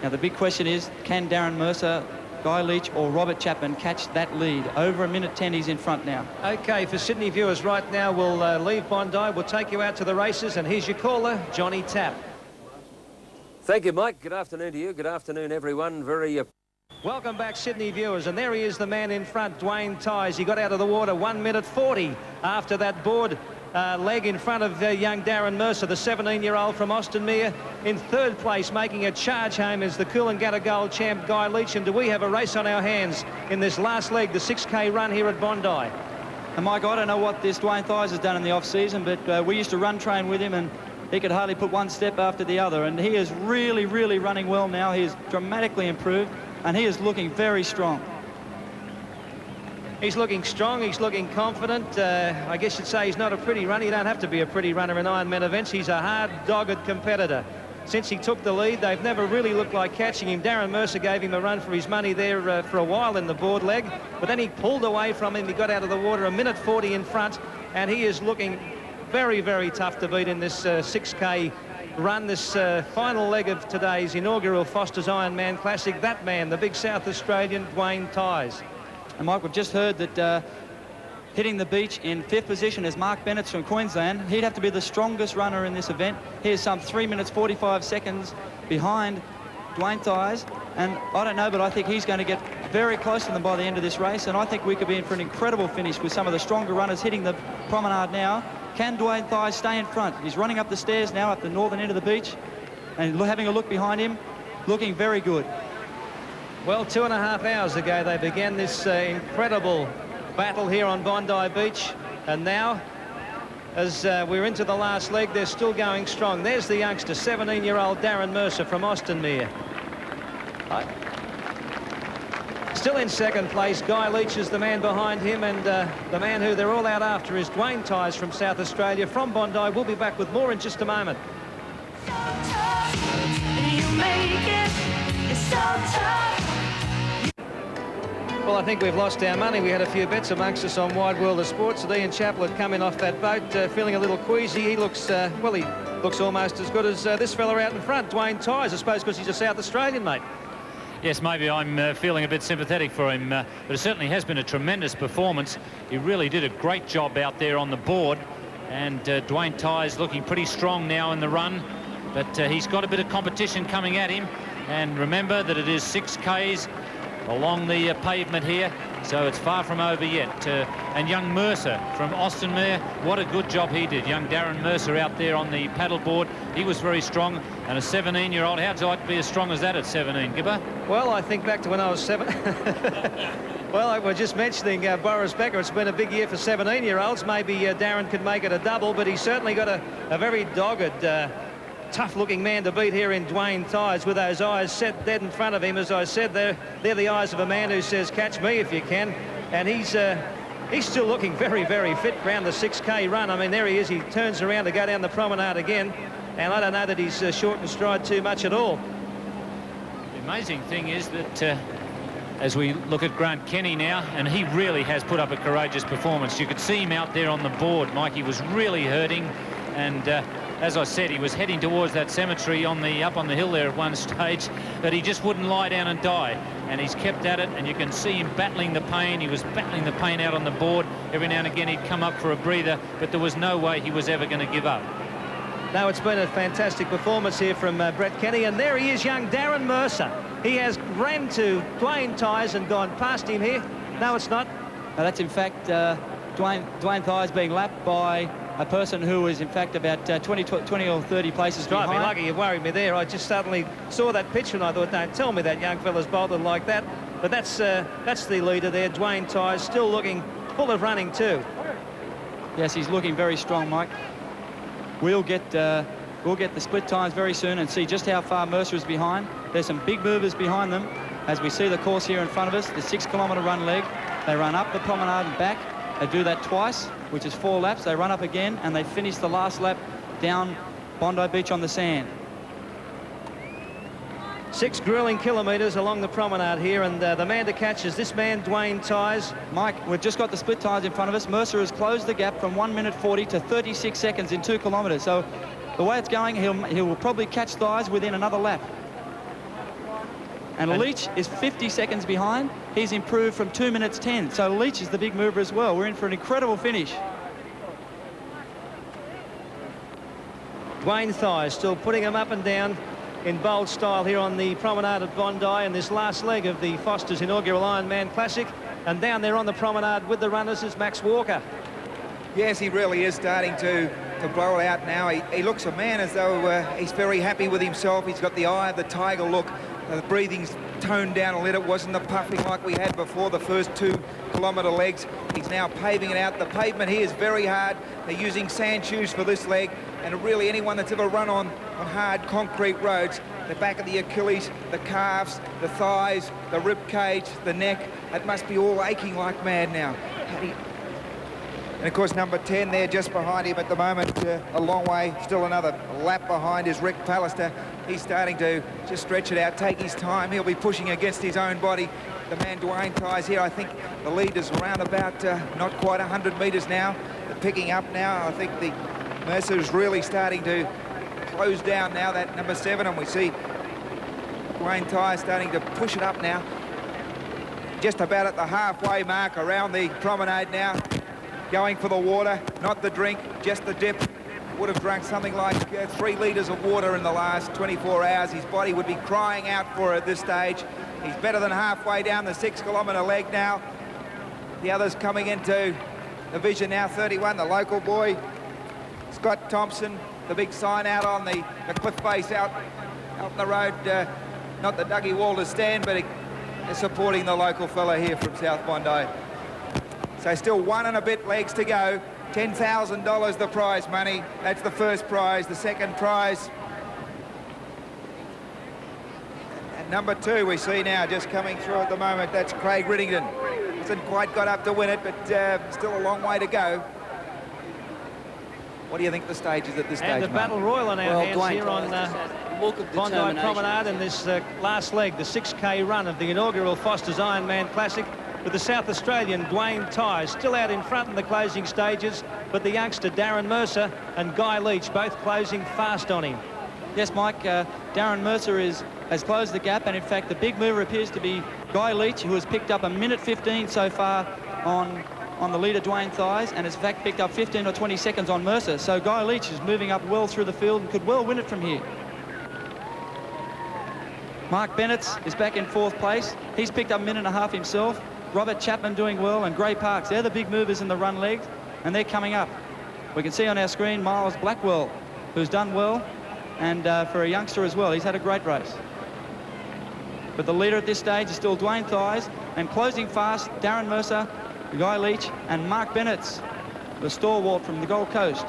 Now, the big question is, can Darren Mercer, Guy Leech or Robert Chapman catch that lead? Over 1:10, he's in front now. Okay, for Sydney viewers right now, we'll leave Bondi. We'll take you out to the races, and here's your caller, Johnny Tapp. Thank you, Mike. Good afternoon to you. Good afternoon, everyone. Welcome back, Sydney viewers, and there he is, the man in front, Dwayne Tighe. He got out of the water 1:40 after that board leg in front of young Darren Mercer, the 17-year-old from Austinmere. In third place, making a charge home, is the Coolangatta Gold champ, Guy Leech. And do we have a race on our hands in this last leg, the 6K run here at Bondi? And Mike, I don't know what this Dwayne Tighe has done in the off-season, but we used to run train with him, and he could hardly put one step after the other. And he is really, really running well now. He is dramatically improved, and he is looking very strong. He's looking strong, he's looking confident. I guess you'd say he's not a pretty runner. You don't have to be a pretty runner in Ironman events. He's a hard, dogged competitor. Since he took the lead, they've never really looked like catching him. Darren Mercer gave him a run for his money there for a while in the board leg, but then he pulled away from him. He got out of the water 1:40 in front, and he is looking very, very tough to beat in this 6K run, this final leg of today's inaugural Foster's Ironman Classic. That man, the big South Australian, Dwayne Tighe. And Mike, we've just heard that hitting the beach in 5th position is Mark Bennett from Queensland. He'd have to be the strongest runner in this event. He is some 3:45 behind Dwayne Tighe. And I don't know, but I think he's going to get very close to them by the end of this race. And I think we could be in for an incredible finish with some of the stronger runners hitting the promenade now. Can Dwayne Tighe stay in front? He's running up the stairs now up the northern end of the beach. And having a look behind him, looking very good. Well, 2.5 hours ago, they began this incredible battle here on Bondi Beach. And now, as we're into the last leg, they're still going strong. There's the youngster, 17-year-old Darren Mercer from Austinmere. Still in second place, Guy Leech is the man behind him, and the man who they're all out after is Dwayne Tighe from South Australia, from Bondi. We'll be back with more in just a moment. Well, I think we've lost our money. We had a few bets amongst us on Wide World of Sports. And Ian Chappell had come in off that boat feeling a little queasy. He looks, well, he looks almost as good as this fella out in front, Dwayne Tighe, I suppose, because he's a South Australian, mate. Yes, maybe I'm feeling a bit sympathetic for him, but it certainly has been a tremendous performance. He really did a great job out there on the board, and Dwayne Tighe's looking pretty strong now in the run, but he's got a bit of competition coming at him. And remember that it is 6Ks along the pavement here, so it's far from over yet. And young Mercer from Austinmere, what a good job he did. Young Darren Mercer out there on the paddleboard, he was very strong. And a 17-year-old, how'd you like to be as strong as that at 17, Gibber? Well, I think back to when I was 7. Well, we're just mentioning Boris Becker. It's been a big year for 17-year-olds. Maybe Darren could make it a double, but he's certainly got a very dogged, tough-looking man to beat here in Dwayne Tighe, with those eyes set dead in front of him. As I said, they're the eyes of a man who says, catch me if you can. And he's He's still looking very, very fit around the 6K run. I mean, there he is. He turns around to go down the promenade again. And I don't know that he's shortened stride too much at all. The amazing thing is that as we look at Grant Kenny now, and he really has put up a courageous performance. You could see him out there on the board, Mike. He was really hurting. And as I said, he was heading towards that cemetery up on the hill there at one stage, but he just wouldn't lie down and die. And he's kept at it, and you can see him battling the pain. He was battling the pain out on the board. Every now and again he'd come up for a breather, but there was no way he was ever going to give up. No, it's been a fantastic performance here from Brett Kenny, and there he is, young Darren Mercer. He has ran to Dwayne Tyers and gone past him here. No, it's not. That's in fact Dwayne Tyers being lapped by a person who is in fact about 20 or 30 places behind. Right, lucky you worried me there. I just suddenly saw that picture and I thought, don't tell me that young fella's bolted like that. But that's the leader there, Dwayne Tyers, still looking full of running too. Yes, he's looking very strong, Mike. We'll get the split times very soon and see just how far Mercer is behind. There's some big movers behind them. As we see the course here in front of us, the 6-kilometre run leg. They run up the promenade and back. They do that twice, which is 4 laps. They run up again, and they finish the last lap down Bondi Beach on the sand. 6 grueling kilometres along the promenade here, and the man to catch is this man, Dwayne Tyers. Mike, we've just got the split times in front of us. Mercer has closed the gap from 1 minute 40 to 36 seconds in 2 kilometres. So the way it's going, he will probably catch Tyers within another lap. And Leech is 50 seconds behind. He's improved from 2 minutes 10. So Leech is the big mover as well. We're in for an incredible finish. Dwayne Tyers still putting him up and down in bold style here on the promenade at Bondi in this last leg of the Foster's inaugural Ironman Classic. And down there on the promenade with the runners is Max Walker. Yes, he really is starting to blow it out now. He looks a man as though he's very happy with himself. He's got the eye of the tiger look. The breathing's toned down a little. It wasn't the puffing like we had before the first 2-kilometre legs. He's now paving it out. The pavement here is very hard. They're using sand shoes for this leg. And really anyone that's ever run on hard concrete roads, the back of the Achilles, the calves, the thighs, the rib cage, the neck, it must be all aching like mad now. And of course number 10 there just behind him at the moment, a long way, still another lap behind is Rick Pallister. He's starting to just stretch it out, take his time. He'll be pushing against his own body. The man Dwayne Tyers here, I think the lead is around about not quite 100 metres now. They're picking up now. I think the Mercer is really starting to close down now, that number 7, and we see Dwayne Tyers starting to push it up now. Just about at the halfway mark around the promenade now. Going for the water, not the drink, just the dip. Would have drunk something like 3 litres of water in the last 24 hours. His body would be crying out for it at this stage. He's better than halfway down the 6-kilometre leg now. The others coming into the vision now, 31, the local boy, Scott Thompson, the big sign out on the cliff face out the road, not the Dougie Walters stand, but supporting the local fella here from South Bondi. So still 1 and a bit legs to go. $10,000 the prize money. That's the first prize. The second prize. And number 2 we see now just coming through at the moment. That's Craig Riddington. Hasn't quite got up to win it, but still a long way to go. What do you think the stage is at this stage, And the Mark? battle royal in our hands Dwayne here on Bondi Promenade in this last leg, the 6K run of the inaugural Foster's Ironman Classic, with the South Australian Dwayne Tyers still out in front in the closing stages, but the youngster Darren Mercer and Guy Leech both closing fast on him. Yes, Mike, Darren Mercer has closed the gap, and in fact the big mover appears to be Guy Leech, who has picked up 1 minute 15 so far on the leader Dwayne Tyers, and has in fact picked up 15 or 20 seconds on Mercer. So Guy Leech is moving up well through the field and could well win it from here. Mark Bennett is back in 4th place. He's picked up 1.5 minutes himself. Robert Chapman doing well, and Gray Parks. They're the big movers in the run leg, and they're coming up. We can see on our screen Miles Blackwell, who's done well, and for a youngster as well, he's had a great race. But the leader at this stage is still Dwayne Tyers, and closing fast, Darren Mercer, Guy Leech, and Mark Bennett, the stalwart from the Gold Coast.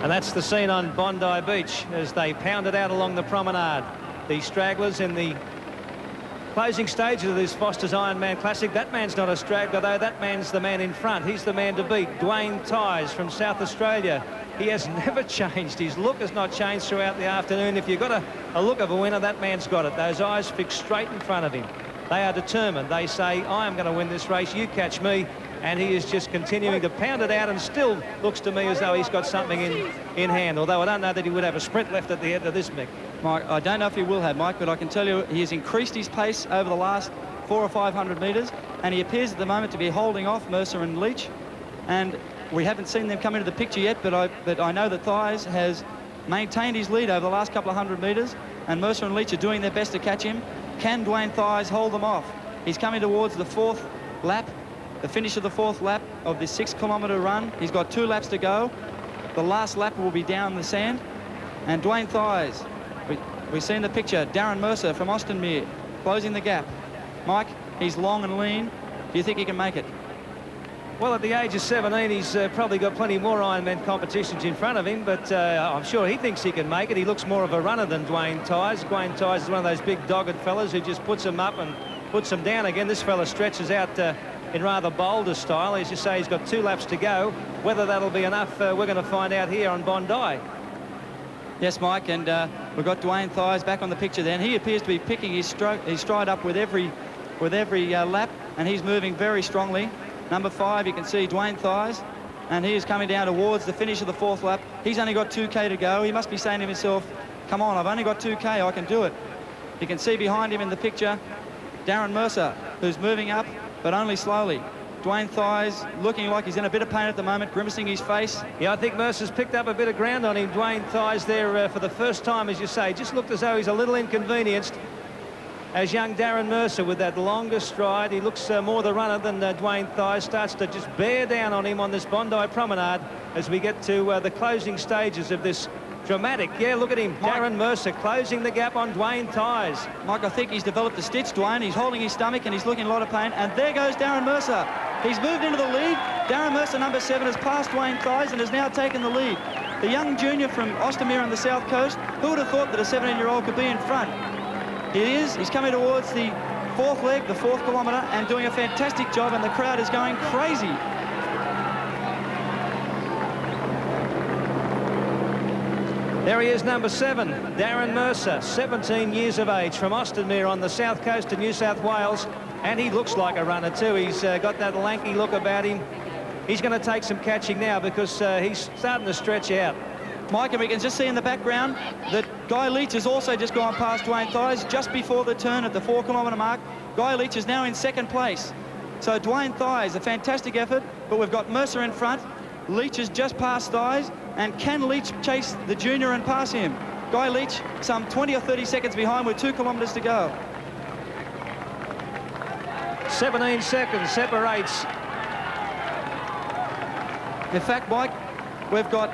And that's the scene on Bondi Beach as they pound it out along the promenade. The stragglers in the closing stages of this Foster's Ironman Classic. That man's not a straggler, though. That man's the man in front. He's the man to beat. Dwayne Tighe from South Australia. He has never changed. His look has not changed throughout the afternoon. If you've got a look of a winner, that man's got it. Those eyes fixed straight in front of him. They are determined. They say, I am going to win this race. You catch me. And he is just continuing to pound it out and still looks to me as though he's got something in hand, although I don't know that he would have a sprint left at the end of this, Mick. Mike, I don't know if he will have, Mike, but I can tell you he has increased his pace over the last 400 or 500 metres, and he appears at the moment to be holding off Mercer and Leech. And we haven't seen them come into the picture yet, but I know that Tighe has maintained his lead over the last couple of 100 metres, and Mercer and Leech are doing their best to catch him. Can Dwayne Tighe hold them off? He's coming towards the 4th lap, the finish of the 4th lap of this 6-kilometre run. He's got 2 laps to go. The last lap will be down the sand. And Dwayne Tighe, we've seen the picture. Darren Mercer from Austinmere closing the gap. Mike, he's long and lean. Do you think he can make it? Well, at the age of 17, he's probably got plenty more Ironman competitions in front of him, but I'm sure he thinks he can make it. He looks more of a runner than Dwayne Tighe. Dwayne Tighe is one of those big dogged fellas who just puts them up and puts them down again. This fella stretches out in rather bolder style. As you say, he's got 2 laps to go. Whether that'll be enough, we're going to find out here on Bondi. Yes, Mike, and we've got Dwayne Tighe back on the picture then. He appears to be picking his stride up with every lap, and he's moving very strongly. Number 5, you can see Dwayne Tighe, and he is coming down towards the finish of the 4th lap. He's only got 2K to go. He must be saying to himself, come on, I've only got 2K, I can do it. You can see behind him in the picture Darren Mercer, who's moving up, but only slowly. Dwayne Tighe looking like he's in a bit of pain at the moment, grimacing his face. Yeah, I think Mercer's picked up a bit of ground on him. Dwayne Tighe there for the first time, as you say, just looked as though he's a little inconvenienced. As young Darren Mercer with that longer stride, he looks more the runner than Dwayne Tighe, starts to just bear down on him on this Bondi promenade as we get to the closing stages of this dramatic. Yeah, look at him. Mike, Darren Mercer closing the gap on Dwayne Tighe. Mike, I think he's developed a stitch, Dwayne. He's holding his stomach and he's looking in a lot of pain. And there goes Darren Mercer. He's moved into the lead. Darren Mercer, number 7, has passed Dwayne Tighe and has now taken the lead. The young junior from Austinmere on the south coast, who would have thought that a 17-year-old could be in front? He is. He's coming towards the 4th leg, the 4th kilometre, and doing a fantastic job, and the crowd is going crazy. There he is, number 7, Darren Mercer, 17 years of age, from Austinmere on the south coast of New South Wales, and he looks like a runner too. He's got that lanky look about him. He's going to take some catching now because he's starting to stretch out. Mike, and we can just see in the background that Guy Leech has also just gone past Dwayne Tighe just before the turn at the 4-kilometre mark. Guy Leech is now in 2nd place. So Dwayne Tighe, a fantastic effort, but we've got Mercer in front. Leech has just passed Tighe, and can Leech chase the junior and pass him? Guy Leech some 20 or 30 seconds behind with 2 kilometres to go. 17 seconds separates. In fact, Mike, we've got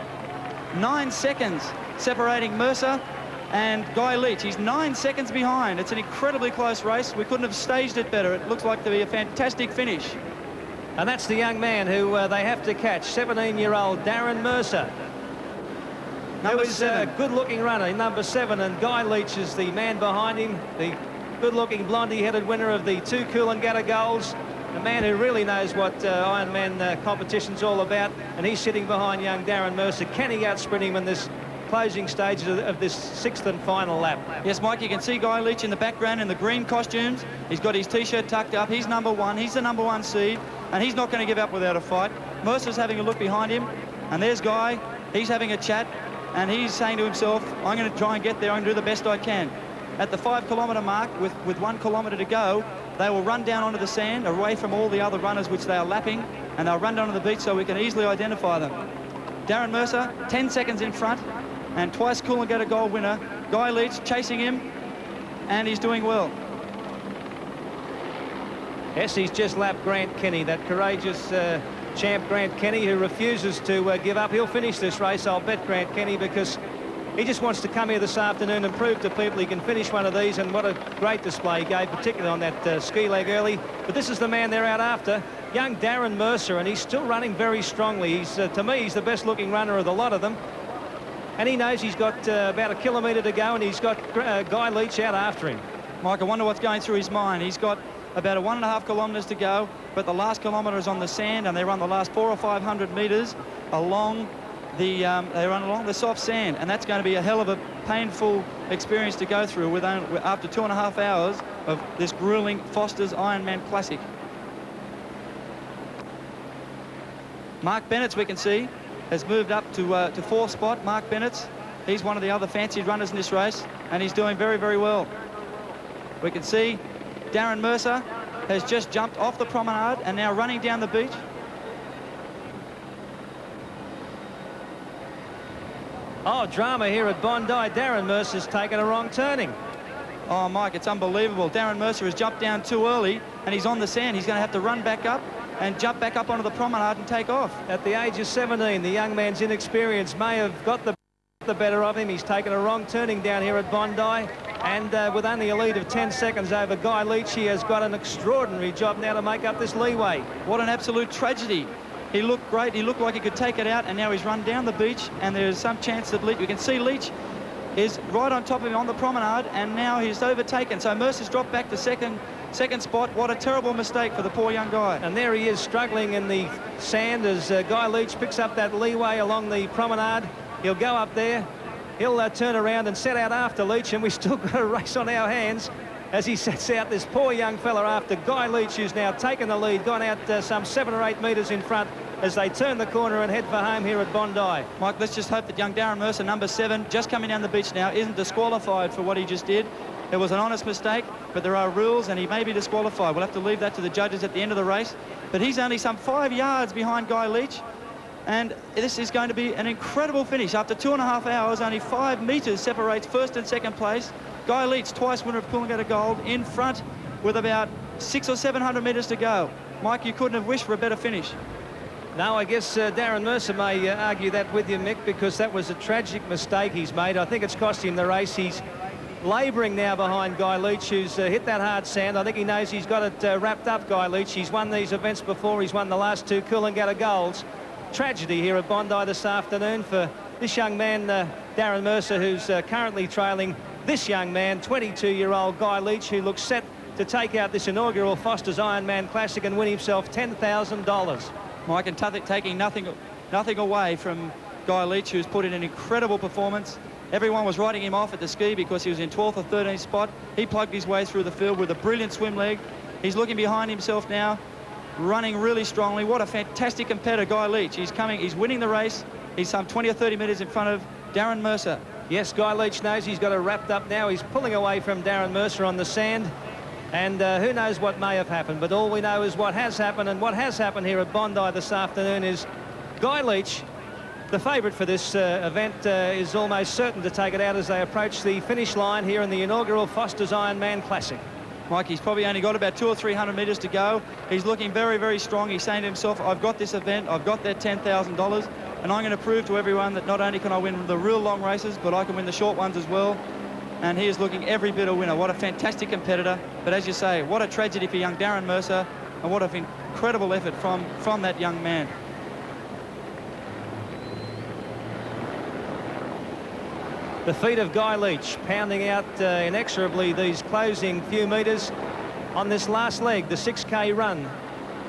9 seconds separating Mercer and Guy Leech. He's 9 seconds behind. It's an incredibly close race. We couldn't have staged it better. It looks like to be a fantastic finish. And that's the young man who they have to catch, 17-year-old Darren Mercer. Who is a good-looking runner, number 7, and Guy Leech is the man behind him, the good-looking blondie-headed winner of the 2 Coolangatta Golds, the man who really knows what Ironman competition's all about, and he's sitting behind young Darren Mercer. Can he outsprint him in this closing stages of this 6th and final lap? Yes, Mike, you can see Guy Leech in the background in the green costumes. He's got his T-shirt tucked up. He's number 1. He's the number 1 seed, and he's not going to give up without a fight. Mercer's having a look behind him, and there's Guy. He's having a chat, and he's saying to himself, I'm going to try and get there. I'm going to do the best I can. At the 5-kilometre mark, with 1 kilometre to go, they will run down onto the sand, away from all the other runners which they are lapping, and they'll run down to the beach so we can easily identify them. Darren Mercer, 10 seconds in front, and twice Coolangatta Gold winner. Guy Leech chasing him, and he's doing well. Yes, he's just lapped Grant Kenny, that courageous champ Grant Kenny, who refuses to give up. He'll finish this race, I'll bet Grant Kenny, because he just wants to come here this afternoon and prove to people he can finish one of these, and what a great display he gave, particularly on that ski leg early. But this is the man they're out after, young Darren Mercer, and he's still running very strongly. He's, to me, he's the best-looking runner of the lot of them. and he knows he's got about a kilometre to go, and he's got Guy Leech out after him. Mike, I wonder what's going through his mind. He's got about 1.5 kilometres to go, but the last kilometre is on the sand, and they run the last 400 or 500 metres along the they run along the soft sand, and that's going to be a hell of a painful experience to go through after 2.5 hours of this grueling Foster's Ironman Classic. Mark Bennett's, we can see, has moved up to 4th spot. Mark Bennett's, he's one of the other fancied runners in this race, and he's doing very, very well. We can see Darren Mercer has just jumped off the promenade and now running down the beach. Oh, drama here at Bondi. Darren Mercer's taken a wrong turning. Oh, Mike, it's unbelievable. Darren Mercer has jumped down too early, and he's on the sand. He's going to have to run back up and jump back up onto the promenade and take off. At the age of 17, the young man's inexperience may have got the better of him. He's taken a wrong turning down here at Bondi, and with only a lead of 10 seconds over Guy Leech, he has got an extraordinary job now to make up this leeway. What an absolute tragedy. He looked great. He looked like he could take it out, and now he's run down the beach, and there's some chance that Leech, you can see Leech is right on top of him on the promenade, and now he's overtaken. So Mercer's dropped back to second spot. What a terrible mistake for the poor young guy. And there he is struggling in the sand as Guy Leech picks up that leeway along the promenade. He'll go up there. He'll turn around and set out after Leech, and we've still got a race on our hands as he sets out this poor young fella after Guy Leech, who's now taken the lead, gone out some 7 or 8 metres in front as they turn the corner and head for home here at Bondi. Mike, let's just hope that young Darren Mercer, number 7, just coming down the beach now, isn't disqualified for what he just did. It was an honest mistake, but there are rules, and he may be disqualified. We'll have to leave that to the judges at the end of the race. But he's only some 5 yards behind Guy Leech, and this is going to be an incredible finish. After 2.5 hours, only 5 metres separates first and second place. Guy Leech, twice winner of Coolangatta Gold, in front with about 600 or 700 metres to go. Mike, you couldn't have wished for a better finish. No, I guess Darren Mercer may argue that with you, Mick, because that was a tragic mistake he's made. I think it's cost him the race. He's labouring now behind Guy Leech, who's hit that hard sand. I think he knows he's got it wrapped up, Guy Leech. He's won these events before. He's won the last 2 Coolangatta Golds. Tragedy here at Bondi this afternoon for this young man, Darren Mercer, who's currently trailing this young man, 22-year-old Guy Leech, who looks set to take out this inaugural Foster's Ironman Classic and win himself $10,000. Mike, and taking nothing away from Guy Leech, who's put in an incredible performance. Everyone was writing him off at the ski because he was in 12th or 13th spot. He plugged his way through the field with a brilliant swim leg. He's looking behind himself now, running really strongly. What a fantastic competitor, Guy Leech. He's winning the race. He's some 20 or 30 metres in front of Darren Mercer. Yes, Guy Leech knows he's got it wrapped up now. He's pulling away from Darren Mercer on the sand. And who knows what may have happened, but all we know is what has happened. And what has happened here at Bondi this afternoon is Guy Leech, the favourite for this event, is almost certain to take it out as they approach the finish line here in the inaugural Foster's Ironman Classic. Mike, he's probably only got about 200 or 300 metres to go. He's looking very, very strong. He's saying to himself, I've got this event, I've got that $10,000, and I'm going to prove to everyone that not only can I win the real long races, but I can win the short ones as well. And he is looking every bit a winner. What a fantastic competitor. But as you say, what a tragedy for young Darren Mercer, and what an incredible effort from that young man. The feet of Guy Leech pounding out inexorably these closing few metres on this last leg, the 6K run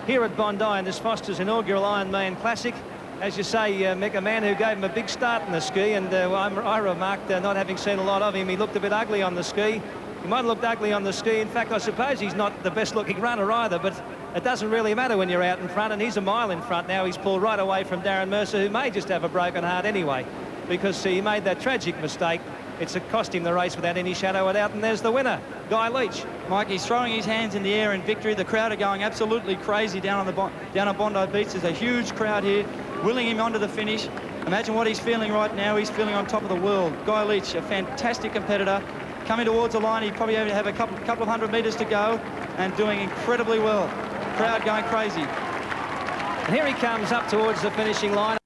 here at Bondi in this Foster's inaugural Ironman Classic. As you say, Mick, a man who gave him a big start in the ski, and I remarked, not having seen a lot of him, he looked a bit ugly on the ski. He might have looked ugly on the ski. In fact, I suppose he's not the best-looking runner either, but it doesn't really matter when you're out in front, and he's a mile in front now. He's pulled right away from Darren Mercer, who may just have a broken heart anyway, because he made that tragic mistake. It's cost him the race without any shadow of doubt, and there's the winner, Guy Leech. Mike, he's throwing his hands in the air in victory. The crowd are going absolutely crazy down on Bondi Beach. There's a huge crowd here, willing him onto the finish. Imagine what he's feeling right now. He's feeling on top of the world. Guy Leech, a fantastic competitor, coming towards the line. He probably only have a couple of 100 metres to go, and doing incredibly well. Crowd going crazy. And here he comes up towards the finishing line.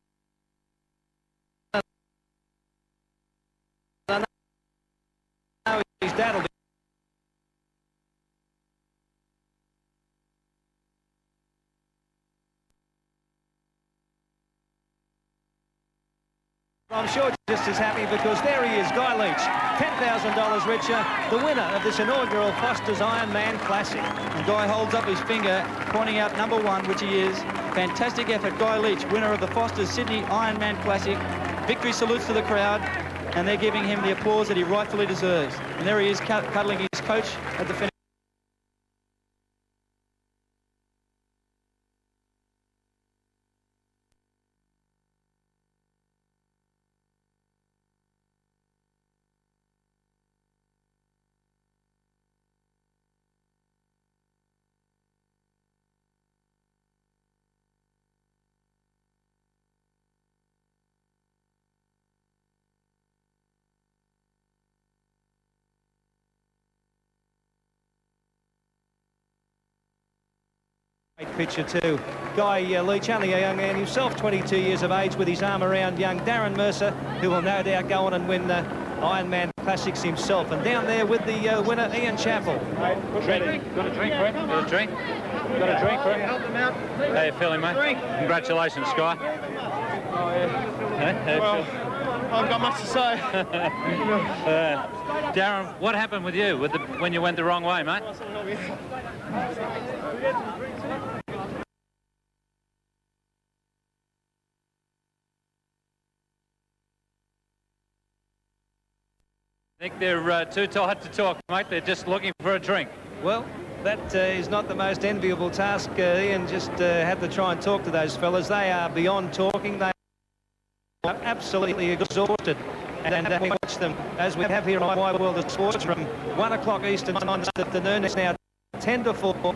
His dad will be I'm sure just as happy because there he is, Guy Leech, $10,000 richer, the winner of this inaugural Foster's Ironman Classic. And Guy holds up his finger, pointing out #1, which he is. Fantastic effort, Guy Leech, winner of the Foster's Sydney Ironman Classic. Victory salutes to the crowd, and they're giving him the applause that he rightfully deserves. And there he is, cuddling his coach at the finish. Great picture too. Guy Leech, only a young man himself, 22 years of age, with his arm around young Darren Mercer, who will no doubt go on and win Ironman Classics himself. And down there with the winner, Ian Chappell. Drink. Got a drink, Brett? Got a drink? Got a drink, Brett? Help them out. How you feeling, mate? Drink. Congratulations, Guy. Oh, yeah. Well, I haven't got much to say. Darren, what happened with you when you went the wrong way, mate? I think they're too tired to talk, mate. They're just looking for a drink. Well, that is not the most enviable task. Ian just had to try and talk to those fellas. They are beyond talking. They are absolutely exhausted. And we watch them, as we have here on My World of Sports, from 1 o'clock Eastern time this afternoon. It's now 10 to 4.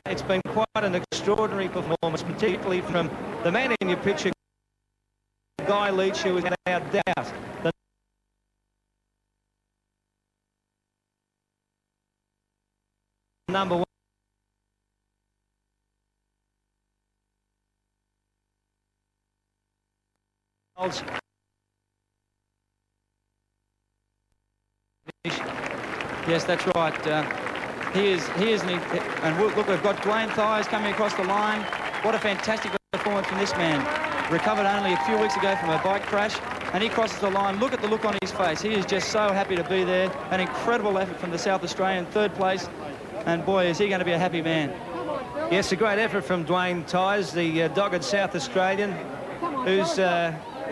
It's been quite an extraordinary performance, particularly from the man in your picture, Guy Leech, who is without doubt the #1. Yes, that's right. He is, and look, we've got Dwayne Thies coming across the line. What a fantastic performance from this man. Recovered only a few weeks ago from a bike crash, and he crosses the line. Look at the look on his face. He is just so happy to be there. An incredible effort from the South Australian, 3rd place, and boy, is he going to be a happy man. Yes, a great effort from Dwayne Thies, the dogged South Australian, whose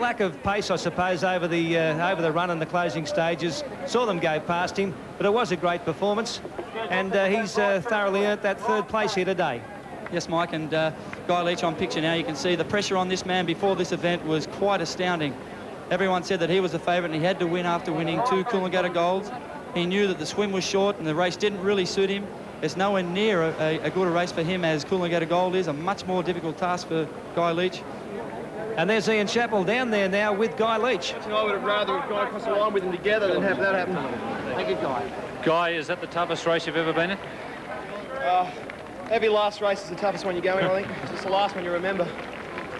lack of pace, I suppose, over the run and the closing stages saw them go past him. But it was a great performance, and he's thoroughly earned that 3rd place here today. Yes, Mike, and Guy Leech on picture now. You can see the pressure on this man before this event was quite astounding. Everyone said that he was the favourite and he had to win after winning 2 Coolangatta Golds. He knew that the swim was short and the race didn't really suit him. It's nowhere near a good a race for him as Coolangatta Gold is. A much more difficult task for Guy Leech. And there's Ian Chappell down there now with Guy Leech. I would have rather have gone across the line with them together than have that happen. Thank you, Guy. Guy, is that the toughest race you've ever been in? Every last race is the toughest one you go in, I think. It's just the last one you remember.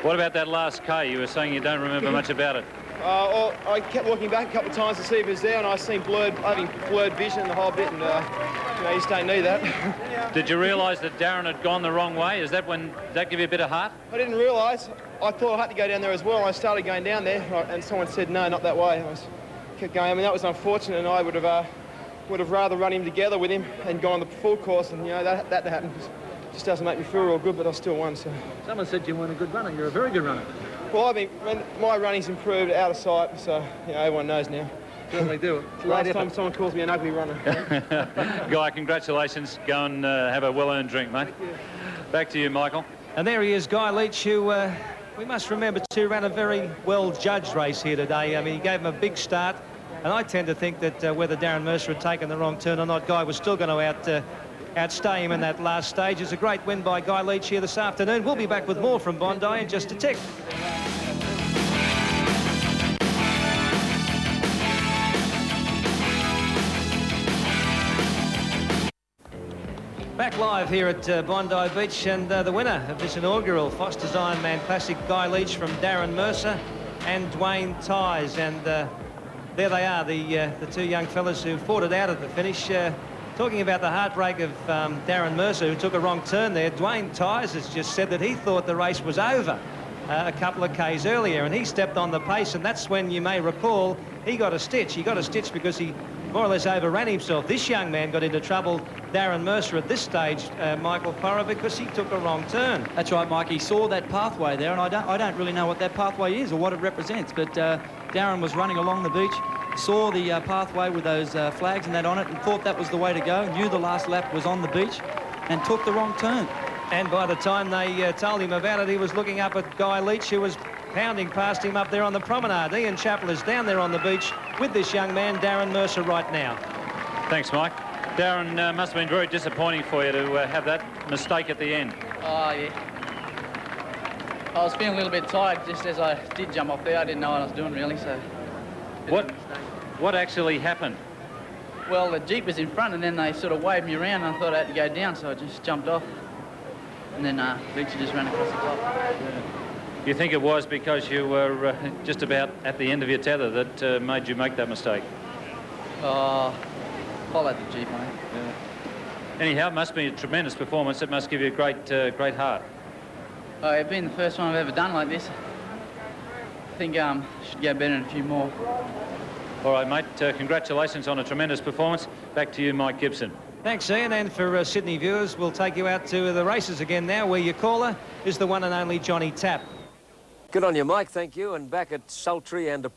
What about that last K? You were saying you don't remember much about it. Well, I kept looking back a couple of times to see if he was there, and I seen having blurred vision the whole bit, and you just don't need that. Did you realise that Darren had gone the wrong way? Did that give you a bit of heart? I didn't realise. I thought I had to go down there as well, and I started going down there, and someone said, no, not that way. Kept going. I mean, that was unfortunate, and I would have rather run him together with him and gone the full course, and, that happened. Just doesn't make me feel real good, but I still won, so. Someone said you weren't a good runner. You're a very good runner. Well, my running's improved out of sight, so, everyone knows now. Certainly do. Last time someone calls me an ugly runner. Guy, congratulations. Go and have a well-earned drink, mate. Back to you, Michael. And there he is, Guy Leech, who we must remember too ran a very well-judged race here today. I mean, he gave him a big start, and I tend to think that whether Darren Mercer had taken the wrong turn or not, Guy was still going to outstay him in that last stage. It's a great win by Guy Leech here this afternoon. We'll be back with more from Bondi in just a tick. Back live here at Bondi Beach, and the winner of this inaugural Foster's Ironman Classic, Guy Leech from Darren Mercer and Dwayne Thies. And there they are, the 2 young fellas who fought it out at the finish. Talking about the heartbreak of Darren Mercer, who took a wrong turn there, Dwayne Thies has just said that he thought the race was over a couple of Ks earlier, and he stepped on the pace, and that's when, you may recall, he got a stitch. He got a stitch because he more or less overran himself. This young man got into trouble, Darren Mercer, at this stage, Michael Porra, because he took a wrong turn. That's right, Mike. He saw that pathway there, and I don't really know what that pathway is or what it represents, but Darren was running along the beach, saw the pathway with those flags and that on it, and thought that was the way to go, knew the last lap was on the beach, and took the wrong turn. And by the time they told him about it, he was looking up at Guy Leech, who was pounding past him up there on the promenade. Ian Chappell is down there on the beach with this young man, Darren Mercer, right now. Thanks, Mike. Darren, must have been very disappointing for you to have that mistake at the end. Oh, yeah. I was feeling a little bit tired just as I did jump off there. I didn't know what I was doing, really, so... What actually happened? Well, the Jeep was in front, and then they sort of waved me around, and I thought I had to go down, so I just jumped off. And then Leechy just ran across the top. Yeah. You think it was because you were just about at the end of your tether that made you make that mistake? Followed the Jeep, mate. Yeah. Anyhow, it must be a tremendous performance. It must give you a great heart. It's been the first one I've ever done like this. I think I should go better in a few more. All right, mate. Congratulations on a tremendous performance. Back to you, Mike Gibson. Thanks, Ian. And for Sydney viewers, we'll take you out to the races again now, where your caller is the one and only Johnny Tapp. Good on you, Mike. Thank you. And back at sultry and